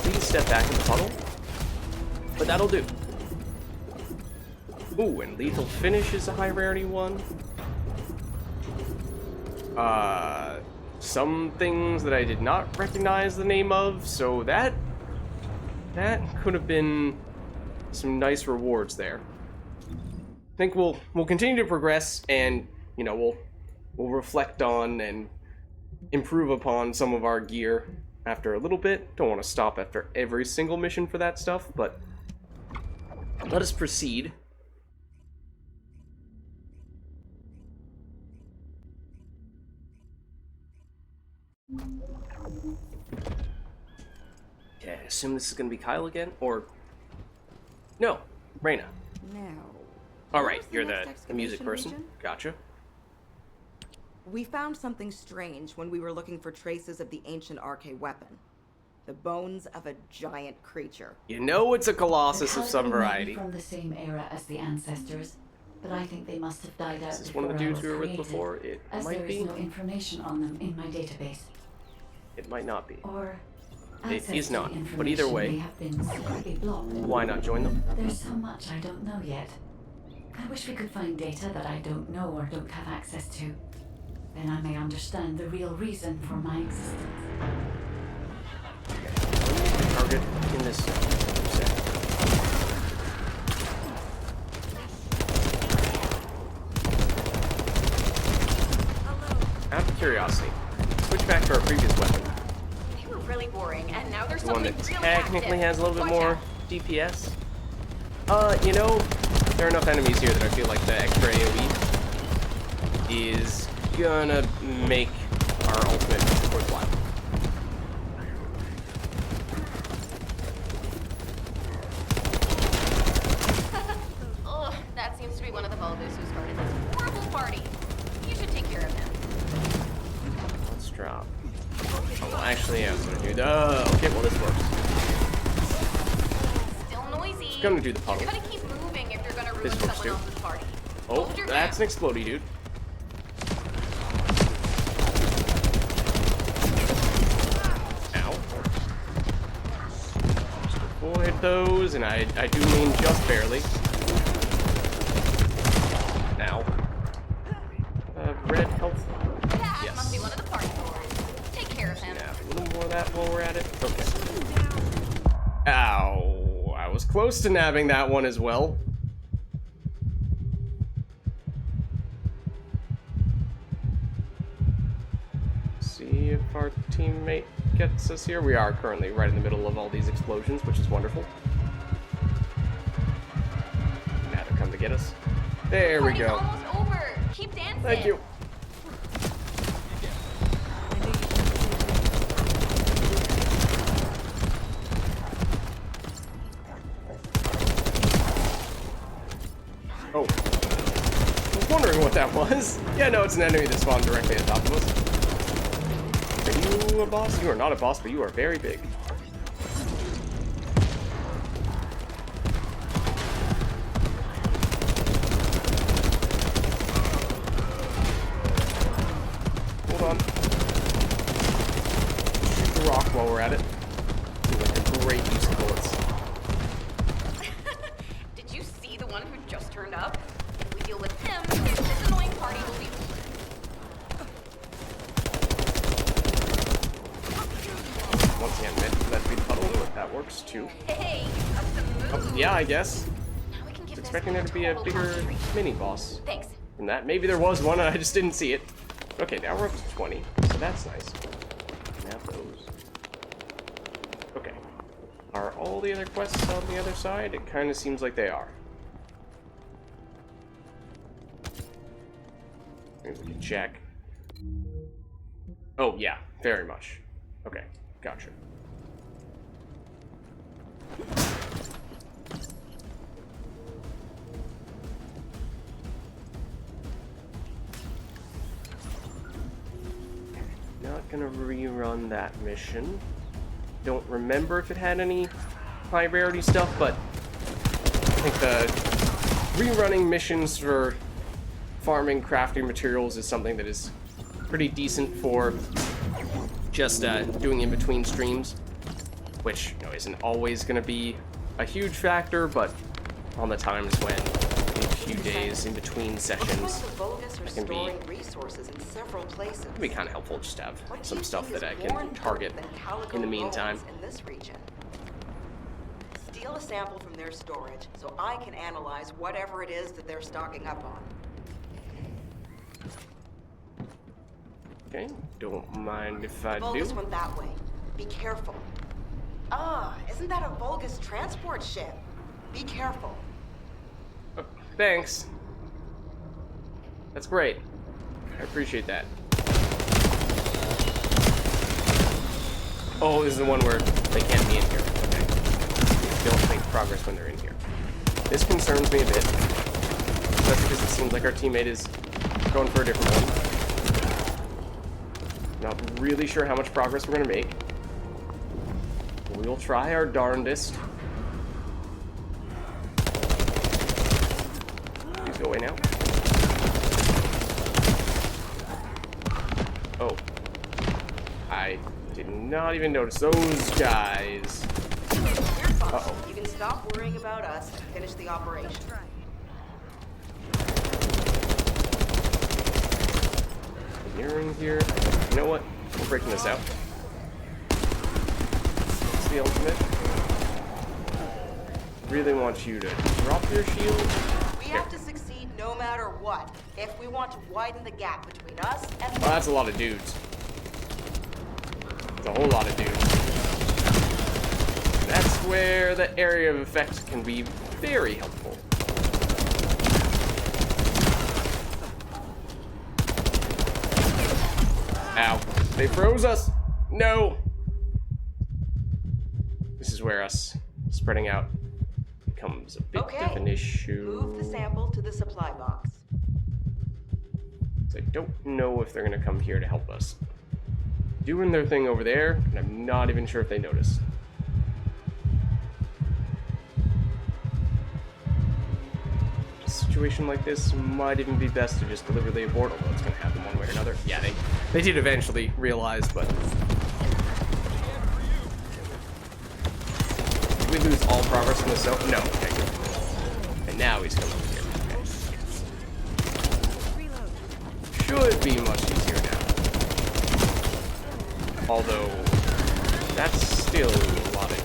Please step back in the puddle. But that'll do. Ooh, and lethal finish is a high rarity one. Some things that I did not recognize the name of, so that could have been some nice rewards there. I think we'll continue to progress, and you know we'll reflect on and improve upon some of our gear after a little bit. Don't want to stop after every single mission for that stuff, but let us proceed. Okay, I assume this is gonna be Kyle again, or no, Freyna. Now, All what right, was the you're next the music excavation person. region? Gotcha. We found something strange when we were looking for traces of the ancient arcane weapon. The bones of a giant creature. You know it's a The colossus of some Calico might be variety. from the same era as the ancestors, but I think they must have died out Is this before one of the dudes I we was were with created, before? It as might there be. is no information on them in my database. It might not be. Or It access is to not, the but either information way- may have been secretly blocked. Why not join them? There's so much I don't know yet. I wish we could find data that I don't know or don't have access to. Then I may understand the real reason for my existence. Target in this set. Out of curiosity, switch back to our previous weapon. They were really boring, and now there's The one something that really technically active. has a little bit Watch more out. DPS. You know, there are enough enemies here that I feel like the extra AoE is gonna make our ultimate worthwhile. Ugh, that seems to be one of the Vulgis who started this horrible party. You should take care of him. Let's drop. Oh, well, actually, yeah, I'm gonna do the. Okay, well, this works. Still noisy. Gonna do the puddle. You gotta keep moving if you're gonna ruin This works someone too. else's party. Oh, Hold your that's an ground. explodey, dude. Ow. Just avoid those, and I do mean just barely. Ow. Red health. That Yes. must be one of the party boys. Take care of him. Snap. A little more of that while we're at it. Okay. Ow. I was close to nabbing that one as well. See if our teammate gets us here. We are currently right in the middle of all these explosions, which is wonderful. Now to come to get us. There we Party's go. almost over. Keep dancing. Thank you. Oh. I was wondering what that was. Yeah, no, it's an enemy that spawned directly on top of us. Are you a boss? You are not a boss, but you are very big. Hold on. Shoot the rock while we're at it. Seems like a great use of bullets. Did you see the one who just turned up? If we deal with him, this annoying party will be over. Once again, that'd be the puddle, but that works too. Hey, up the move. Yeah, I guess. Now we can give this Expecting one there to be a total bigger concentration. mini boss Thanks. than that. Maybe there was one and I just didn't see it. Okay, now we're up to 20, so that's nice. Now those. Okay. Are all the other quests on the other side? It kind of seems like they are. Maybe we can check. Oh, yeah, very much. Okay, gotcha. Not gonna rerun that mission. Don't remember if it had any high rarity stuff, but I think the rerunning missions for farming crafting materials is something that is pretty decent for just doing in between streams, which, you know, isn't always gonna be a huge factor, but on the times when a few days in between sessions, Looks like the Vulgis are it can be storing resources in several places. it'd be kind of helpful just to have What do some you stuff think that is I more can target important than calico in the meantime. bones in this region? Steal a sample from their storage so I can analyze whatever it is that they're stocking up on. Okay, don't mind if I Vulgis do. went that way. Be careful. Ah, isn't that a Vulgis transport ship? Be careful. Thanks. That's great. I appreciate that. Oh, this is the one where they can't be in here. Okay. They don't make progress when they're in here. This concerns me a bit. That's because it seems like our teammate is going for a different one. Not really sure how much progress we're going to make. We'll try our darndest. Please go away now. Oh. I did not even notice those guys. Uh-oh. You can stop worrying about us and finish the operation. You're in here. You know what? We're breaking this out. It's the ultimate. Really want you to drop your shield. We have to succeed no matter what, if we want to widen the gap between us and Well, that's a lot of dudes. It's a whole lot of dudes. That's where the area of effect can be very helpful. Ow. They froze us! No! This is where us spreading out becomes a bit of an issue. Move the sample to the supply box. I don't know if they're going to come here to help us. Doing their thing over there, and I'm not even sure if they noticed. A situation like this might even be best to just deliberately abort, although it's going to happen one way or another. Yeah, they did eventually realize, but... Did we lose all progress in the zone? No. Okay, good. And now he's coming over here. Okay. Should be much easier now. Although, that's still a lot of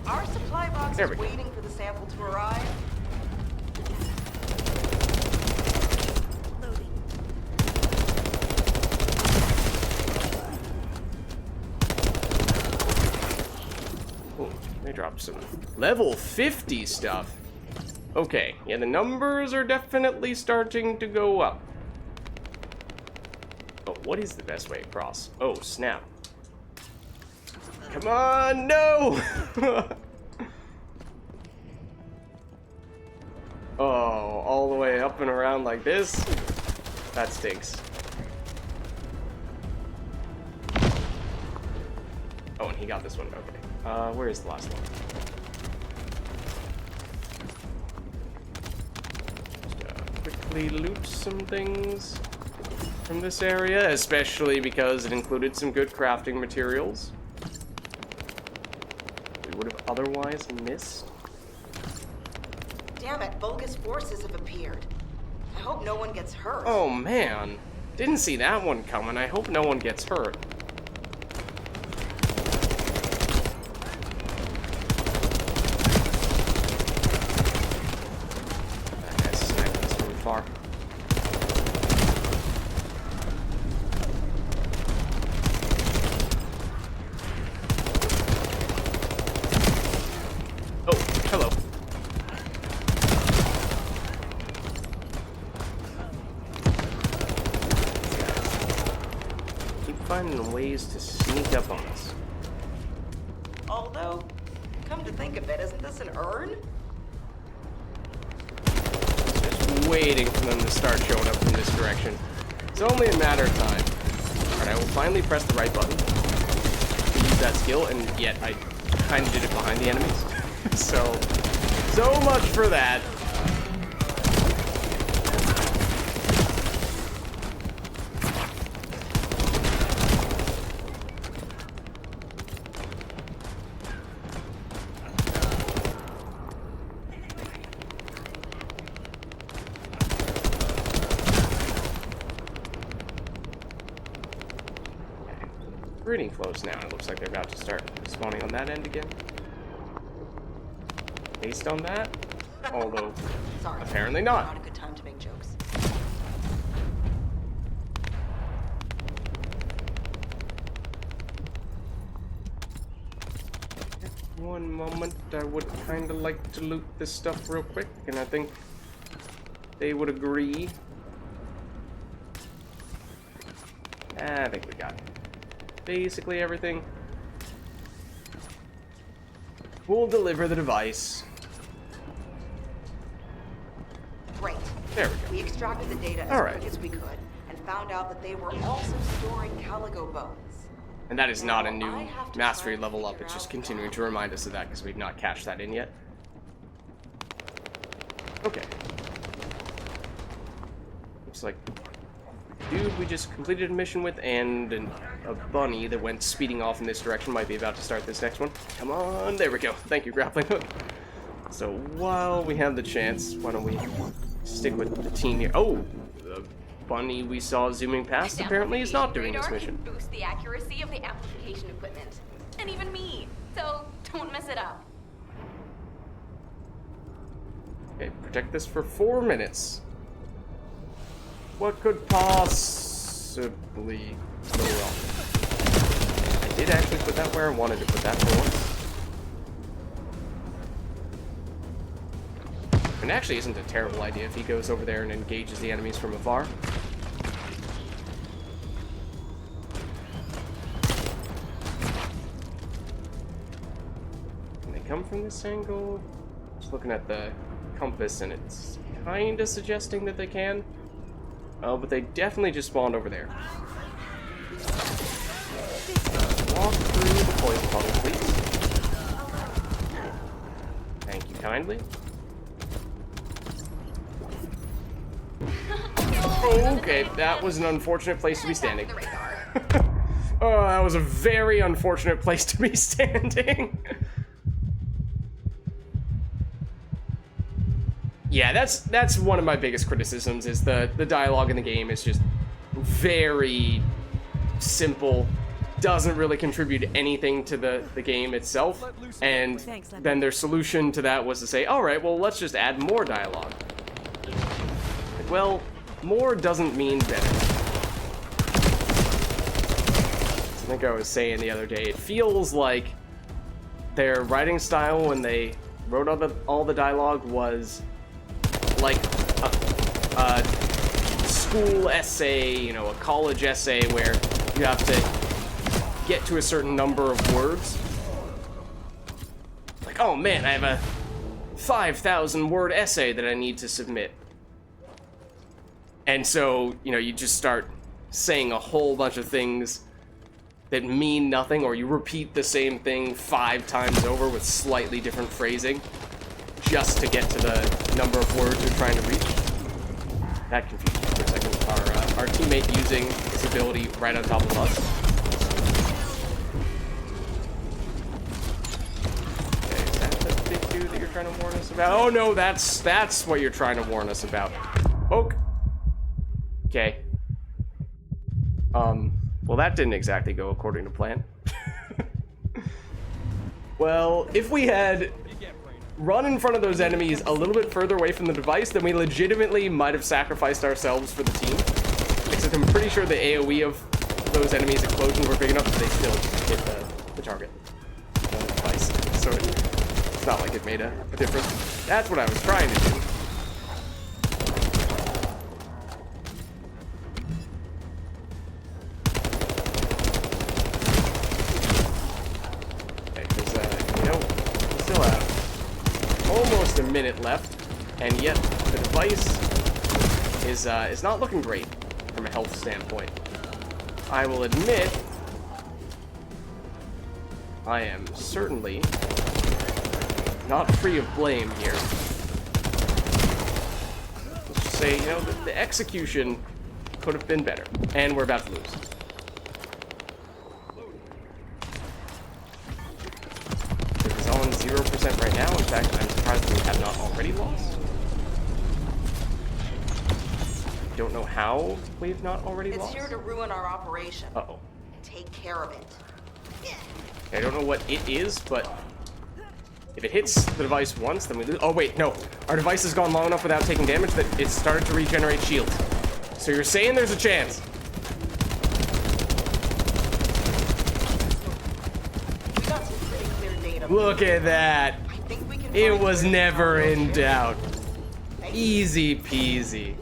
Our supply box There is we go. waiting for the sample to arrive. Oh, they dropped some level 50 stuff. Okay, yeah, the numbers are definitely starting to go up. Oh, what is the best way across? Oh, snap. Come on, no! Oh, all the way up and around like this? That stinks. Oh, and he got this one. Okay. Where is the last one? Just quickly loot some things from this area, especially because it included some good crafting materials we would have otherwise missed. Damn it, Vulgis forces have appeared. I hope no one gets hurt. Oh man, didn't see that one coming. I hope no one gets hurt. That guy's sniping us from far. Oh, hello. Keep finding ways to sneak up on us. Although, come to think of it, isn't this an urn? Just waiting for them to start showing up from this direction. It's only a matter of time. Alright, I will finally press the right button to use that skill, and yet I kind of did it behind the enemies. So much for that. Pretty close now. It looks like they're about to start spawning on that end again. Based on that, although Sorry. apparently not. Not a good time to make jokes. One moment, I would kind of like to loot this stuff real quick, and I think they would agree. I think we got basically everything. We'll deliver the device. Great. There we go. We extracted the data as Alright. quick as we could and found out that they were also storing calico bones. And that is not a Now, new I have to mastery try and level up, figure it's just out continuing why. to remind us of that because we've not cashed that in yet. Okay. Looks like dude we just completed a mission with and a bunny that went speeding off in this direction might be about to start this next one. Come on, there we go. Thank you, grappling hook. So while we have the chance, why don't we stick with the team here? Oh, the bunny we saw zooming past apparently is not doing this mission. Boost the accuracy of the amplification equipment, and even me. So don't mess it up. Okay, protect this for 4 minutes. What could possibly go wrong? I did actually put that where I wanted to put that for once. It actually isn't a terrible idea if he goes over there and engages the enemies from afar. Can they come from this angle? Just looking at the compass and it's kind of suggesting that they can. Oh, but they definitely just spawned over there. Walk through the poison puddle, please. Thank you kindly. Okay, that was an unfortunate place to be standing. Oh, that was a very unfortunate place to be standing. Yeah, that's one of my biggest criticisms is the dialogue in the game is just very simple, doesn't really contribute anything to the game itself, and then their solution to that was to say, alright, well, let's just add more dialogue. Like, well, more doesn't mean better. I think I was saying the other day, it feels like their writing style when they wrote all the dialogue was like a school essay, you know, a college essay where you have to get to a certain number of words. Like, oh man, I have a 5,000 word essay that I need to submit. And so, you know, you just start saying a whole bunch of things that mean nothing, or you repeat the same thing 5 times over with slightly different phrasing just to get to the number of words you're trying to reach. That confused me for a second. Our teammate using his ability right on top of us. Okay, is that the big dude that you're trying to warn us about? Oh no, that's what you're trying to warn us about. Poke. Okay. Well, that didn't exactly go according to plan. Well, if we had run in front of those enemies a little bit further away from the device, then we legitimately might have sacrificed ourselves for the team. Except I'm pretty sure the AoE of those enemies' explosions were big enough that they still hit the target on the device. So it's not like it made a difference. That's what I was trying to do. Almost a minute left, and yet the device is not looking great from a health standpoint. I will admit, I am certainly not free of blame here. Let's just say, you know, the execution could have been better, and we're about to lose. It's on 0% right now. In fact, I'm surprised we have not already lost. Don't know how we've not already It's lost. here to ruin our operation. Uh-oh. Take care of it. I don't know what it is, but if it hits the device once, then we lose. Oh, wait, no. Our device has gone long enough without taking damage that it started to regenerate shields. So you're saying there's a chance. We got some pretty clear data of Look at that. I think we can It find was where the never cargo in is. doubt. Thank you. Easy peasy.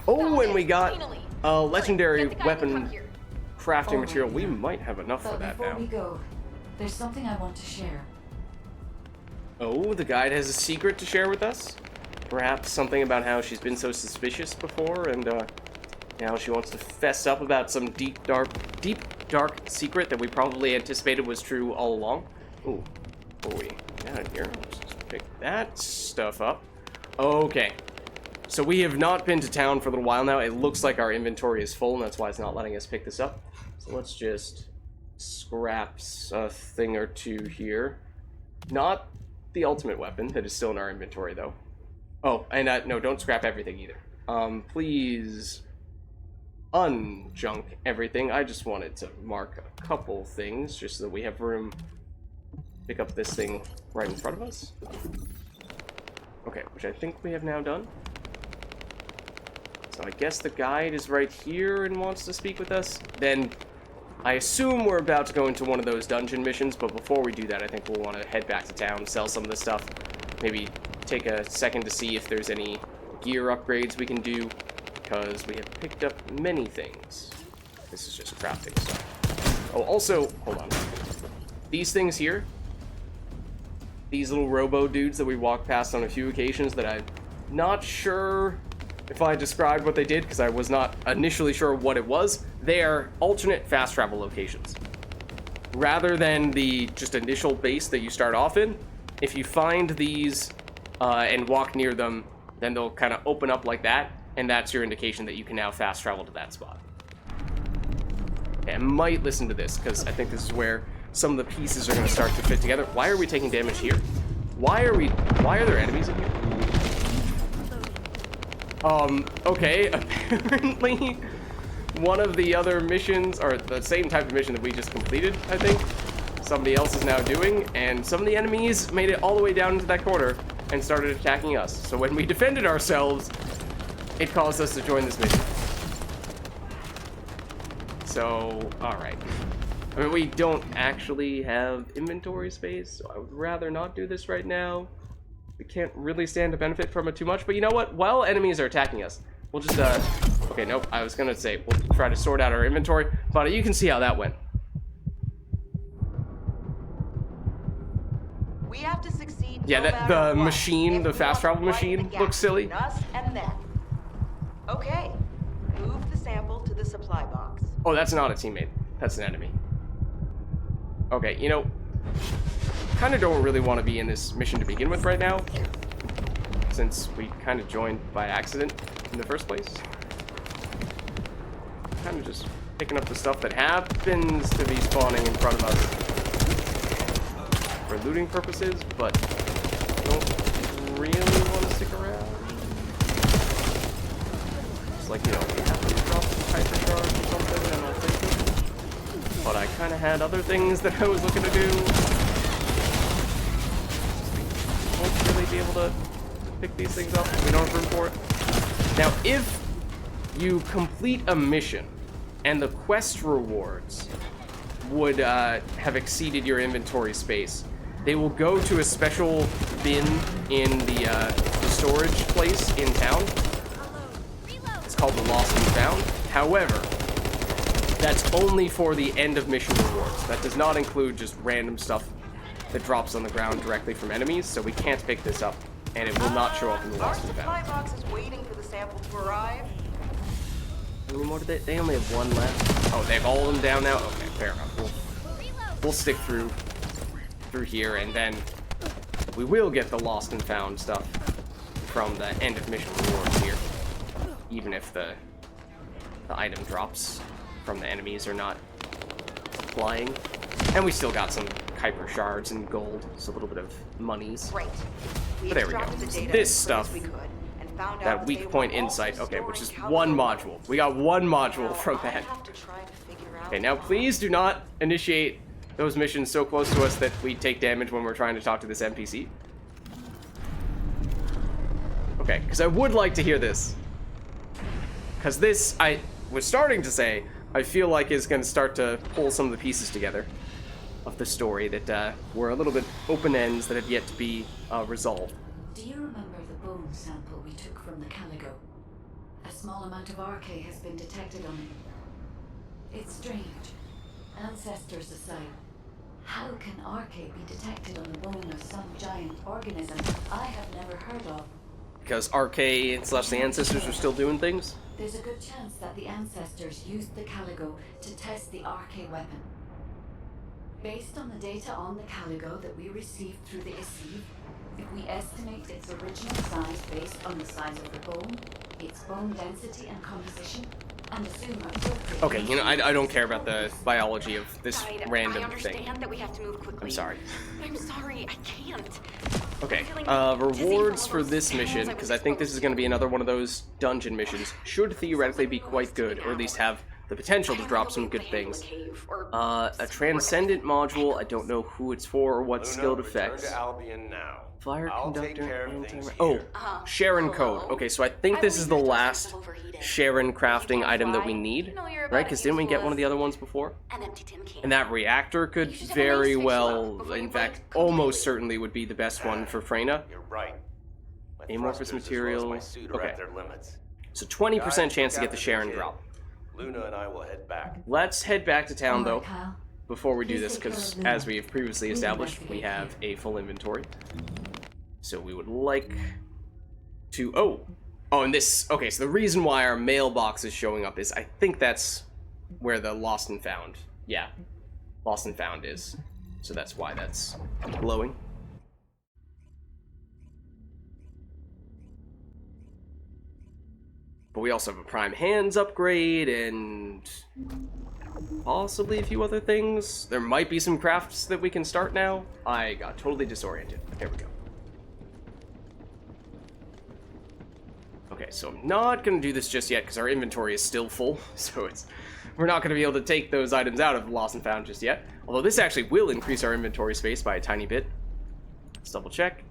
Oh, and we got Finally. a legendary Get the guy to come weapon here. crafting All material. right, We yeah. might have enough for But that before now. we go, there's something I want to share. Oh, the guide has a secret to share with us? Perhaps something about how she's been so suspicious before, and now she wants to fess up about some deep, dark secret that we probably anticipated was true all along. Ooh, what are we got in here? Let's just pick that stuff up. Okay, so we have not been to town for a little while now. It looks like our inventory is full, and that's why it's not letting us pick this up. So let's just scrap a thing or two here. Not the ultimate weapon that is still in our inventory, though. Oh, and no, don't scrap everything either. Please unjunk everything. I just wanted to mark a couple things just so that we have room to pick up this thing right in front of us. Okay, which I think we have now done. So I guess the guide is right here and wants to speak with us. Then I assume we're about to go into one of those dungeon missions, but before we do that, I think we'll want to head back to town, sell some of the stuff, maybe take a second to see if there's any gear upgrades we can do, because we have picked up many things. This is just crafting stuff. Oh, also, hold on. These things here, these little robo dudes that we walked past on a few occasions that I'm not sure if I described what they did, because I was not initially sure what it was. They are alternate fast travel locations. Rather than the just initial base that you start off in, if you find these and walk near them, then they'll kind of open up like that, and that's your indication that you can now fast travel to that spot. Okay, I might listen to this, because I think this is where some of the pieces are going to start to fit together. Why are we taking damage here? Why are there enemies in here? Okay, apparently one of the other missions, or the same type of mission that we just completed, I think, somebody else is now doing, and some of the enemies made it all the way down into that corner and started attacking us. So when we defended ourselves, it caused us to join this mission. So, alright. I mean, we don't actually have inventory space, so I would rather not do this right now. We can't really stand to benefit from it too much, but you know what? While enemies are attacking us, we'll just, okay, nope, I was gonna say, we'll try to sort out our inventory, but you can see how that went. We have to succeed. Yeah, no that matter the what, machine, if the we fast want travel to widen the machine, gap looks silly. between us and them. Okay, move the sample to the supply box. Oh, that's not a teammate. That's an enemy. Okay, you know, kind of don't really want to be in this mission to begin with right now, since we kind of joined by accident in the first place. Kind of just picking up the stuff that happens to be spawning in front of us for looting purposes, but don't really want to stick around. Just like, you know, we have to drop some hypercharge or something, and I'll take them. But I kind of had other things that I was looking to do. Won't really be able to pick these things up if we don't have room for it. Now, if you complete a mission and the quest rewards would have exceeded your inventory space, they will go to a special bin in the storage place in town. It's called the Lost and Found. However, that's only for the end of mission rewards. That does not include just random stuff that drops on the ground directly from enemies, so we can't pick this up, and it will not show up in the Our Lost and supply Found. box is waiting for the sample to arrive. How many more did they only have one left. Oh, they have all of them down now? Okay, fair enough. We'll stick through here, and then we will get the Lost and Found stuff from the end of mission rewards here, even if the item drops from the enemies are not flying. And we still got some Kuiper shards and gold, so a little bit of monies. Great. But there we go. extracted the data This as stuff, we could and found out that they weak were point also insight, okay, which is storing one calcium. module. We got one module Now, from I that. have to try to figure out Okay, now please do not initiate those missions so close to us that we take damage when we're trying to talk to this NPC. Okay, because I would like to hear this. Because this, I was starting to say, I feel like is going to start to pull some of the pieces together. of the story that were a little bit open ends that have yet to be resolved. Do you remember the bone sample we took from the Caligo? A small amount of RK has been detected on it. It's strange. Ancestors aside, how can RK be detected on the bone of some giant organism I have never heard of? Because RK / the ancestors are still doing things? There's a good chance that the ancestors used the Caligo to test the RK weapon. Based on the data on the Caligo that we received through the Issue, if we estimate its original size based on the size of the bone, its bone density and composition, and assume appropriate... Okay, you know, I don't care about the biology of this random I understand thing. that we have to move quickly. I'm sorry. I'm sorry, I can't. Okay, rewards for this mission, because I think this is going to be another one of those dungeon missions, should theoretically be quite good, or at least have the potential to drop some good things. A Transcendent module, I don't know who it's for or what skilled effects. Return to Albion now. Fire I'll take conductor, care of anti- things oh, here. Sharon code. Okay, so I think this is the last Sharon crafting item that we need, right? Because didn't we get one of the other ones before? An empty tin can. And that reactor could very well, in fact, almost certainly would be the best one for Freyna. You're right. My Amorphous thrusters as well as material. my suit are Okay. at their limits. So 20% Guys, chance to look get the after Sharon kid. drop. Luna and I will head back. Let's head back to town, though, Kyle. before we do this, because as we have previously established, we have a full inventory. So we would like to... Oh, and this... Okay, so the reason why our mailbox is showing up is I think that's where the Lost and Found... Yeah, Lost and Found is. So that's why that's glowing. But we also have a Prime Hands upgrade and possibly a few other things. There might be some crafts that we can start now. I got totally disoriented. There we go. Okay, so I'm not going to do this just yet because our inventory is still full. So we're not going to be able to take those items out of Lost and Found just yet. Although this actually will increase our inventory space by a tiny bit. Let's double check.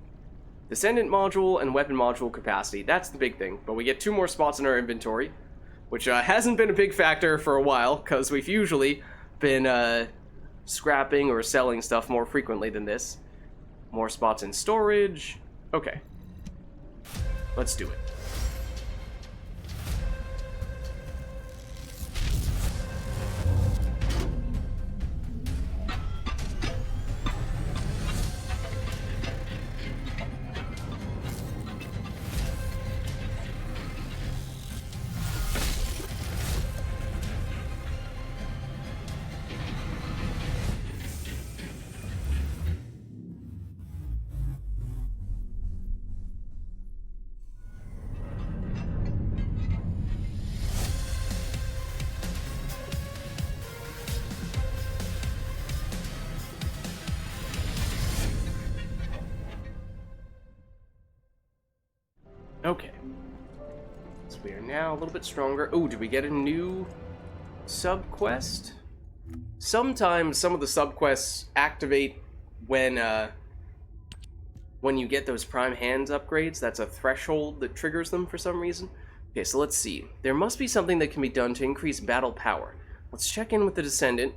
Descendant module and weapon module capacity. That's the big thing. But we get 2 more spots in our inventory, which hasn't been a big factor for a while because we've usually been scrapping or selling stuff more frequently than this. More spots in storage. Okay. Let's do it. Okay. So we are now a little bit stronger. Oh, did we get a new sub-quest? Sometimes some of the sub-quests activate when you get those Prime Hands upgrades. That's a threshold that triggers them for some reason. Okay, so let's see. There must be something that can be done to increase battle power. Let's check in with the Descendant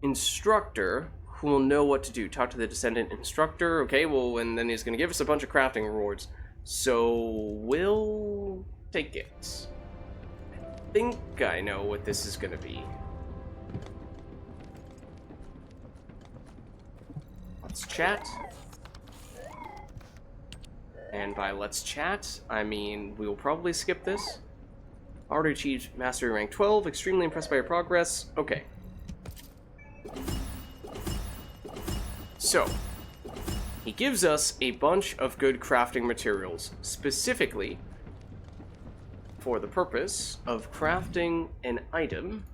Instructor, who will know what to do. Talk to the Descendant Instructor. Okay, well, and then he's going to give us a bunch of crafting rewards. So, we'll take it. I think I know what this is going to be. Let's chat. And by let's chat, I mean we will probably skip this. Already achieved Mastery Rank 12. Extremely impressed by your progress. Okay. So, he gives us a bunch of good crafting materials, specifically for the purpose of crafting an item.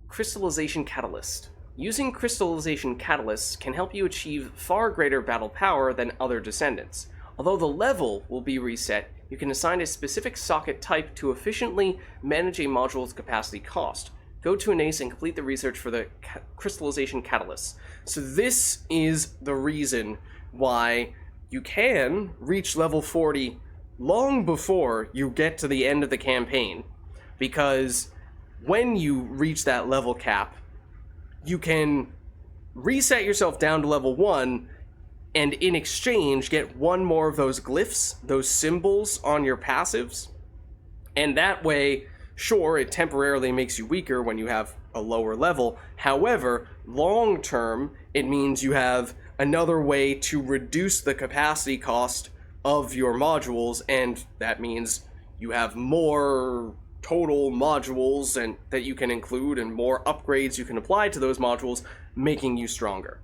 Crystallization Catalyst. Using crystallization catalysts can help you achieve far greater battle power than other Descendants. Although the level will be reset, you can assign a specific socket type to efficiently manage a module's capacity cost. Go to an ace and complete the research for the crystallization catalysts. So this is the reason why you can reach level 40 long before you get to the end of the campaign, because when you reach that level cap, you can reset yourself down to level 1, and in exchange get one more of those glyphs, those symbols on your passives. And that way, sure, it temporarily makes you weaker when you have a lower level. However, long term, it means you have another way to reduce the capacity cost of your modules, and that means you have more total modules and that you can include and more upgrades you can apply to those modules, making you stronger.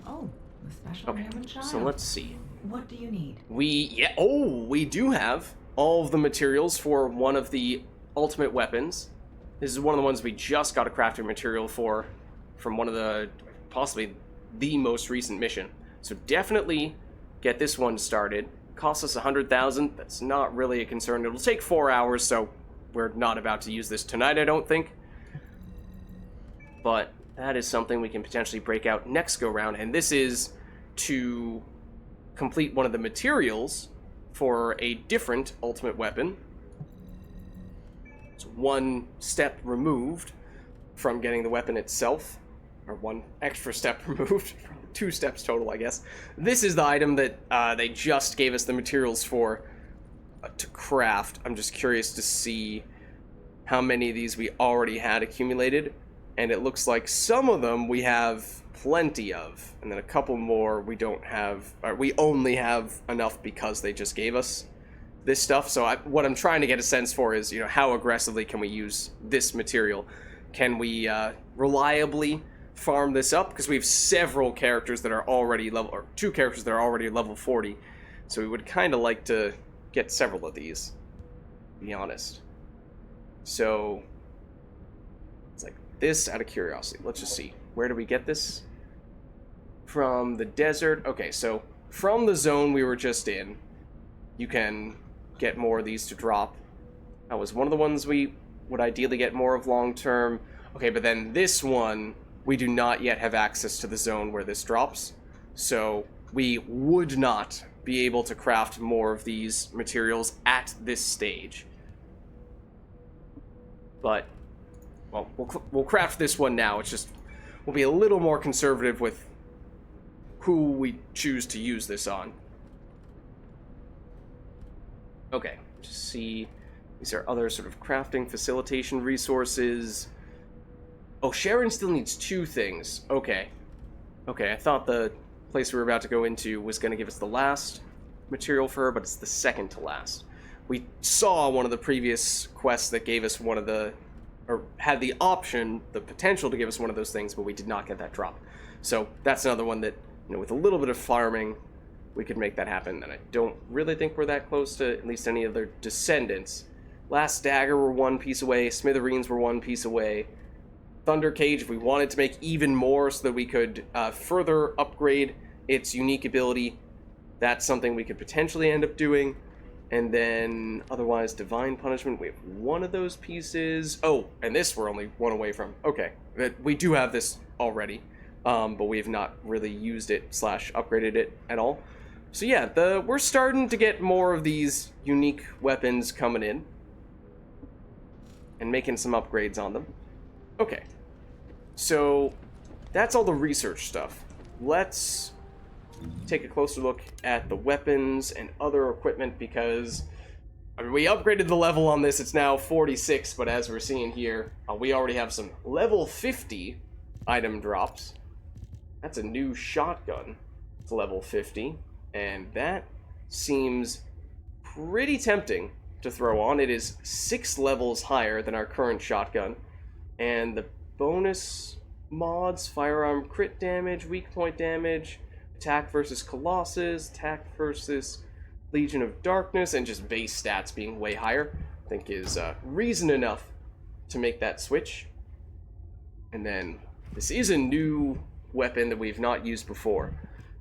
Oh, the special Okay, human child. so let's see. What do you need? We do have all of the materials for one of the ultimate weapons. This is one of the ones we just got a crafting material for from one of the, possibly the most recent mission. So definitely get this one started. Costs us 100,000. That's not really a concern. It'll take 4 hours, so we're not about to use this tonight, I don't think. But that is something we can potentially break out next go round, and this is to complete one of the materials for a different ultimate weapon. It's one step removed from getting the weapon itself, or one extra step removed, 2 steps total, I guess. This is the item that they just gave us the materials for to craft. I'm just curious to see how many of these we already had accumulated, and it looks like some of them we have plenty of, and then a couple more we don't have, or we only have enough because they just gave us this stuff. So what I'm trying to get a sense for is, how aggressively can we use this material? Can we reliably farm this up? Because we have several characters that are already level, or 2 characters that are already level 40. So we would kind of like to get several of these, to be honest. So it's like this out of curiosity. Let's just see. Where do we get this? From the desert. Okay, so from the zone we were just in, you can get more of these to drop. That was one of the ones we would ideally get more of long term. Okay, but then this one, we do not yet have access to the zone where this drops. So we would not be able to craft more of these materials at this stage. But, well, we'll craft this one now. It's just, we'll be a little more conservative with who we choose to use this on. Okay, just see, these are other sort of crafting facilitation resources. Oh, Sharon still needs 2 things. Okay, I thought the place we were about to go into was going to give us the last material for her, but it's the second to last. We saw one of the previous quests that gave us one of the, or had the option, the potential to give us one of those things, but we did not get that drop. So that's another one that, with a little bit of farming, we could make that happen. And I don't really think we're that close to at least any of their descendants. Last Dagger were 1 piece away, Smithereens were 1 piece away. Thunder Cage, if we wanted to make even more so that we could further upgrade its unique ability, that's something we could potentially end up doing. And then, otherwise, Divine Punishment, we have 1 of those pieces. Oh, and this we're only 1 away from. Okay, we do have this already, but we have not really used it / upgraded it at all. So yeah, we're starting to get more of these unique weapons coming in, and making some upgrades on them. Okay, so that's all the research stuff. Let's take a closer look at the weapons and other equipment, because we upgraded the level on this. It's now 46, but as we're seeing here, we already have some level 50 item drops. That's a new shotgun. It's level 50, and that seems pretty tempting to throw on. It is 6 levels higher than our current shotgun, and the bonus mods: firearm crit damage, weak point damage, attack versus colossus, attack versus Legion of Darkness, and just base stats being way higher, I think is reason enough to make that switch. And then this is a new weapon that we've not used before,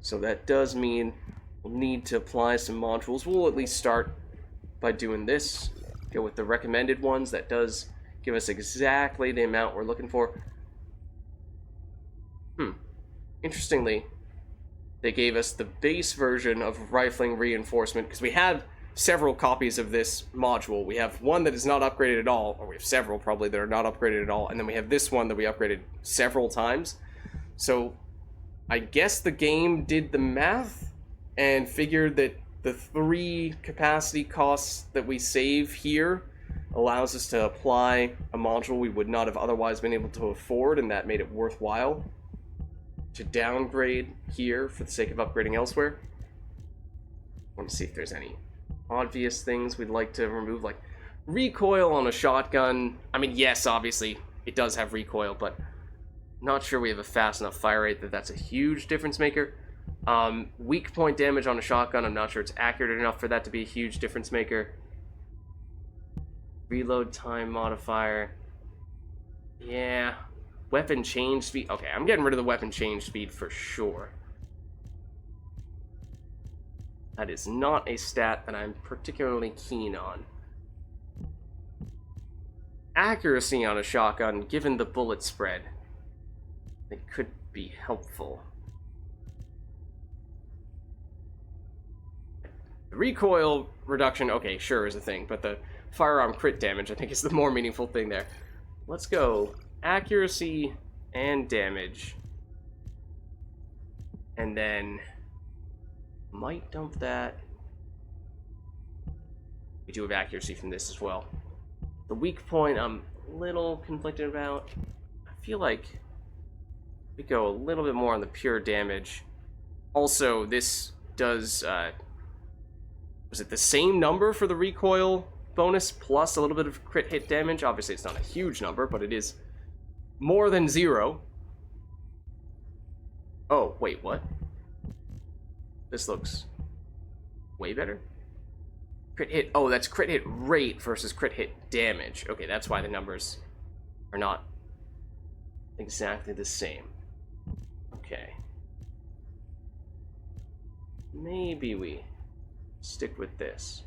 so that does mean we'll need to apply some modules. We'll at least start by doing this, go with the recommended ones. That does give us exactly the amount we're looking for. Interestingly, they gave us the base version of Rifling Reinforcement, because we had several copies of this module. We have one that is not upgraded at all, or we have several probably that are not upgraded at all, and then we have this one that we upgraded several times. So I guess the game did the math and figured that the 3 capacity costs that we save here allows us to apply a module we would not have otherwise been able to afford, and that made it worthwhile to downgrade here for the sake of upgrading elsewhere. I want to see if there's any obvious things we'd like to remove, like recoil on a shotgun. I mean, yes, obviously it does have recoil, but not sure we have a fast enough fire rate that that's a huge difference maker. Weak point damage on a shotgun, I'm not sure it's accurate enough for that to be a huge difference maker. Reload time modifier. Yeah. Weapon change speed. Okay, I'm getting rid of the weapon change speed for sure. That is not a stat that I'm particularly keen on. Accuracy on a shotgun, given the bullet spread, it could be helpful. The recoil reduction, okay, sure, is a thing, but the firearm crit damage, I think, is the more meaningful thing there. Let's go accuracy and damage. And then might dump that. We do have accuracy from this as well. The weak point I'm a little conflicted about. I feel like we go a little bit more on the pure damage. Also, this does, was it the same number for the recoil bonus plus a little bit of crit hit damage? Obviously, it's not a huge number, but it is more than 0. Oh, wait, what? This looks way better. Crit hit, oh, that's crit hit rate versus crit hit damage. Okay, that's why the numbers are not exactly the same. Okay. Maybe we stick with this.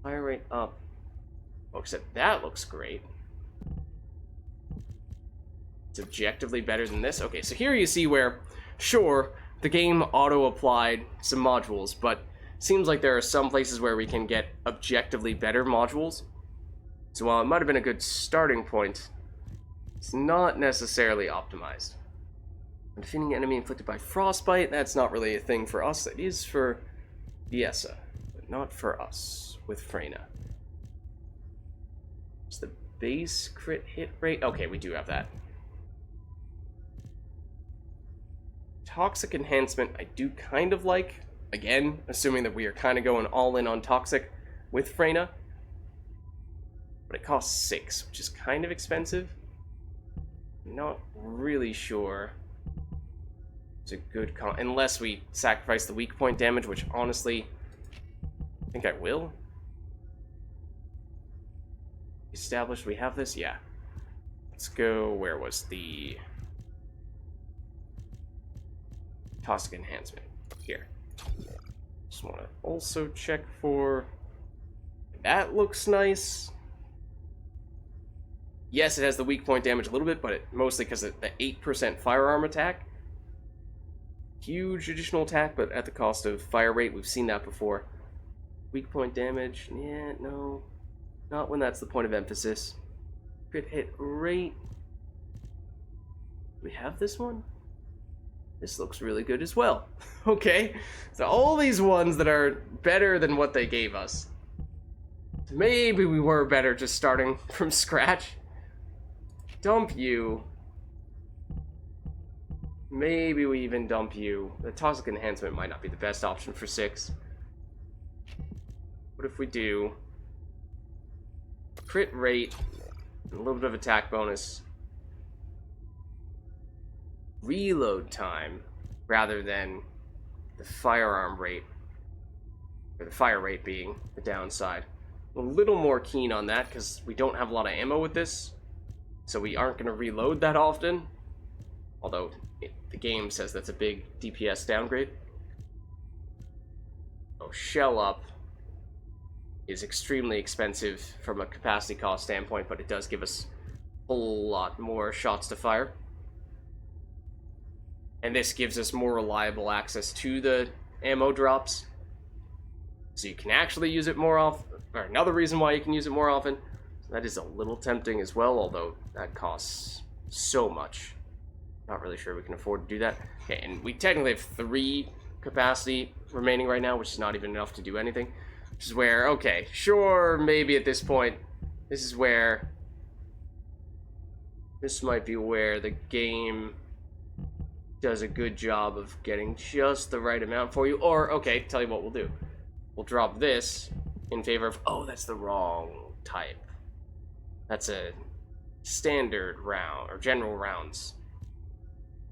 Fire rate up. Oh, except that looks great. It's objectively better than this. Okay, so here you see where, sure, the game auto-applied some modules, but seems like there are some places where we can get objectively better modules. So while it might have been a good starting point, it's not necessarily optimized. Defeating an enemy inflicted by frostbite, that's not really a thing for us. It is for Biessa, but not for us with Freyna. It's the base crit hit rate. Okay, we do have that. Toxic enhancement, I do kind of like. Again, assuming that we are kind of going all in on toxic with Freyna. But it costs 6, which is kind of expensive. Not really sure it's a good unless we sacrifice the weak point damage, which honestly, I think I will. Established we have this? Yeah. Let's go, where was the toxic enhancement? Here. Just want to also check for... That looks nice. Yes, it has the weak point damage a little bit, but mostly because of the 8% firearm attack. Huge additional attack, but at the cost of fire rate. We've seen that before. Weak point damage, yeah, no. Not when that's the point of emphasis. Crit hit rate. Do we have this one? This looks really good as well. Okay, so all these ones that are better than what they gave us. Maybe we were better just starting from scratch. Dump you. Maybe we even dump you. The toxic enhancement might not be the best option for 6. What if we do crit rate, a little bit of attack bonus, reload time, rather than the firearm rate, or the fire rate being the downside. I'm a little more keen on that because we don't have a lot of ammo with this, so we aren't going to reload that often, although the game says that's a big DPS downgrade. Oh, shell up is extremely expensive from a capacity cost standpoint, but it does give us a whole lot more shots to fire. And this gives us more reliable access to the ammo drops. So you can actually use it more often, or another reason why you can use it more often. That is a little tempting as well, although that costs so much. Not really sure we can afford to do that. Okay, and we technically have 3 capacity remaining right now, which is not even enough to do anything. Which is where, okay, sure, maybe at this point, this might be where the game does a good job of getting just the right amount for you. Or, okay, tell you what we'll do. We'll drop this in favor of, oh, that's the wrong type. That's a standard round, or general rounds.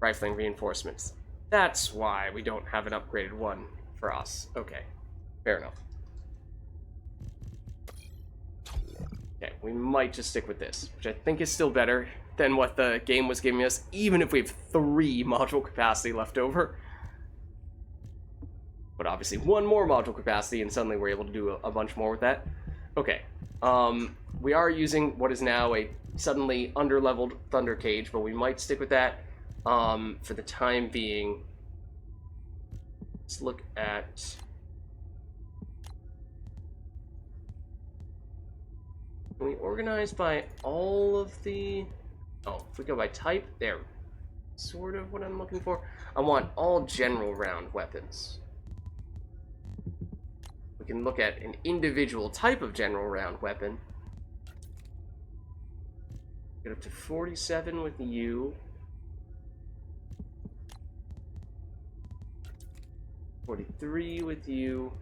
Rifling reinforcements. That's why we don't have an upgraded one for us. Okay, fair enough. Okay, we might just stick with this, which I think is still better than what the game was giving us, even if we have 3 module capacity left over. But obviously 1 more module capacity, and suddenly we're able to do a bunch more with that. Okay, we are using what is now a suddenly under-leveled Thunder Cage, but we might stick with that for the time being. Let's look at... Can we organize by all of the... Oh, if we go by type, there. Sort of what I'm looking for. I want all general round weapons. We can look at an individual type of general round weapon. Get up to 47 with you. 43 with you.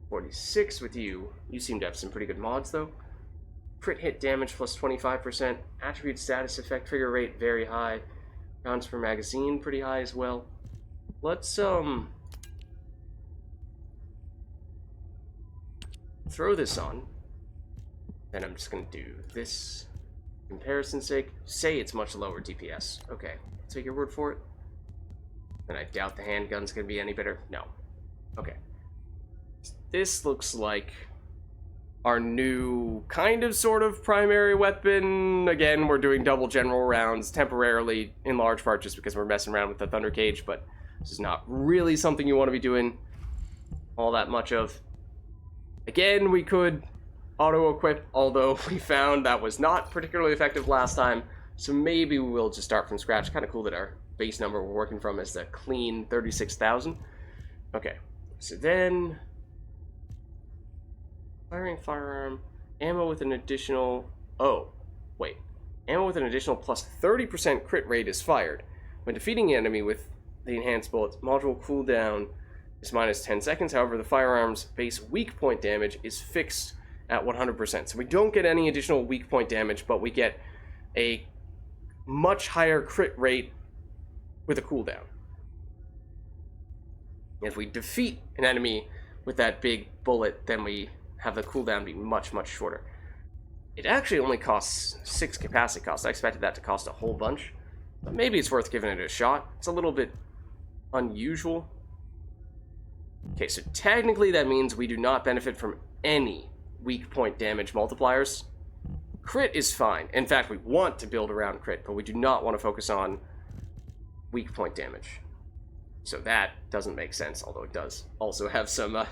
46 with you. You seem to have some pretty good mods, though. Crit hit damage plus 25%. Attribute status effect trigger rate very high. Rounds per magazine pretty high as well. Let's throw this on. Then I'm just gonna do this. Comparison's sake, say it's much lower DPS. Okay, take your word for it. And I doubt the handgun's gonna be any better. No. Okay. This looks like our new kind of sort of primary weapon. Again, we're doing double general rounds temporarily, in large part just because we're messing around with the Thunder Cage, but this is not really something you want to be doing all that much of. Again, we could auto-equip, although we found that was not particularly effective last time, so maybe we will just start from scratch. Kind of cool that our base number we're working from is the clean 36,000. Okay, so then... Firing firearm, ammo with an additional... Oh, wait. Ammo with an additional plus 30% crit rate is fired. When defeating an enemy with the enhanced bullets, module cooldown is minus 10 seconds. However, the firearm's base weak point damage is fixed at 100%. So we don't get any additional weak point damage, but we get a much higher crit rate with a cooldown. If we defeat an enemy with that big bullet, then we have the cooldown be much, much shorter. It actually only costs 6 capacity costs. I expected that to cost a whole bunch, but maybe it's worth giving it a shot. It's a little bit unusual. Okay, so technically that means we do not benefit from any weak point damage multipliers. Crit is fine. In fact, we want to build around crit, but we do not want to focus on weak point damage. So that doesn't make sense, although it does also have some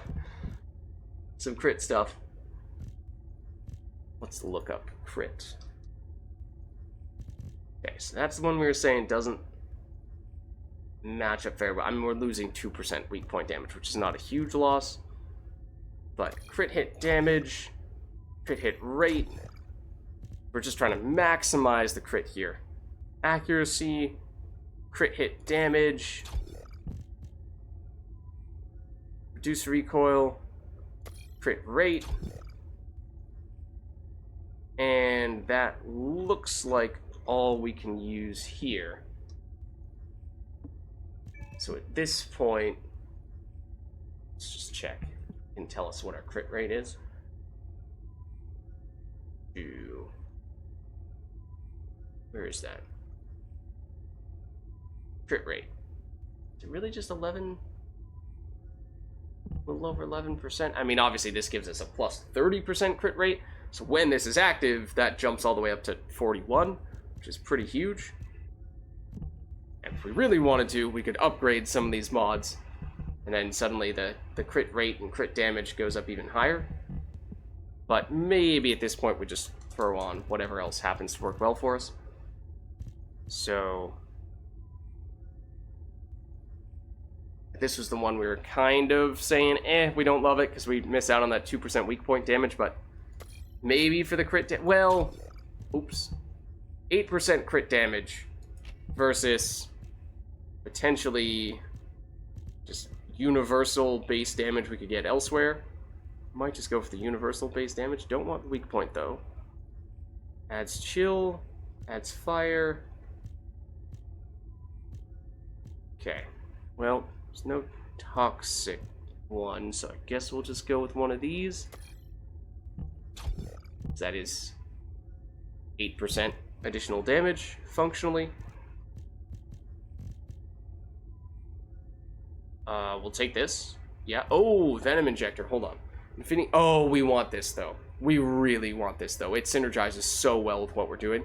crit stuff. Let's look up crit. Okay, so that's the one we were saying doesn't match up very well. I mean, we're losing 2% weak point damage, which is not a huge loss. But crit hit damage, crit hit rate, we're just trying to maximize the crit here. Accuracy, crit hit damage, reduce recoil, crit rate, and that looks like all we can use here. So at this point, let's just check and tell us what our crit rate is. Where is that? Crit rate. Is it really just 11? A little over 11%. I mean, obviously this gives us a plus 30% crit rate. So when this is active, that jumps all the way up to 41, which is pretty huge. And if we really wanted to, we could upgrade some of these mods And then suddenly the crit rate and crit damage goes up even higher. But maybe at this point we just throw on whatever else happens to work well for us. So this was the one we were kind of saying, we don't love it because we miss out on that 2% weak point damage, but maybe for the crit well, oops. 8% crit damage versus potentially just universal base damage we could get elsewhere. Might just go for the universal base damage. Don't want the weak point though. Adds chill, adds fire. Okay, well, there's no toxic one, so I guess we'll just go with one of these. That is 8% additional damage, functionally. We'll take this. Yeah. Oh, Venom Injector. Hold on. Oh, we want this, though. We really want this, though. It synergizes so well with what we're doing.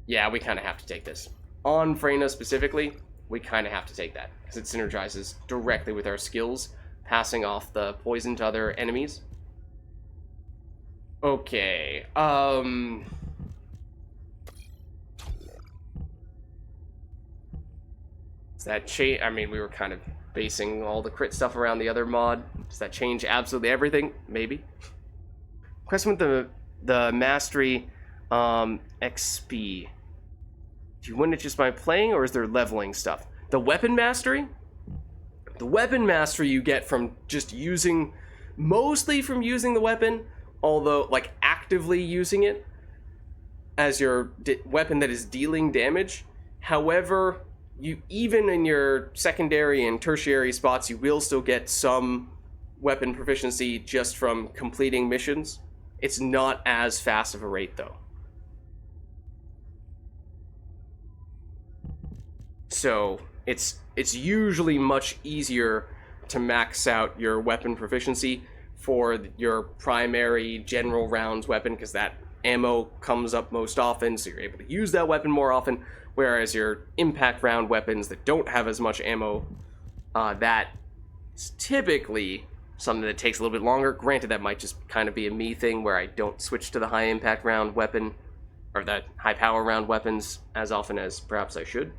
Yeah, we kind of have to take this. On Freyna specifically, we kind of have to take that, because it synergizes directly with our skills, passing off the poison to other enemies. Okay, Does that change? I mean, we were kind of basing all the crit stuff around the other mod. Does that change absolutely everything? Maybe. Question with the mastery XP. Do you win it just by playing, or is there leveling stuff? The weapon mastery? The weapon mastery you get from just using, mostly from using the weapon, although, like, actively using it as your weapon that is dealing damage. However, you, even in your secondary and tertiary spots, you will still get some weapon proficiency just from completing missions. It's not as fast of a rate, though. So it's usually much easier to max out your weapon proficiency for your primary general rounds weapon, because that ammo comes up most often, so you're able to use that weapon more often, whereas your impact round weapons that don't have as much ammo, that's typically something that takes a little bit longer. Granted, that might just kind of be a me thing where I don't switch to the high impact round weapon, or the high power round weapons as often as perhaps I should.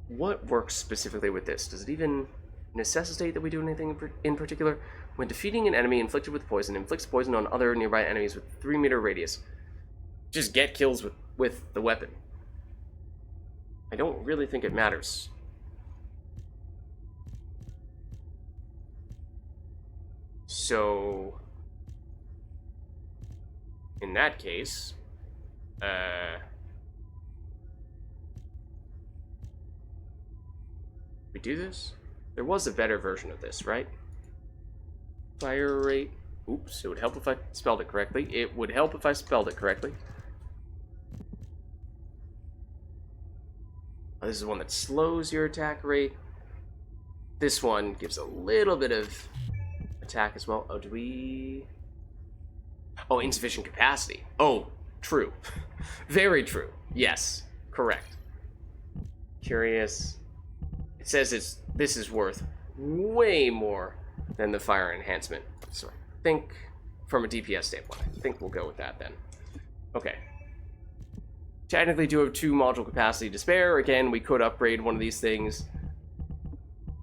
What works specifically with this? Does it even necessitate that we do anything in particular? When defeating an enemy inflicted with poison, inflicts poison on other nearby enemies with 3-meter radius. Just get kills with the weapon. I don't really think it matters. So, in that case, we do this? There was a better version of this, right? Fire rate. Oops, it would help if I spelled it correctly. It would help if I spelled it correctly. Oh, this is one that slows your attack rate. This one gives a little bit of attack as well. Oh, do we... Oh, insufficient capacity. Oh, true. Very true. Yes, correct. Curious. It says this is worth way more than the fire enhancement. So I think, from a DPS standpoint, I think we'll go with that then. Okay. Technically do have 2 module capacity to spare. Again, we could upgrade one of these things,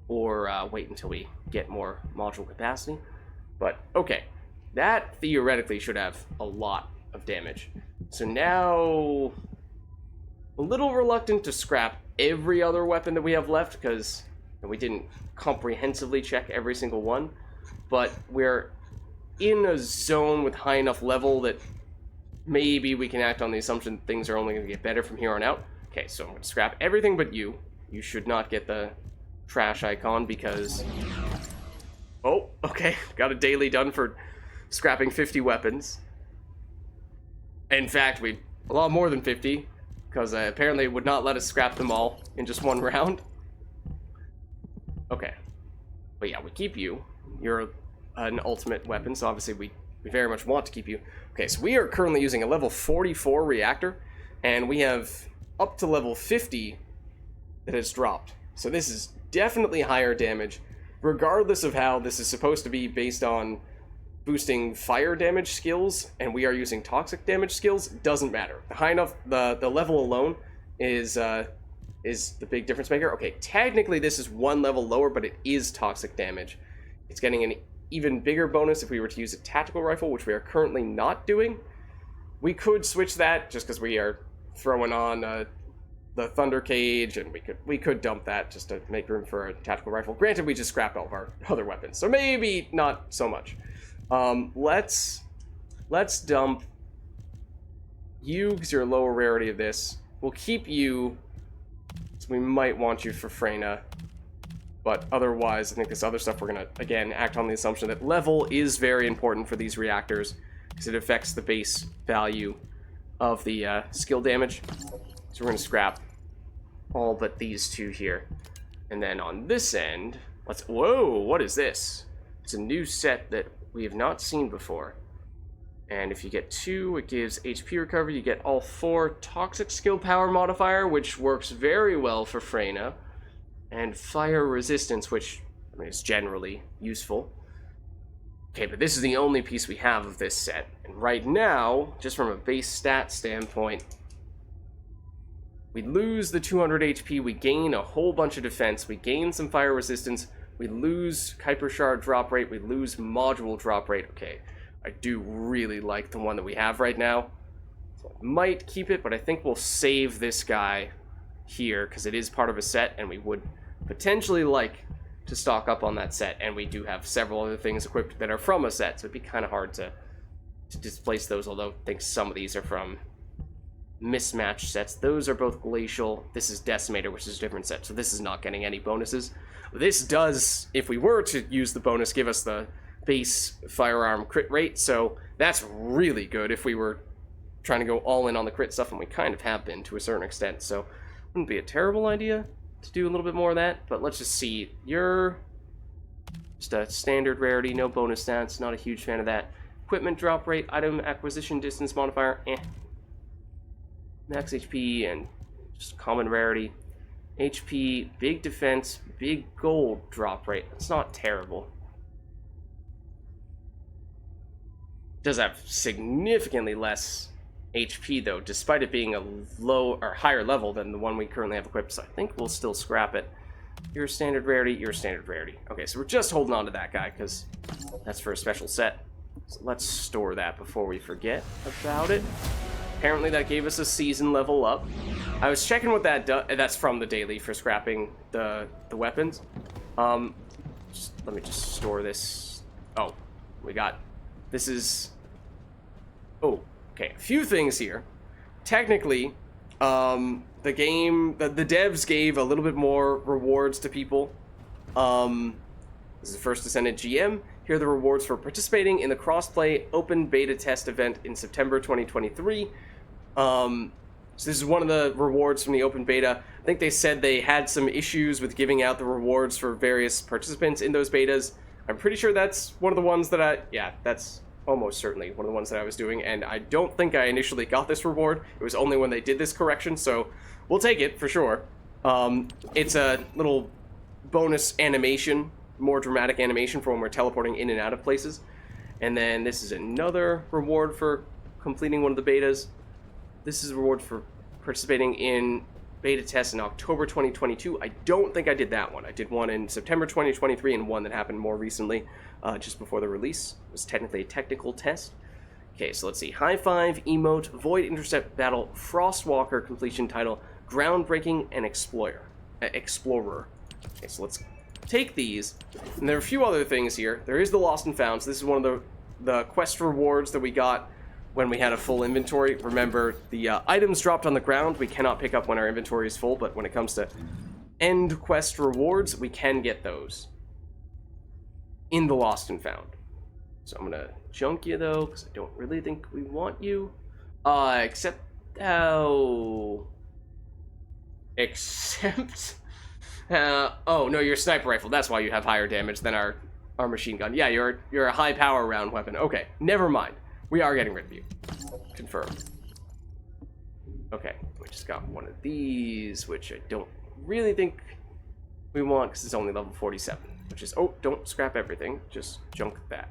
or wait until we get more module capacity. But, okay. That theoretically should have a lot of damage. So now, a little reluctant to scrap every other weapon that we have left, because we didn't comprehensively check every single one, but we're in a zone with high enough level that maybe we can act on the assumption that things are only going to get better from here on out. Okay, so I'm going to scrap everything but you. You should not get the trash icon because... Oh, okay. Got a daily done for scrapping 50 weapons. In fact, a lot more than 50, because apparently it would not let us scrap them all in just one round. Okay. But yeah, we keep you. You're an ultimate weapon, so obviously we very much want to keep you. Okay, so we are currently using a level 44 reactor, and we have up to level 50 that has dropped. So this is definitely higher damage, regardless of how this is supposed to be based on boosting fire damage skills, and we are using toxic damage skills. Doesn't matter. High enough, the level alone is the big difference maker. Okay, technically this is one level lower, but it is toxic damage. It's getting an even bigger bonus if we were to use a tactical rifle, which we are currently not doing. We could switch that just because we are throwing on the Thunder Cage, and we could dump that just to make room for a tactical rifle. Granted, we just scrapped all of our other weapons, so maybe not so much. Let's dump you because you're a lower rarity of this. We'll keep you, so we might want you for Freyna, but otherwise I think this other stuff we're gonna again act on the assumption that level is very important for these reactors because it affects the base value of the skill damage. So we're gonna scrap all but these two here, and then on this end, whoa, what is this? It's a new set that we have not seen before. And if you get 2, it gives HP recovery. You get all 4 toxic skill power modifier, which works very well for Freyna. And fire resistance, which I mean, is generally useful. Okay, but this is the only piece we have of this set. And right now, just from a base stat standpoint, we lose the 200 HP, we gain a whole bunch of defense, we gain some fire resistance, we lose Kuiper Shard drop rate, we lose module drop rate. Okay, I do really like the one that we have right now. So I might keep it, but I think we'll save this guy here because it is part of a set, and we would potentially like to stock up on that set, and we do have several other things equipped that are from a set, so it'd be kind of hard to displace those, although I think some of these are from mismatched sets. Those are both glacial. This is Decimator, which is a different set, so this is not getting any bonuses. This does, if we were to use the bonus, give us the base firearm crit rate, so that's really good if we were trying to go all in on the crit stuff, and we kind of have been to a certain extent, so wouldn't be a terrible idea to do a little bit more of that. But let's just see. You're just a standard rarity, no bonus stats, not a huge fan of that. Equipment drop rate, item acquisition distance modifier, max HP, and just common rarity. HP, big defense, big gold drop rate. That's not terrible. Does have significantly less HP though, despite it being a low or higher level than the one we currently have equipped, so I think we'll still scrap it. You're a standard rarity, you're a standard rarity. Okay, so we're just holding on to that guy because that's for a special set. So let's store that before we forget about it. Apparently that gave us a season level up. I was checking what that does. That's from the daily for scrapping the weapons. Let me just store this. Oh, we got, this is, oh, okay, a few things here. Technically, the game, the devs gave a little bit more rewards to people. This is the First Descendent GM. Here are the rewards for participating in the crossplay open beta test event in September 2023. So this is one of the rewards from the open beta. I think they said they had some issues with giving out the rewards for various participants in those betas. I'm pretty sure that's one of the ones that that's almost certainly one of the ones that I was doing, and I don't think I initially got this reward. It was only when they did this correction, so we'll take it for sure. It's a little bonus animation, more dramatic animation for when we're teleporting in and out of places. And then this is another reward for completing one of the betas. This is a reward for participating in beta tests in October 2022. I don't think I did that one. I did one in September 2023 and one that happened more recently, just before the release. It was technically a technical test. Okay, so let's see. High Five, Emote, Void Intercept Battle, Frostwalker completion title, Groundbreaking, and Explorer. Okay, so let's take these. And there are a few other things here. There is the Lost and Found. So this is one of the quest rewards that we got when we had a full inventory. Remember, the items dropped on the ground we cannot pick up when our inventory is full, but when it comes to end quest rewards, we can get those in the Lost and Found. So I'm gonna junk you though, because I don't really think we want you. Except oh no, you're a sniper rifle. That's why you have higher damage than our machine gun. Yeah, you're a high power round weapon. Okay, never mind. We are getting rid of you. Confirmed. Okay, we just got one of these, which I don't really think we want, because it's only level 47, which is, oh, don't scrap everything, just junk that.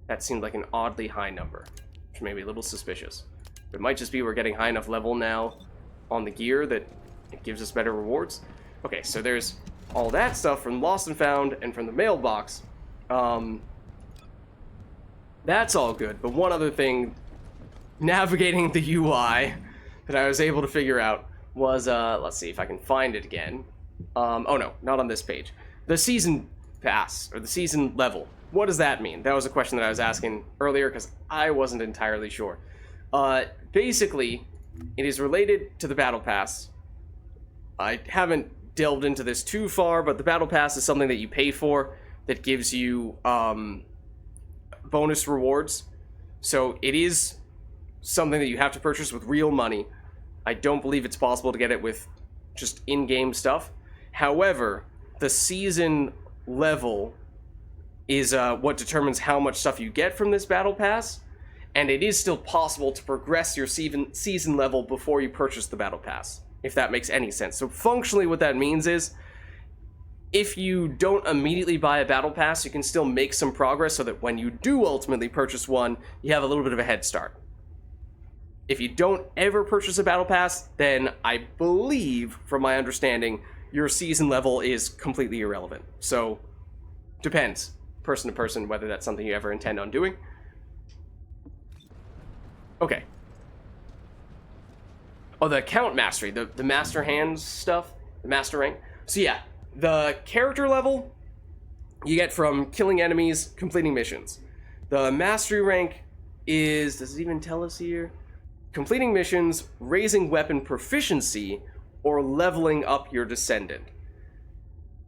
That seemed like an oddly high number, which made me a little suspicious. It might just be we're getting high enough level now on the gear that it gives us better rewards. Okay, so there's all that stuff from Lost and Found and from the mailbox. That's all good, but one other thing, navigating the UI that I was able to figure out was, let's see if I can find it again. Oh no, not on this page. The season pass, or the season level. What does that mean? That was a question that I was asking earlier because I wasn't entirely sure. Basically, it is related to the battle pass. I haven't delved into this too far, but the battle pass is something that you pay for that gives you bonus rewards. So it is something that you have to purchase with real money. I don't believe it's possible to get it with just in-game stuff. However, the season level is what determines how much stuff you get from this battle pass, and it is still possible to progress your season level before you purchase the battle pass, if that makes any sense. So functionally what that means is, if you don't immediately buy a battle pass, you can still make some progress so that when you do ultimately purchase one, you have a little bit of a head start. If you don't ever purchase a battle pass, then I believe, from my understanding, your season level is completely irrelevant. So, depends, person to person, whether that's something you ever intend on doing. Okay. Oh, the account mastery, the master hands stuff, the master rank. So yeah, the character level you get from killing enemies, completing missions. The mastery rank is, does it even tell us here? Completing missions, raising weapon proficiency, or leveling up your Descendant.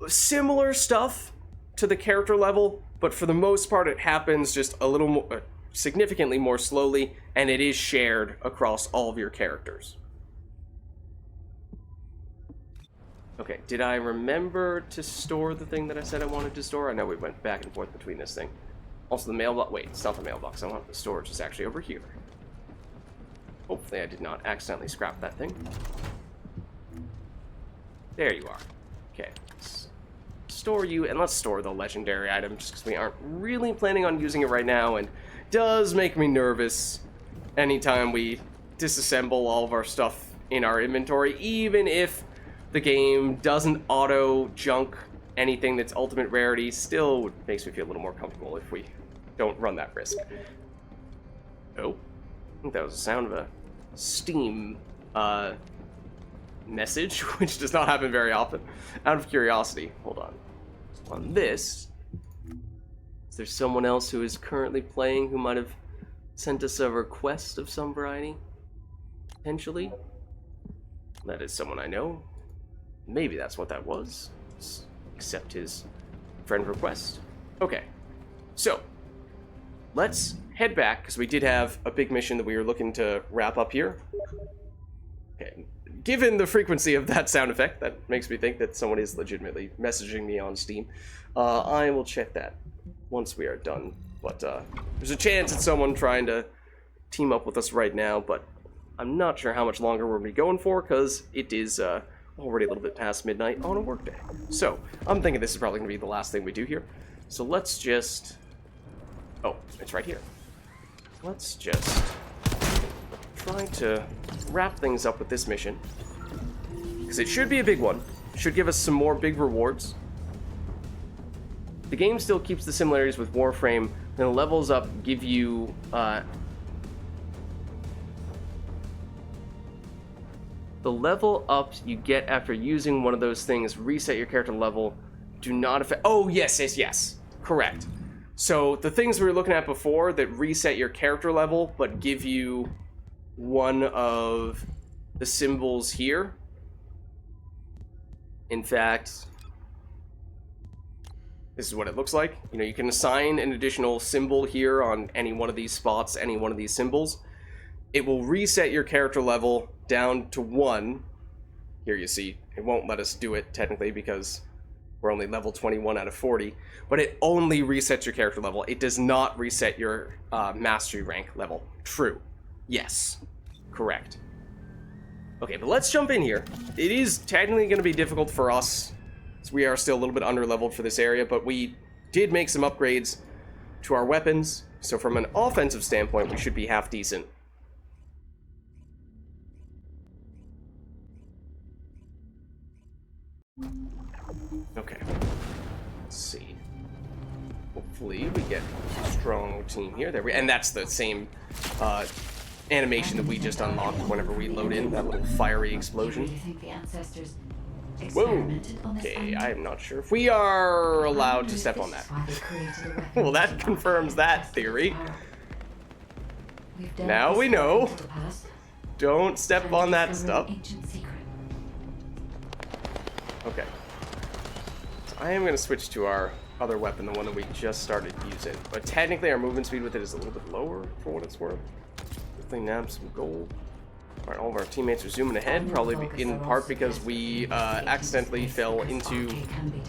Similar stuff to the character level, but for the most part it happens just a little more, significantly more slowly, and it is shared across all of your characters. Okay, did I remember to store the thing that I said I wanted to store? I know we went back and forth between this thing. Also the mailbox, wait, it's not the mailbox, I want the storage, it's actually over here. Hopefully I did not accidentally scrap that thing. There you are. Okay, let's store you, and let's store the legendary item, just because we aren't really planning on using it right now, and does make me nervous anytime we disassemble all of our stuff in our inventory, even if the game doesn't auto junk anything that's ultimate rarity. Still makes me feel a little more comfortable if we don't run that risk. Oh, I think that was the sound of a Steam message, which does not happen very often. Out of curiosity, hold on. On this, is there someone else who is currently playing who might have sent us a request of some variety? Potentially? That is someone I know. Maybe that's what that was. Let's accept his friend request. Okay, so let's head back, because we did have a big mission that we were looking to wrap up here. Okay, given the frequency of that sound effect, that makes me think that someone is legitimately messaging me on Steam. I will check that once we are done. But there's a chance it's someone trying to team up with us right now, but I'm not sure how much longer we're going to be going for, because it is already a little bit past midnight on a workday. So, I'm thinking this is probably going to be the last thing we do here. So let's just... Oh, it's right here. Let's just try to wrap things up with this mission, because it should be a big one. It should give us some more big rewards. The game still keeps the similarities with Warframe, and the levels up give you the level ups you get after using one of those things reset your character level, do not affect... Oh, yes. Correct. So the things we were looking at before that reset your character level but give you one of the symbols here. In fact, this is what it looks like. You know, you can assign an additional symbol here on any one of these spots, any one of these symbols. It will reset your character level down to 1. Here you see, it won't let us do it technically because we're only level 21 out of 40, but it only resets your character level. It does not reset your mastery rank level. True. Yes. Correct. Okay, but let's jump in here. It is technically going to be difficult for us, as we are still a little bit under-leveled for this area, but we did make some upgrades to our weapons, so from an offensive standpoint, we should be half decent. Okay. Let's see. Hopefully we get a strong team here. There we, and that's the same animation that we just unlocked whenever we load in that little fiery explosion. Whoa! Okay, I am not sure if we are allowed to step on that. Well, that confirms that theory. Now we know. Don't step on that stuff. Okay. So I am going to switch to our other weapon, the one that we just started using. But technically our movement speed with it is a little bit lower for what it's worth. Definitely nab some gold. Alright, all of our teammates are zooming ahead, probably in part because we accidentally fell into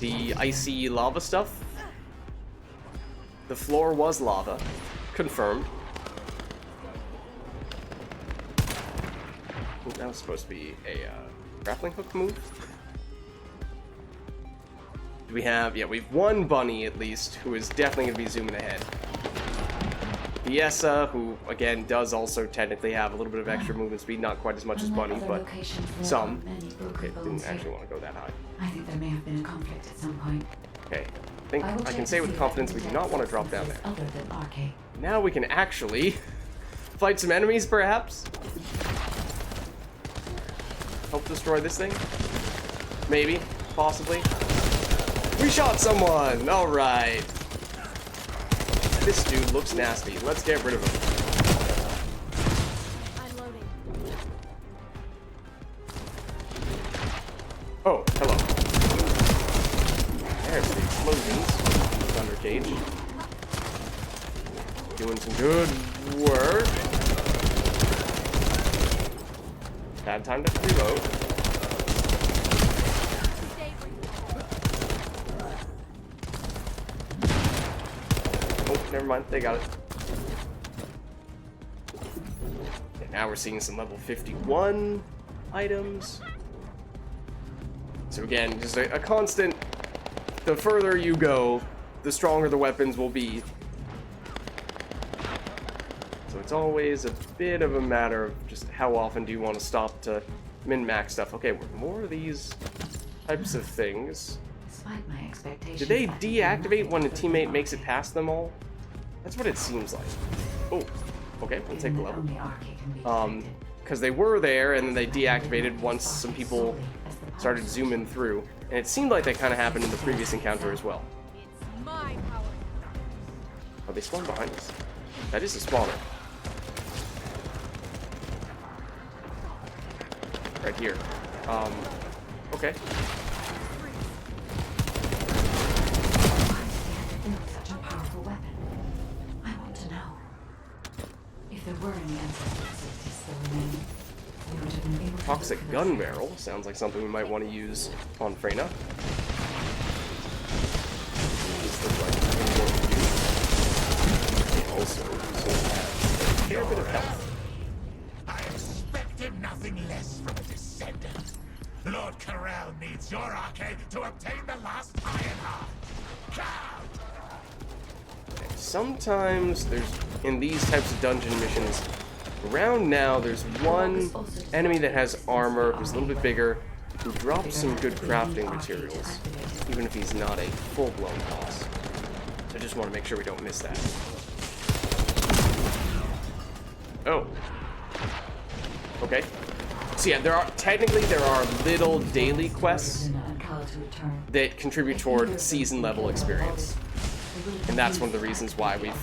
the icy lava stuff. The floor was lava. Confirmed. I think that was supposed to be a grappling hook move. Do we have... yeah, we've one bunny, at least, who is definitely going to be zooming ahead. Biessa, who, again, does also technically have a little bit of extra movement speed, not quite as much as Bunny, but some. Okay, didn't actually want to go that high. I think there may have been a conflict at some point. Okay, I think I can say with confidence we do not want to drop down there. Now we can actually fight some enemies, perhaps? Help destroy this thing? Maybe, possibly. We shot someone! Alright. This dude looks nasty. Let's get rid of him. I'm loading. Oh, hello. There's the explosions. Thunder cage. Doing some good work. Bad time to reload. Oh, never mind. They got it. Okay, now we're seeing some level 51 items. So again, just a constant, the further you go, the stronger the weapons will be. So it's always a bit of a matter of just how often do you want to stop to min-max stuff. Okay, more of these types of things. Despite my expectations, Do they deactivate when a teammate makes it past them all? That's what it seems like. Oh, okay, we'll take the level. Because they were there and then they deactivated once some people started zooming through. And it seemed like that kind of happened in the previous encounter as well. It's my power. Oh, they spawned behind us. That is a spawner. Right here. Okay. such a powerful weapon. I want to know. If there were any ancestral facilities still remaining, we would have been able to Toxic gun barrel sounds like something we might want to use on Freyna. This looks like important use. They also have a fair bit of health. I expected nothing less from a Descendant. Lord Corral needs your arcade to obtain the last ironheart. Sometimes there's, in these types of dungeon missions, around now there's one enemy that has armor who's a little bit bigger, who drops some good crafting materials, even if he's not a full-blown boss. So I just want to make sure we don't miss that. Oh. Okay. So yeah, there are little daily quests that contribute toward season level experience. And that's one of the reasons why we've,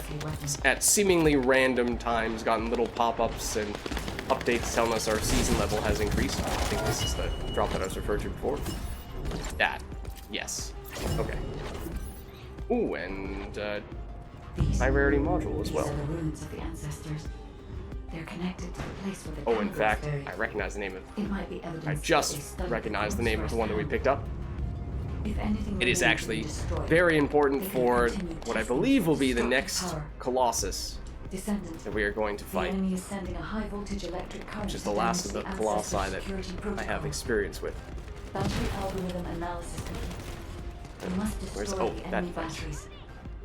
at seemingly random times, gotten little pop-ups and updates telling us our season level has increased. I think this is the drop that I was referred to before. That. Yes. Okay. Ooh, and high rarity module as well. They're connected to the place where the Oh, in fact, I recognize the name of... I just recognized the name of the one that we picked up. It is actually very important for what I believe will be the next Colossus Descendant. that we are going to The fight, enemy is sending a high voltage electric current which is to the last of damage the the colossi ancestor that security I protocol. have experience with. Boundary algorithm analysis complete. We must destroy the enemy batteries.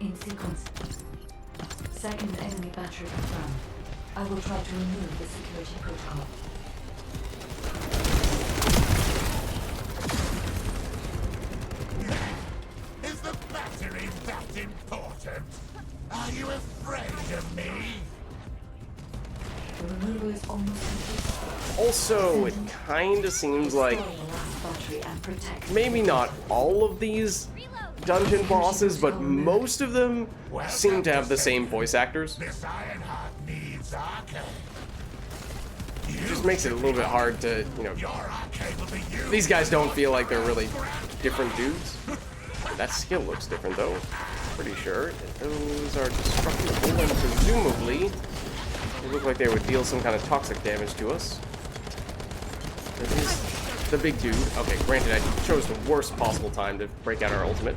In sequence. Second enemy battery confirmed. I will try to remove the security protocol. Is the battery that important? Are you afraid of me? The removal is almost complete. Also, it kinda seems like Destroy the last battery and protect. maybe not all of these dungeon bosses, but most of them seem to have the same voice actors. This ironheart needs arcade. It just makes it a little bit hard to, you know, Your arcade will be used. these guys don't feel like they're really different dudes. That skill looks different though, pretty sure. Those are destructible and presumably they look like they would deal some kind of toxic damage to us. There is the big dude. Okay, granted I chose the worst possible time to break out our ultimate.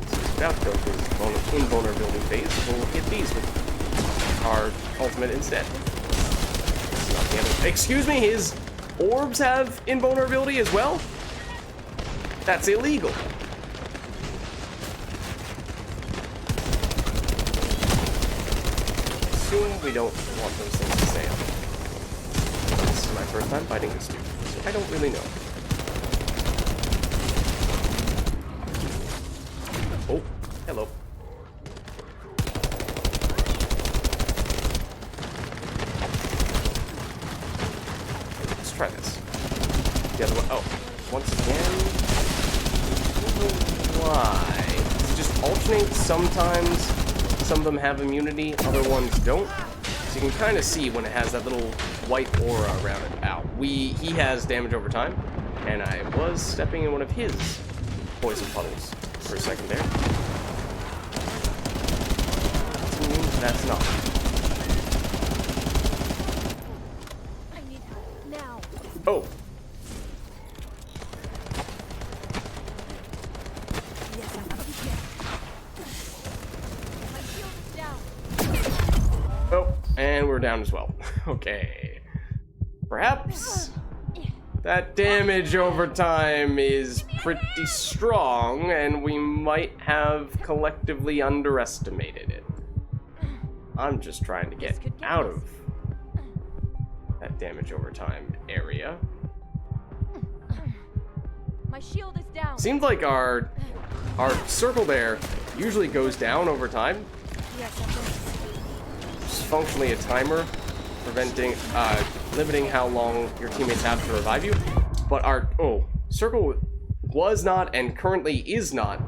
So he's about to go through his invulnerability phase. We'll hit these with our ultimate instead. Not the other. Excuse me, his orbs have invulnerability as well? That's illegal. Assume we don't want those things to stay up. This is my first time fighting this dude, so I don't really know. Oh, hello. Let's try this. The other one. Oh, once again. I don't know why. Does it just alternate? Sometimes some of them have immunity, other ones don't. So you can kind of see when it has that little white aura around it. Ow. He has damage over time, and I was stepping in one of his poison puddles for a second there. That's immune, that's not. I need help now. Oh. Yes, I'm up here. My shield is down. Oh, and we're down as well. Okay. Perhaps that damage over time is pretty strong, and we might have collectively underestimated it. I'm just trying to get out of that damage over time area. My shield is down. Seems like our circle there usually goes down over time. Yes, I'm ready. It's functionally a timer, preventing, limiting how long your teammates have to revive you. But our, circle was not and currently is not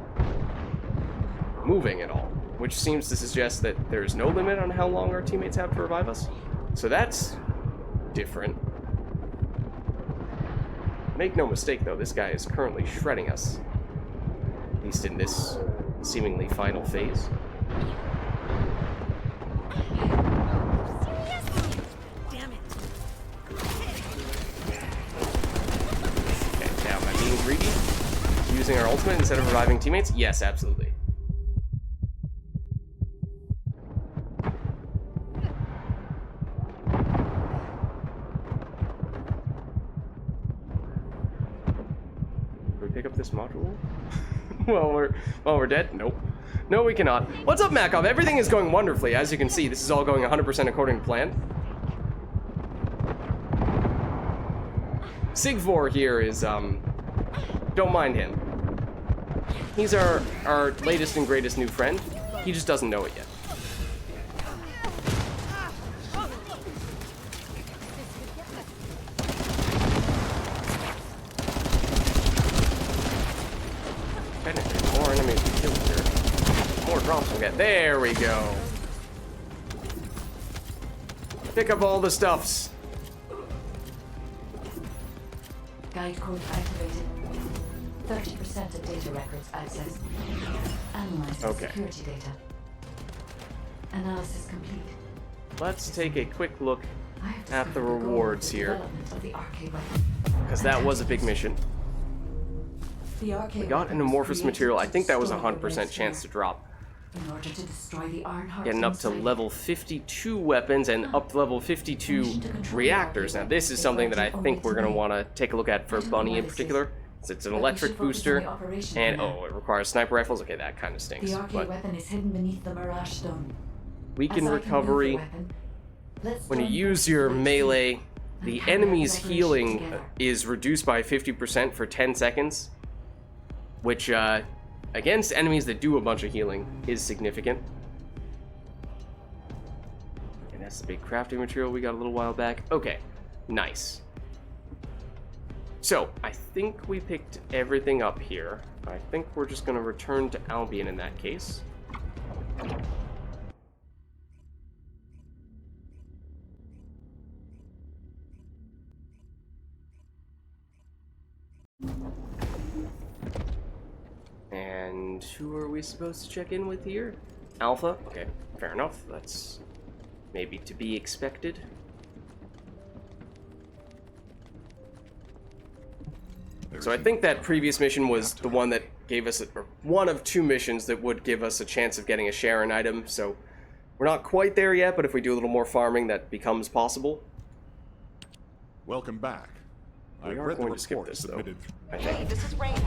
moving at all, which seems to suggest that there's no limit on how long our teammates have to revive us. So that's different. Make no mistake though, this guy is currently shredding us. At least in this seemingly final phase. Damn it. Okay, now am I being greedy? Using our ultimate instead of reviving teammates? Yes, absolutely. Can we pick up this module? while we're dead? Nope. No, we cannot. What's up, Makov? Everything is going wonderfully. As you can see, this is all going 100% according to plan. Sigvor here is, don't mind him. He's our latest and greatest new friend. He just doesn't know it yet. Technically, more enemies we kill here. More drops we'll get. There we go. Pick up all the stuffs. Guide code activated. 30% of data records accessed. Analyze Okay. security data. Analysis complete. Let's take a quick look I have at the discovered goal of rewards the here, development of the arcade weapon. because that was a big mission. The arcade We got an weapon was amorphous created material. I to think that was a destroy the 100% red chance to sphere. drop. In order to destroy the ironheart, getting up to level 52 weapons and up to level 52 reactors. Now this is something that I think we're going to want to take a look at for Bunny in particular. It's an electric booster, and it requires sniper rifles. Okay, that kind of stinks. The arcade weapon is hidden beneath the Mirage Stone. Weaken recovery. When you use your melee, the enemy's healing is reduced by 50% for 10 seconds, which against enemies that do a bunch of healing is significant. And that's the big crafting material we got a little while back. Okay, nice. So, I think we picked everything up here. I think we're just going to return to Albion in that case. And who are we supposed to check in with here? Alpha? Okay, fair enough. That's maybe to be expected. So I think that previous mission was the one that gave us, or one of two missions that would give us a chance of getting a Sharon item, so we're not quite there yet, but if we do a little more farming, that becomes possible. Welcome back. We are going to skip this, though, I Hey, think. this is Freyna.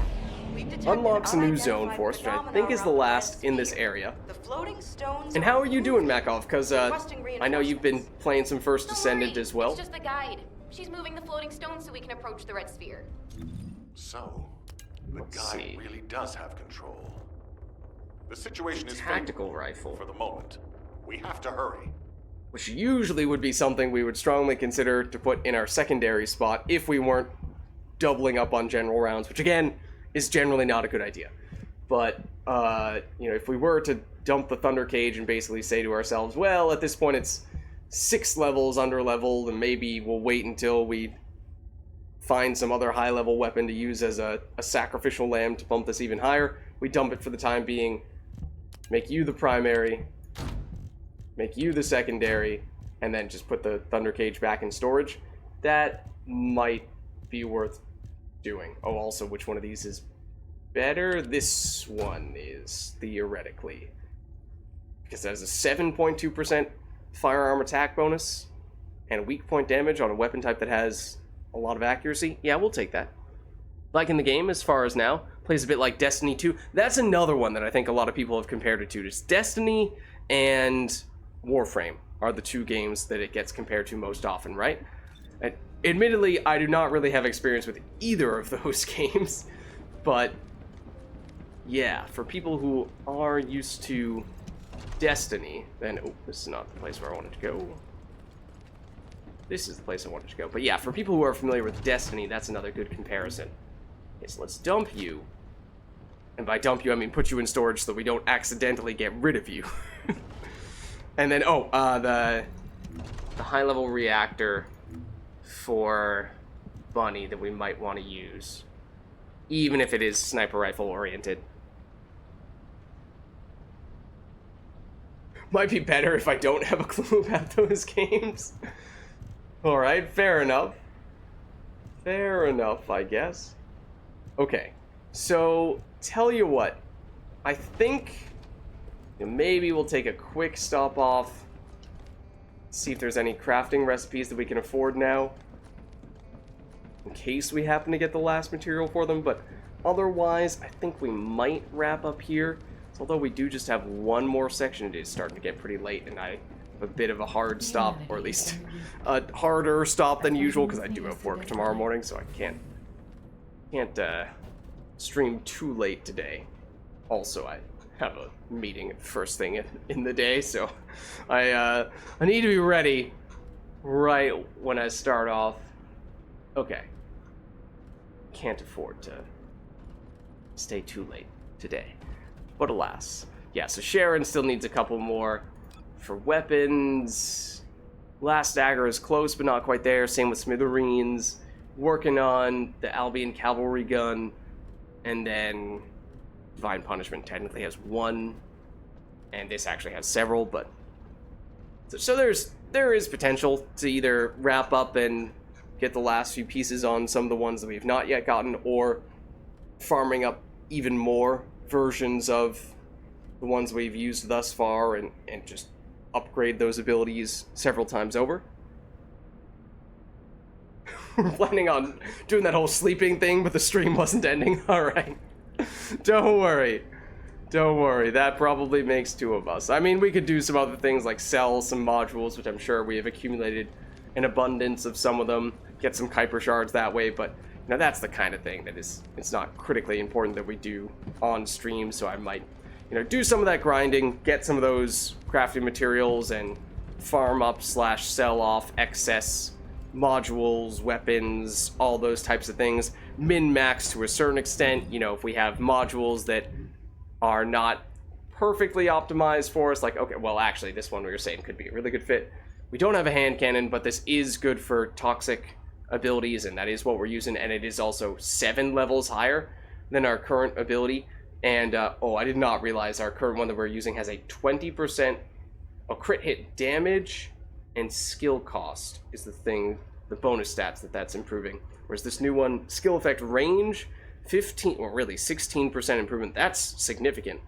We've detected Unlocks a new unidentified zone for us, which I phenomena think is the around last red in this sphere. area. The floating stones And how are you doing, moving. Makov? Because Requesting I know you've been reinforcements. playing some First Don't Descendant worry, as well. It's just the guide. She's moving the floating stone so we can approach the red sphere. So, the Let's guy see. really does have control. The situation is Tactical favorable rifle. for the moment. We have to hurry. Which usually would be something we would strongly consider to put in our secondary spot if we weren't doubling up on general rounds, which again is generally not a good idea. But you know, if we were to dump the Thunder Cage and basically say to ourselves, well, at this point it's 6 levels under leveled, and maybe we'll wait until we find some other high level weapon to use as a sacrificial lamb to bump this even higher. We dump it for the time being, make you the primary, make you the secondary, and then just put the Thunder Cage back in storage. That might be worth doing. Oh, also, which one of these is better? This one is, theoretically. Because that has a 7.2% firearm attack bonus, and weak point damage on a weapon type that has a lot of accuracy. Yeah, we'll take that. Like in the game, as far as now, plays a bit like Destiny 2. That's another one that I think a lot of people have compared it to. Just Destiny and Warframe are the two games that it gets compared to most often, right? And admittedly, I do not really have experience with either of those games, but yeah, for people who are used to Destiny, then, oh, this is not the place where I wanted to go. This is the place I wanted to go. But yeah, for people who are familiar with Destiny, that's another good comparison. Okay, so let's dump you. And by dump you, I mean put you in storage so that we don't accidentally get rid of you. And then, oh, the high-level reactor for Bunny that we might want to use. Even if it is sniper rifle oriented. Might be better if I don't have a clue about those games. Alright, fair enough. Fair enough, I guess. Okay, so, tell you what. I think maybe we'll take a quick stop off. See if there's any crafting recipes that we can afford now. In case we happen to get the last material for them, but otherwise, I think we might wrap up here. So, although we do just have one more section, it is starting to get pretty late, and I have a bit of a hard stop, or at least a harder stop than usual, because I do have work tomorrow morning, so I can't stream too late today. Also, I have a meeting first thing in the day, so I need to be ready right when I start off. Okay. Can't afford to stay too late today. But alas. Yeah, so Sharon still needs a couple more for weapons. Last Dagger is close, but not quite there. Same with Smithereens. Working on the Albion cavalry gun. And then Divine Punishment technically has one. And this actually has several, but... So there is potential to either wrap up and get the last few pieces on some of the ones that we've not yet gotten, or farming up even more versions of the ones we've used thus far and just upgrade those abilities several times over. We're planning on doing that whole sleeping thing, but the stream wasn't ending. Alright. Don't worry. Don't worry. That probably makes two of us. I mean, we could do some other things like sell some modules, which I'm sure we have accumulated an abundance of some of them. Get some Kuiper shards that way, but you know, that's the kind of thing that it's not critically important that we do on stream, so I might, you know, do some of that grinding, get some of those crafting materials, and farm up / sell off excess modules, weapons, all those types of things. Min-max to a certain extent, you know, if we have modules that are not perfectly optimized for us, like, okay, well, actually, this one we were saying could be a really good fit. We don't have a hand cannon, but this is good for toxic abilities, and that is what we're using, and it is also 7 levels higher than our current ability. And, oh, I did not realize our current one that we're using has a 20% crit hit damage and skill cost is the thing, the bonus stats that's improving. Whereas this new one, skill effect range, 15, or really 16% improvement. That's significant.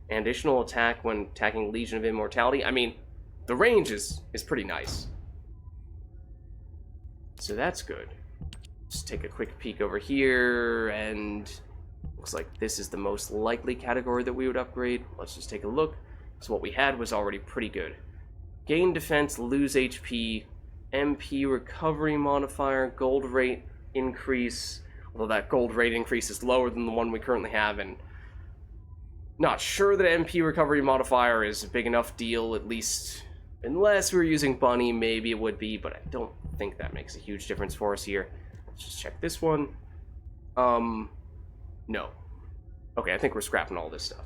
And additional attack when attacking Legion of Immortality. I mean, the range is pretty nice. So that's good. Just take a quick peek over here, and looks like this is the most likely category that we would upgrade. Let's just take a look. So what we had was already pretty good. Gain defense, lose HP, MP recovery modifier, gold rate increase, although that gold rate increase is lower than the one we currently have, and not sure that MP recovery modifier is a big enough deal, at least unless we were using Bunny, maybe it would be, but I don't think that makes a huge difference for us here. Let's just check this one. No. Okay, I think we're scrapping all this stuff.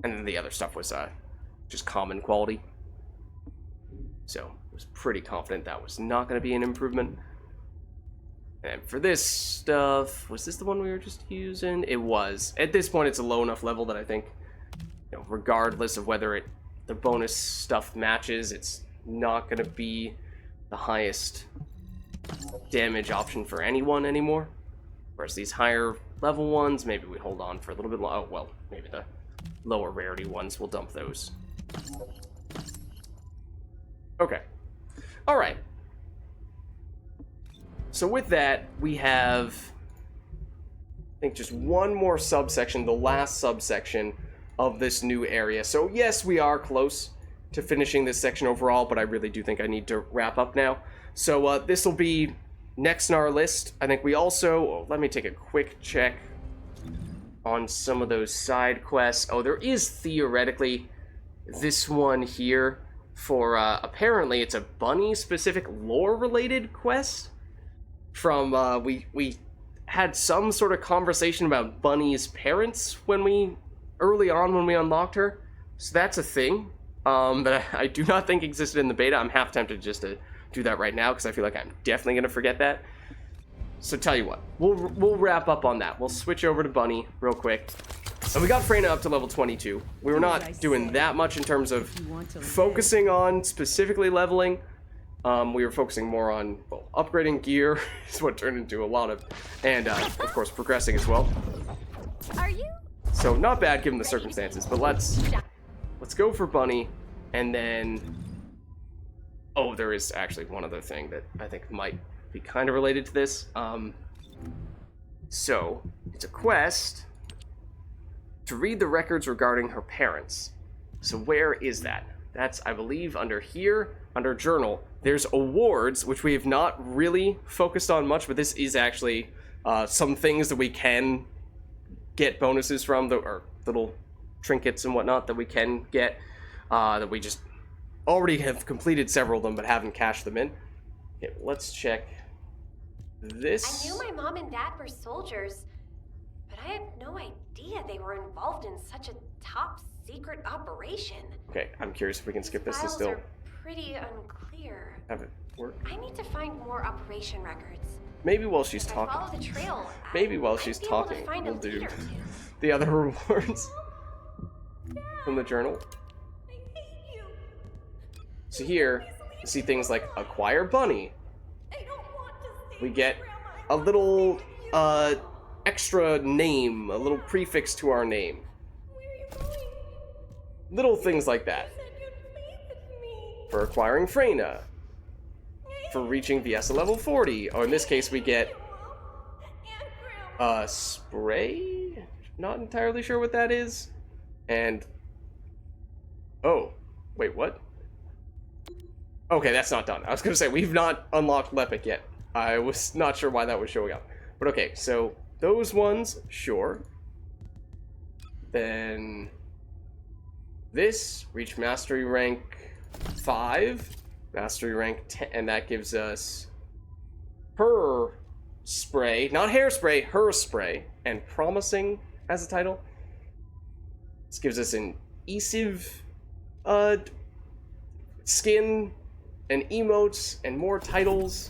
And then the other stuff was just common quality. So I was pretty confident that was not going to be an improvement. And for this stuff, was this the one we were just using? It was. At this point, it's a low enough level that I think, you know, regardless of whether the bonus stuff matches, it's not going to be the highest damage option for anyone anymore. Whereas these higher level ones, maybe we hold on for a little bit longer. Oh, well, maybe the lower rarity ones, we'll dump those. Okay. Alright. So with that, we have, I think, just one more subsection, the last subsection of this new area. So yes, we are close to finishing this section overall, but I really do think I need to wrap up now. So this will be next in our list. I think we also, let me take a quick check on some of those side quests. Oh, there is theoretically this one here for, apparently it's a bunny-specific lore-related quest. From, we had some sort of conversation about Bunny's parents early on when we unlocked her. So that's a thing, that I do not think existed in the beta. I'm half tempted just to do that right now, because I feel like I'm definitely going to forget that. So tell you what, we'll wrap up on that. We'll switch over to Bunny real quick. And we got Freyna up to level 22. We were not doing that much in terms of focusing on specifically leveling. We were focusing more on, well, upgrading gear is what turned into a lot of, and of course progressing as well. Are you? So not bad given the circumstances, but let's go for Bunny, and then, oh, there is actually one other thing that I think might be kind of related to this. So it's a quest to read the records regarding her parents. So where is that? That's, I believe, under here, under journal. There's awards, which we have not really focused on much, but this is actually some things that we can get bonuses from, or little trinkets and whatnot that we can get, that we just already have completed several of them, but haven't cashed them in. Okay, let's check this. I knew my mom and dad were soldiers, but I had no idea they were involved in such a top secret operation. Okay, I'm curious if we can skip this and Files still are pretty unclear. have it work. I need to find more operation records. Maybe while she's If I talking. follow the trail, Maybe while I she's might be able to talking, find a we'll do leader too. the other rewards from the journal. So here, you see things like acquire Bunny. We get a little extra name, a little prefix to our name. Little things like that. For acquiring Freyna. For reaching Viesa level 40. Or in this case, we get a spray? Not entirely sure what that is. And... oh. Wait, what? Okay, that's not done. I was going to say, we've not unlocked Lepic yet. I was not sure why that was showing up. But okay, so those ones, sure. Then... this, reach mastery rank 5, mastery rank 10, and that gives us her spray, not hairspray, her spray, and promising as a title. This gives us an Esive skin, and emotes, and more titles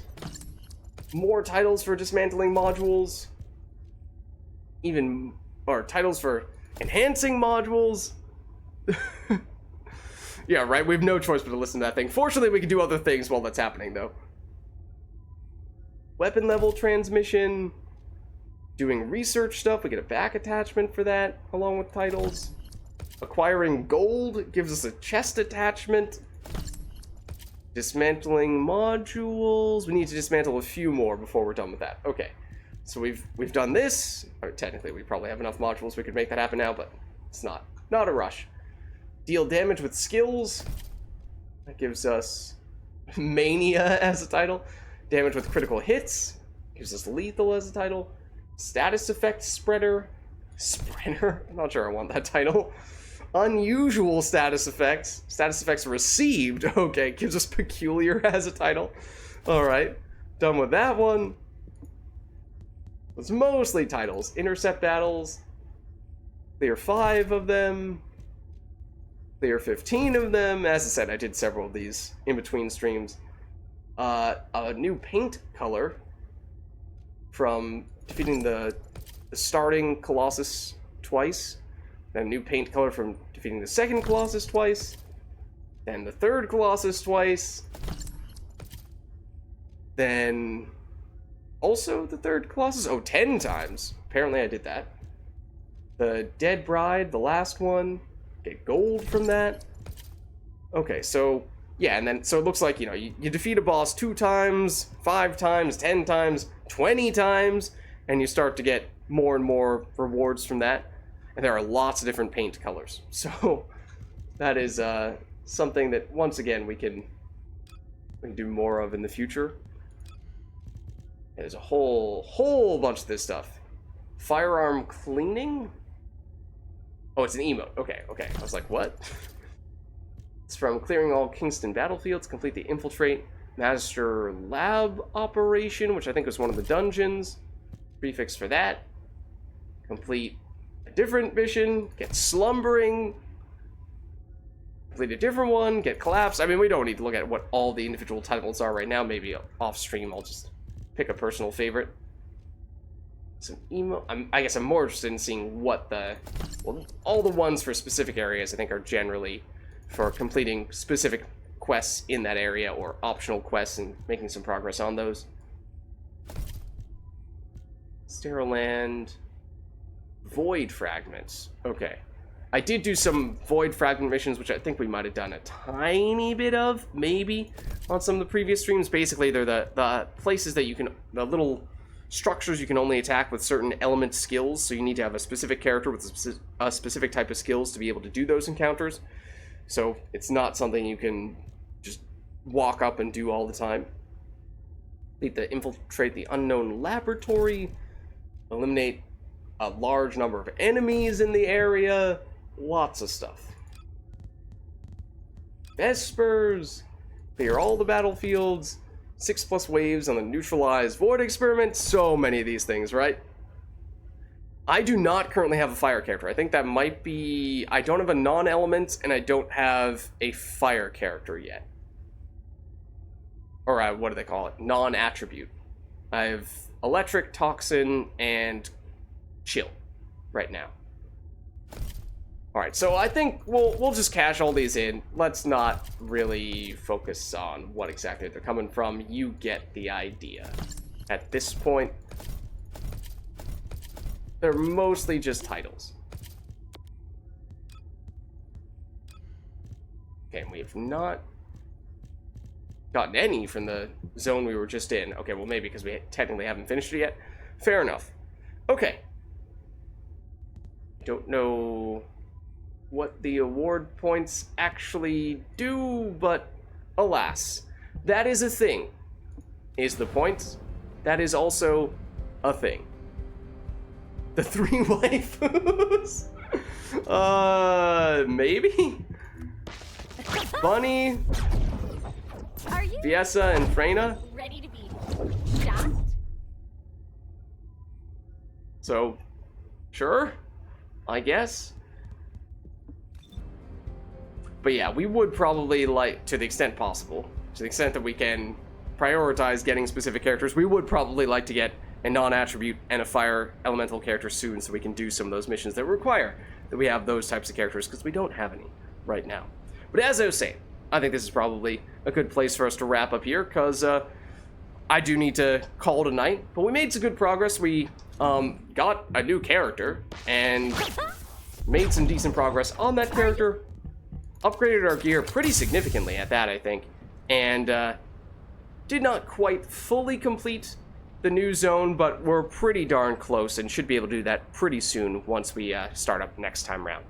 for dismantling modules, or titles for enhancing modules. Yeah, right, we have no choice but to listen to that thing. Fortunately, we can do other things while that's happening, though. Weapon level transmission. Doing research stuff, we get a back attachment for that, along with titles. Acquiring gold gives us a chest attachment. Dismantling modules. We need to dismantle a few more before we're done with that. Okay, so we've done this. Or technically, we probably have enough modules we could make that happen now, but it's not a rush. Deal damage with skills. That gives us Mania as a title. Damage with critical hits. Gives us Lethal as a title. Status effect spreader. Spreader? I'm not sure I want that title. Unusual status effects. Status effects received. Okay, gives us Peculiar as a title. Alright, done with that one. It's mostly titles. Intercept battles. There are 5 of them. There are 15 of them. As I said, I did several of these in between streams. A new paint color from defeating the starting Colossus twice. Then a new paint color from defeating the second Colossus twice. Then the third Colossus twice. Then also the third Colossus. Oh, 10 times. Apparently I did that. The Dead Bride, the last one. Get gold from that. Okay, so yeah, and then so it looks like, you know, you defeat a boss 2 times, 5 times, 10 times, 20 times, and you start to get more and more rewards from that. And there are lots of different paint colors. So that is something that once again we can do more of in the future. There's a whole bunch of this stuff. Firearm cleaning? Oh, it's an emote. Okay. I was like, what? It's from clearing all Kingston battlefields, complete the Infiltrate Master Lab operation, which I think was one of the dungeons. Prefix for that. Complete a different mission, get Slumbering. Complete a different one, get Collapse. I mean, we don't need to look at what all the individual titles are right now. Maybe off stream I'll just pick a personal favorite. Some emo. I guess I'm more interested in seeing what all the ones for specific areas I think are generally for completing specific quests in that area or optional quests and making some progress on those. Sterile Land. Void Fragments. Okay. I did do some Void Fragment missions, which I think we might have done a tiny bit of, maybe, on some of the previous streams. Basically, they're the places that you can, the little structures you can only attack with certain element skills, so you need to have a specific character with a specific type of skills to be able to do those encounters. So it's not something you can just walk up and do all the time. Infiltrate the unknown laboratory, eliminate a large number of enemies in the area, lots of stuff. Vespers, clear all the battlefields, 6+ waves on the neutralized void experiment. So many of these things, right? I do not currently have a fire character. I think that might be... I don't have a non-element, and I don't have a fire character yet. Or what do they call it? Non-attribute. I have electric, toxin, and chill right now. Alright, so I think we'll just cash all these in. Let's not really focus on what exactly they're coming from. You get the idea. At this point, They're mostly just titles. Okay, and we've not gotten any from the zone we were just in. Okay, well, maybe because we technically haven't finished it yet. Fair enough. Okay. Don't know what the award points actually do, but alas, that is a thing. Is the points? That is also a thing. The 3 waifus? Maybe? Bunny, Are you Viessa, and Freyna? ready to be shocked? So, sure, I guess. But yeah, we would probably like, to the extent possible, to the extent that we can prioritize getting specific characters, we would probably like to get a non-attribute and a fire elemental character soon so we can do some of those missions that require that we have those types of characters, because we don't have any right now. But as I was saying, I think this is probably a good place for us to wrap up here, because I do need to call it a night. But we made some good progress. We got a new character and made some decent progress on that character. Upgraded our gear pretty significantly at that, I think. And did not quite fully complete the new zone, but we're pretty darn close and should be able to do that pretty soon once we start up next time around.